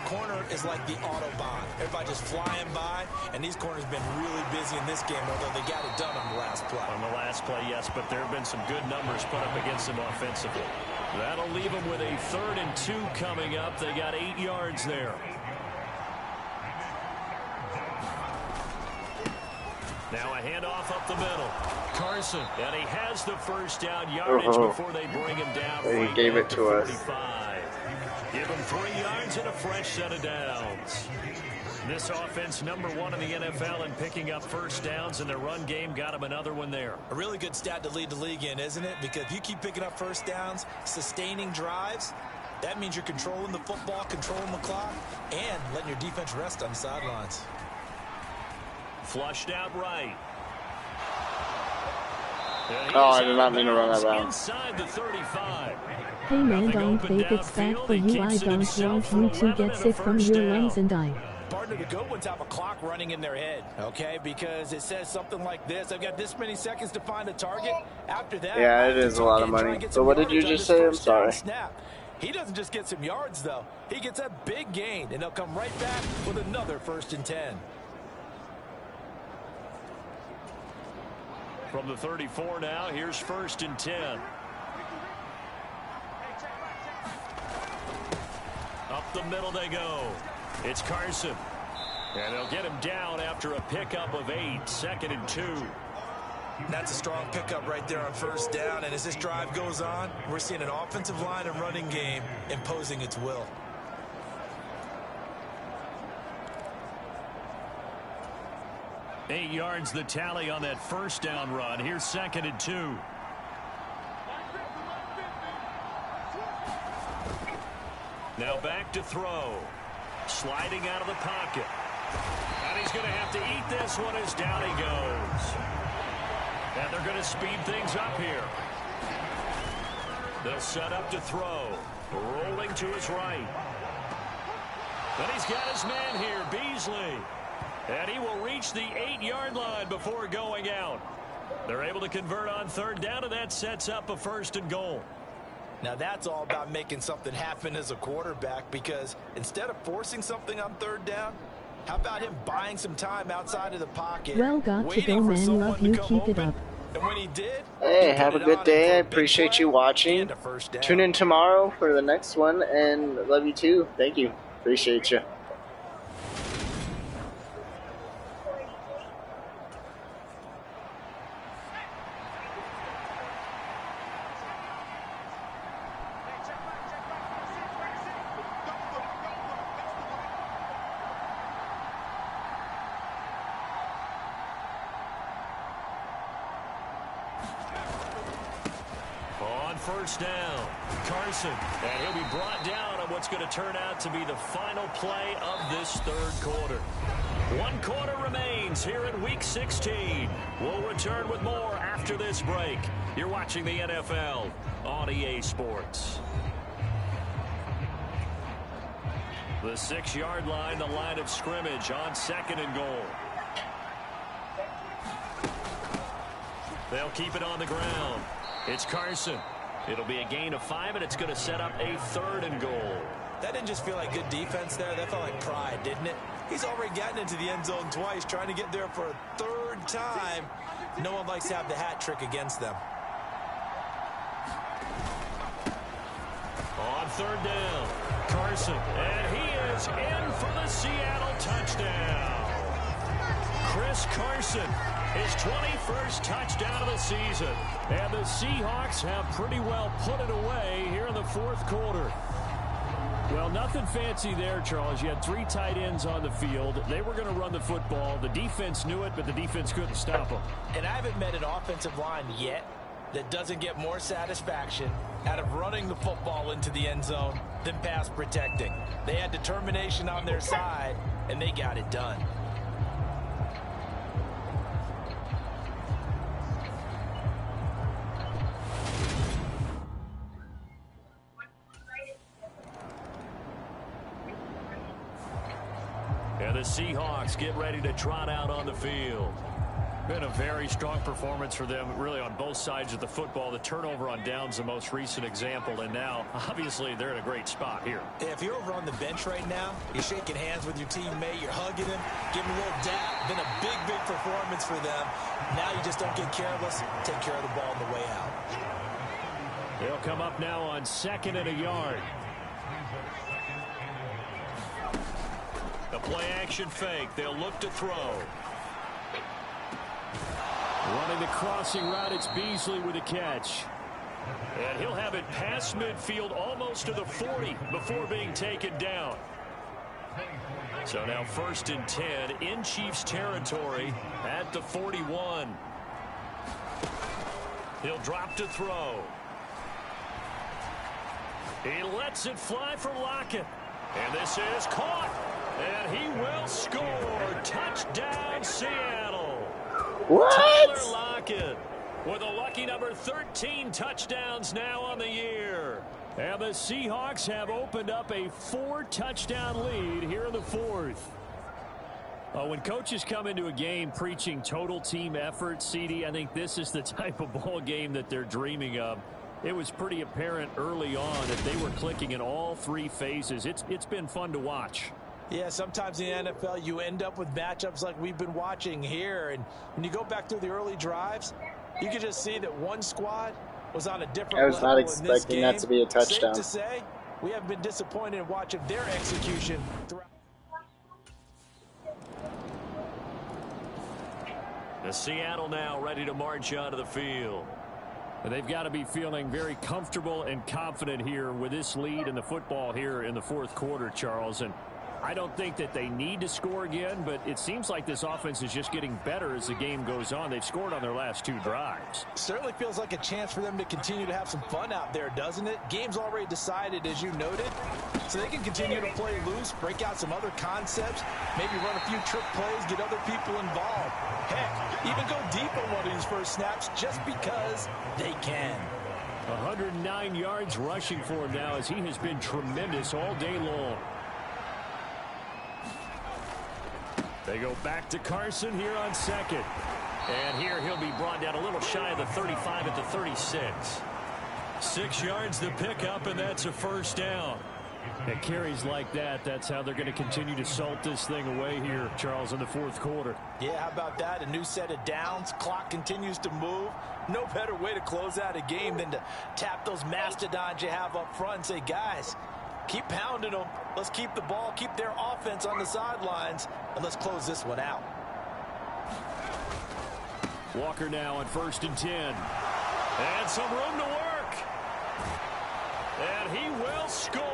corner is like the Autobahn. Everybody just flying by, and these corners have been really busy in this game, although they got it done on the last play. On the last play, yes, but there have been some good numbers put up against them offensively. That'll leave them with a 3rd and 2 coming up. They got 8 yards there. Now a handoff up the middle. Carson, and he has the first down yardage before they bring him down. He gave it to us. Give him 3 yards and a fresh set of downs. This offense #1 in the NFL in picking up first downs, and their run game got him another one there. A really good stat to lead the league in, isn't it? Because if you keep picking up first downs, sustaining drives, that means you're controlling the football, controlling the clock, and letting your defense rest on the sidelines. Flushed out right. Oh, I did not mean to run that down. Inside the 35. Hey man, don't fake it's bad for you. I don't want you to get sick from your lungs and die. Partner, the good ones have a clock running in their head, okay? Because it says something like this: I've got this many seconds to find a target. After that, yeah, it is a lot of money. So what did you just say? I'm sorry. Snap. He doesn't just get some yards, though. He gets a big gain, and they'll come right back with another 1st and 10. From the 34 now, here's 1st and 10. Up the middle they go. It's Carson. And they'll get him down after a pickup of 8, 2nd and 2. That's a strong pickup right there on 1st down. And as this drive goes on, we're seeing an offensive line and running game imposing its will. Eight yards the tally on that 1st down run. Here's 2nd and 2. Now back to throw. Sliding out of the pocket. And he's going to have to eat this one as down he goes. And they're going to speed things up here. They'll set up to throw. Rolling to his right. And he's got his man here, Beasley. And he will reach the 8-yard line before going out. They're able to convert on 3rd down, and that sets up a 1st and goal. Now that's all about making something happen as a quarterback, because instead of forcing something on 3rd down, how about him buying some time outside of the pocket? Well, got to go, man. Love you. Keep it up. And when he did, hey, have a good day. I appreciate you watching. Tune in tomorrow for the next one, and love you too. Thank you. Appreciate you. first down. Carson, and he'll be brought down on what's going to turn out to be the final play of this third quarter. 1 quarter remains here in Week 16. We'll return with more after this break. You're watching the NFL on EA Sports. The 6-yard line, the line of scrimmage on 2nd and goal. They'll keep it on the ground. It's Carson. It'll be a gain of 5, and it's going to set up a 3rd and goal. That didn't just feel like good defense there. That felt like pride, didn't it? He's already gotten into the end zone twice, trying to get there for a 3rd time. No one likes to have the hat trick against them. On 3rd down, Carson, and he is in for the Seattle touchdown. Chris Carson, his 21st touchdown of the season. And the Seahawks have pretty well put it away here in the 4th quarter. Well, nothing fancy there, Charles. You had 3 tight ends on the field. They were going to run the football. The defense knew it, but the defense couldn't stop them. And I haven't met an offensive line yet that doesn't get more satisfaction out of running the football into the end zone than pass protecting. They had determination on their side, and they got it done. And the Seahawks get ready to trot out on the field. Been a very strong performance for them, really, on both sides of the football. The turnover on downs, the most recent example, and now, obviously, they're in a great spot here. If you're over on the bench right now, you're shaking hands with your teammate, you're hugging him, giving a little dap. Been a big, big performance for them. Now you just don't get careless. Take care of the ball on the way out. They'll come up now on 2nd and a yard. The play-action fake. They'll look to throw. Running the crossing route, it's Beasley with a catch. And he'll have it past midfield almost to the 40 before being taken down. So now 1st and 10 in Chiefs territory at the 41. He'll drop to throw. He lets it fly for Lockett. And this is caught. And he will score. Touchdown, Seattle. What? Tyler Lockett with a lucky number 13 touchdowns now on the year. And the Seahawks have opened up a 4-touchdown lead here in the 4th. When coaches come into a game preaching total team effort, CD, I think this is the type of ball game that they're dreaming of. It was pretty apparent early on that they were clicking in all 3 phases. It's been fun to watch. Yeah, sometimes in the NFL you end up with matchups like we've been watching here. And when you go back through the early drives, you can just see that one squad was on a different level. I was not expecting that to be a touchdown. Safe to say, we have been disappointed in watching their execution throughout. The Seattle now ready to march onto the field. And they've got to be feeling very comfortable and confident here with this lead in the football here in the 4th quarter, Charles. And I don't think that they need to score again, but it seems like this offense is just getting better as the game goes on. They've scored on their last 2 drives. Certainly feels like a chance for them to continue to have some fun out there, doesn't it? Game's already decided, as you noted, so they can continue to play loose, break out some other concepts, maybe run a few trick plays, get other people involved. Heck, even go deep on one of these first snaps just because they can. 109 yards rushing for him now, as he has been tremendous all day long. They go back to Carson here on 2nd. And here he'll be brought down a little shy of the 35 at the 36. 6 yards to pick up, and that's a 1st down. And carries like that, that's how they're going to continue to salt this thing away here, Charles, in the 4th quarter. Yeah, how about that? A new set of downs. Clock continues to move. No better way to close out a game than to tap those mastodons you have up front and say, guys, keep pounding them. Let's keep the ball, keep their offense on the sidelines, and let's close this one out. Walker now on 1st and 10. And some room to work. And he will score.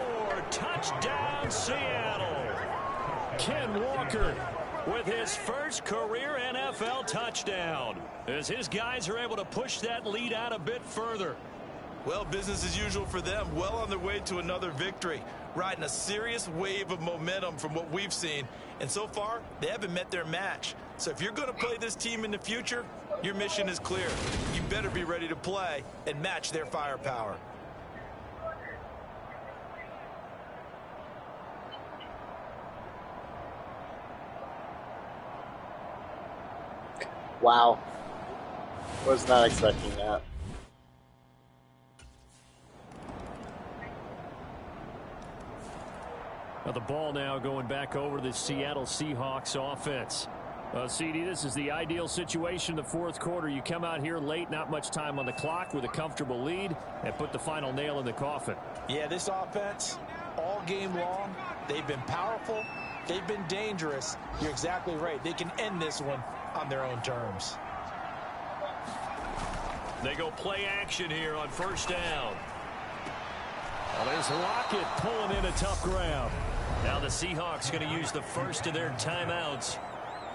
Touchdown, Seattle. Ken Walker with his first career NFL touchdown, as his guys are able to push that lead out a bit further. Well, business as usual for them. Well on their way to another victory. Riding a serious wave of momentum from what we've seen. And so far, they haven't met their match. So if you're going to play this team in the future, your mission is clear. You better be ready to play and match their firepower. Wow. Was not expecting that. Now the ball now going back over the Seattle Seahawks offense. CD, this is the ideal situation in the fourth quarter. You come out here late, not much time on the clock with a comfortable lead, and put the final nail in the coffin. Yeah, this offense, all game long, they've been powerful, they've been dangerous. You're exactly right. They can end this one on their own terms. They go play action here on first down. Well, there's Lockett pulling in a tough grab. Now the Seahawks going to use the first of their timeouts.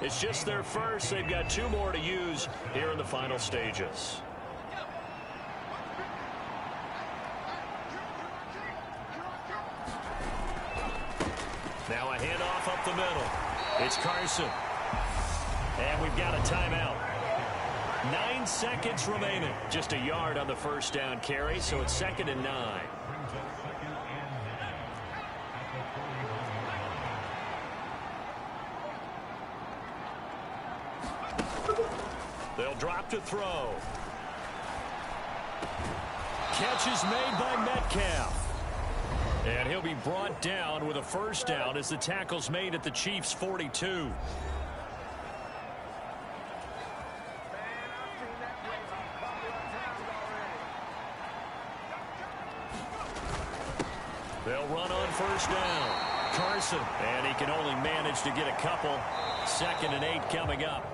It's just their first. They've got 2 more to use here in the final stages. Now a handoff up the middle. It's Carson. And we've got a timeout. 9 seconds remaining. Just a yard on the first down carry, so it's 2nd and 9. They'll drop to throw. Catch is made by Metcalf. And he'll be brought down with a first down as the tackle's made at the Chiefs' 42. They'll run on first down. Carson, and he can only manage to get a couple. 2nd and 8 coming up.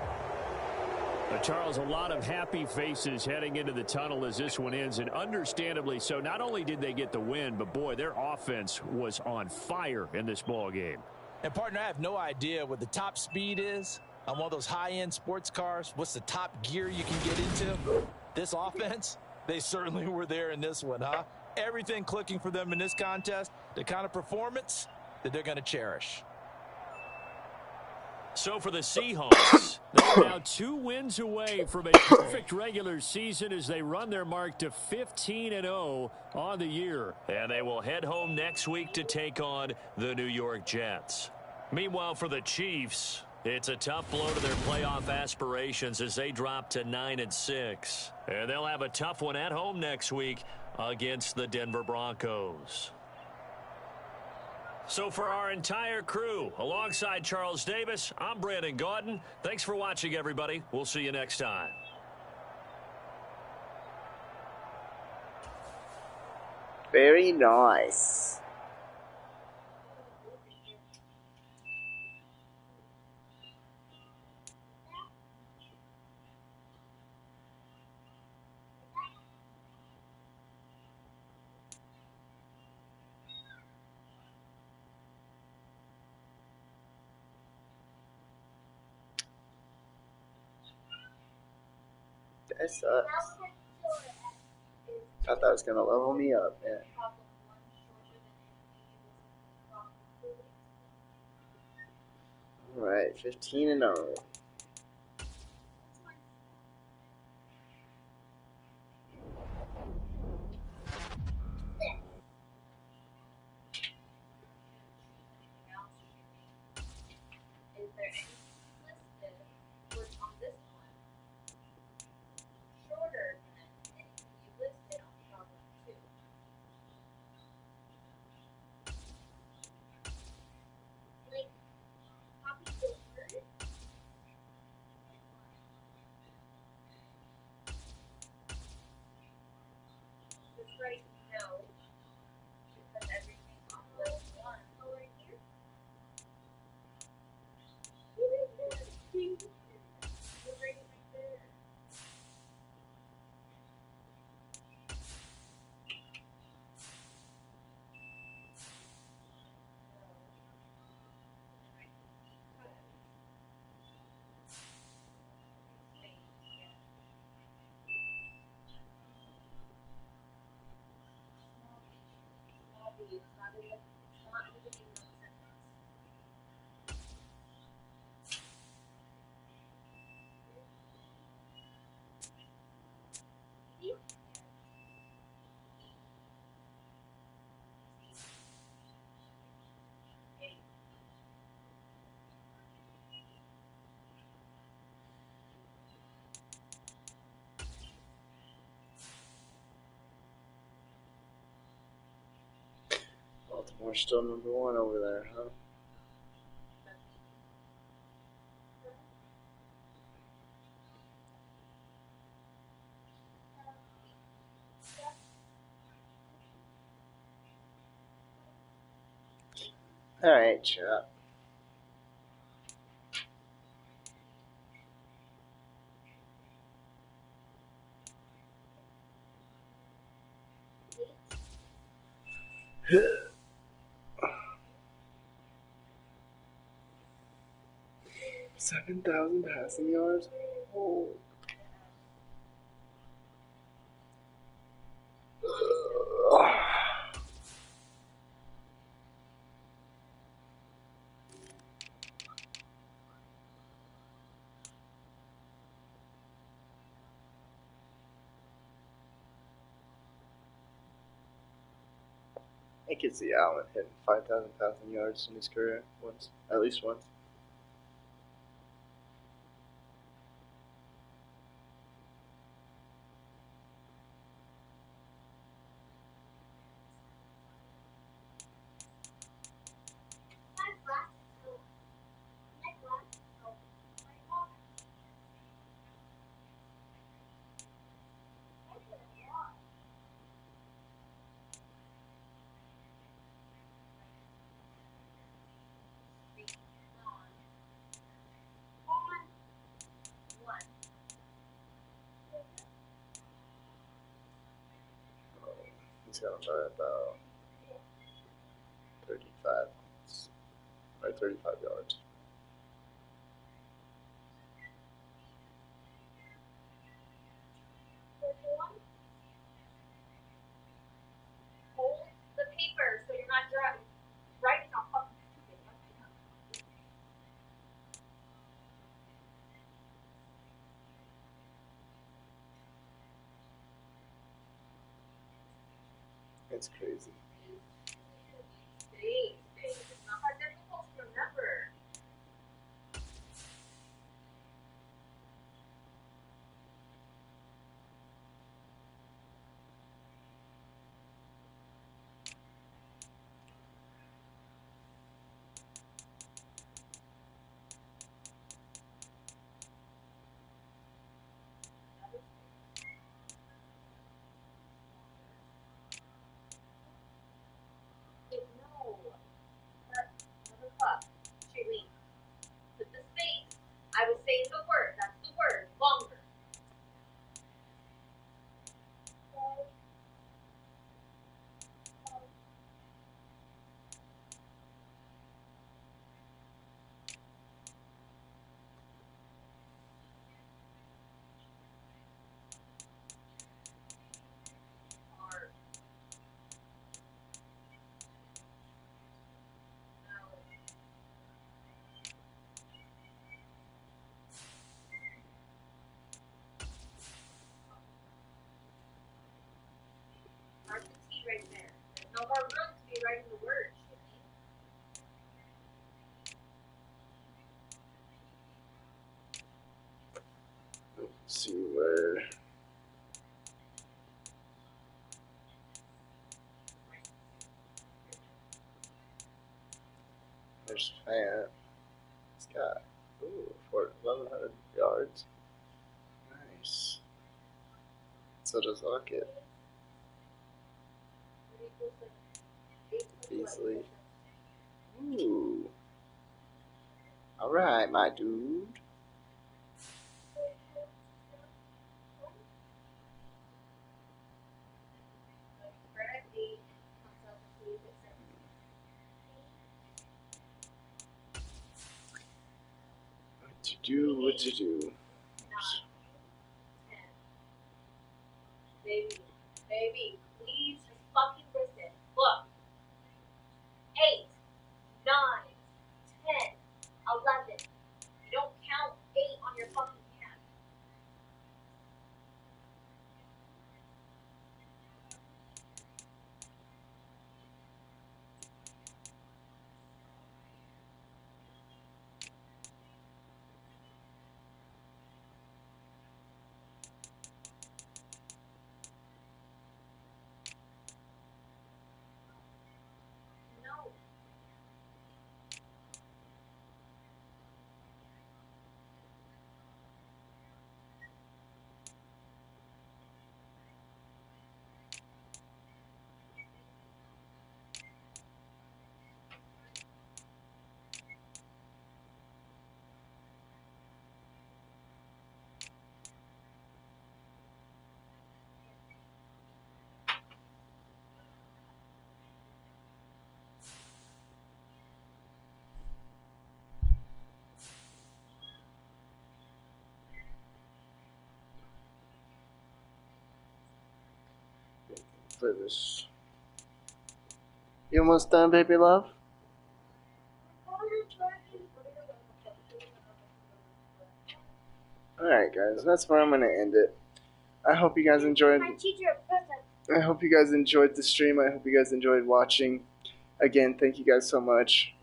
Charles, a lot of happy faces heading into the tunnel as this one ends, and understandably so. Not only did they get the win, but boy, their offense was on fire in this ball game. And partner, I have no idea what the top speed is on one of those high-end sports cars. What's the top gear you can get into? This offense, they certainly were there in this one, huh? Everything clicking for them in this contest, the kind of performance that they're going to cherish. So for the Seahawks, they're now 2 wins away from a perfect regular season as they run their mark to 15-0 on the year. And they will head home next week to take on the New York Jets. Meanwhile, for the Chiefs, it's a tough blow to their playoff aspirations as they drop to 9-6. And they'll have a tough one at home next week against the Denver Broncos. So for our entire crew, alongside Charles Davis, I'm Brandon Gaudin. Thanks for watching, everybody. We'll see you next time. Very nice. That sucks. Thought that was gonna level me up, man. Alright, 15-0. Right now, because everything's on level 1. Oh, right here. Right there. you. It's not even a sentence. Baltimore's still number one over there, huh? Alright, chap. $7,000 passing yards? Oh. I could see Allen hitting 5,000 passing yards in his career once, at least once. He's got about 35 or 35 yards. Hold the paper so you're not driving. Writing on fucking stupid. It's crazy. It's not that difficult to remember. No. Another club. Shailene. Put the space. I was saying the word. That's the word. Longer. Hard. No. Mark the T right there. There's no more room to be writing the word. Let's see where. There's Fant. He's got, for 1,100 yards. Nice. So does Lockett. Beasley. Ooh. Alright, my dude. What to do? Baby, please just fucking listen. Look, play this. You almost done, baby love? Alright, guys, that's where I'm going to end it. I hope you guys enjoyed. I hope you guys enjoyed the stream. I hope you guys enjoyed watching. Again, thank you guys so much.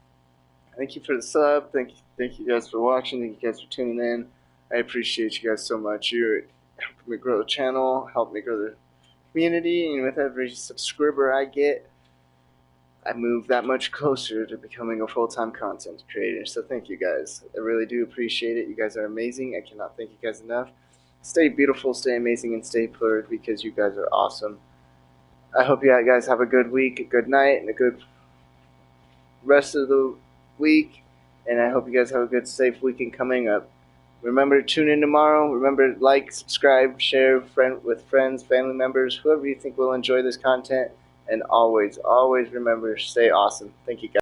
Thank you for the sub. Thank you guys for watching. Thank you guys for tuning in. I appreciate you guys so much. You're helping me grow the channel, helping me grow the community, and with every subscriber I get, I move that much closer to becoming a full-time content creator. So thank you guys. I really do appreciate it. You guys are amazing. I cannot thank you guys enough. Stay beautiful, stay amazing, and stay PLUR because you guys are awesome. I hope you guys have a good week, a good night, and a good rest of the week. And I hope you guys have a good, safe weekend coming up. Remember to tune in tomorrow. Remember to like, subscribe, share with friends, family members, whoever you think will enjoy this content. And always, always remember, stay awesome. Thank you, guys.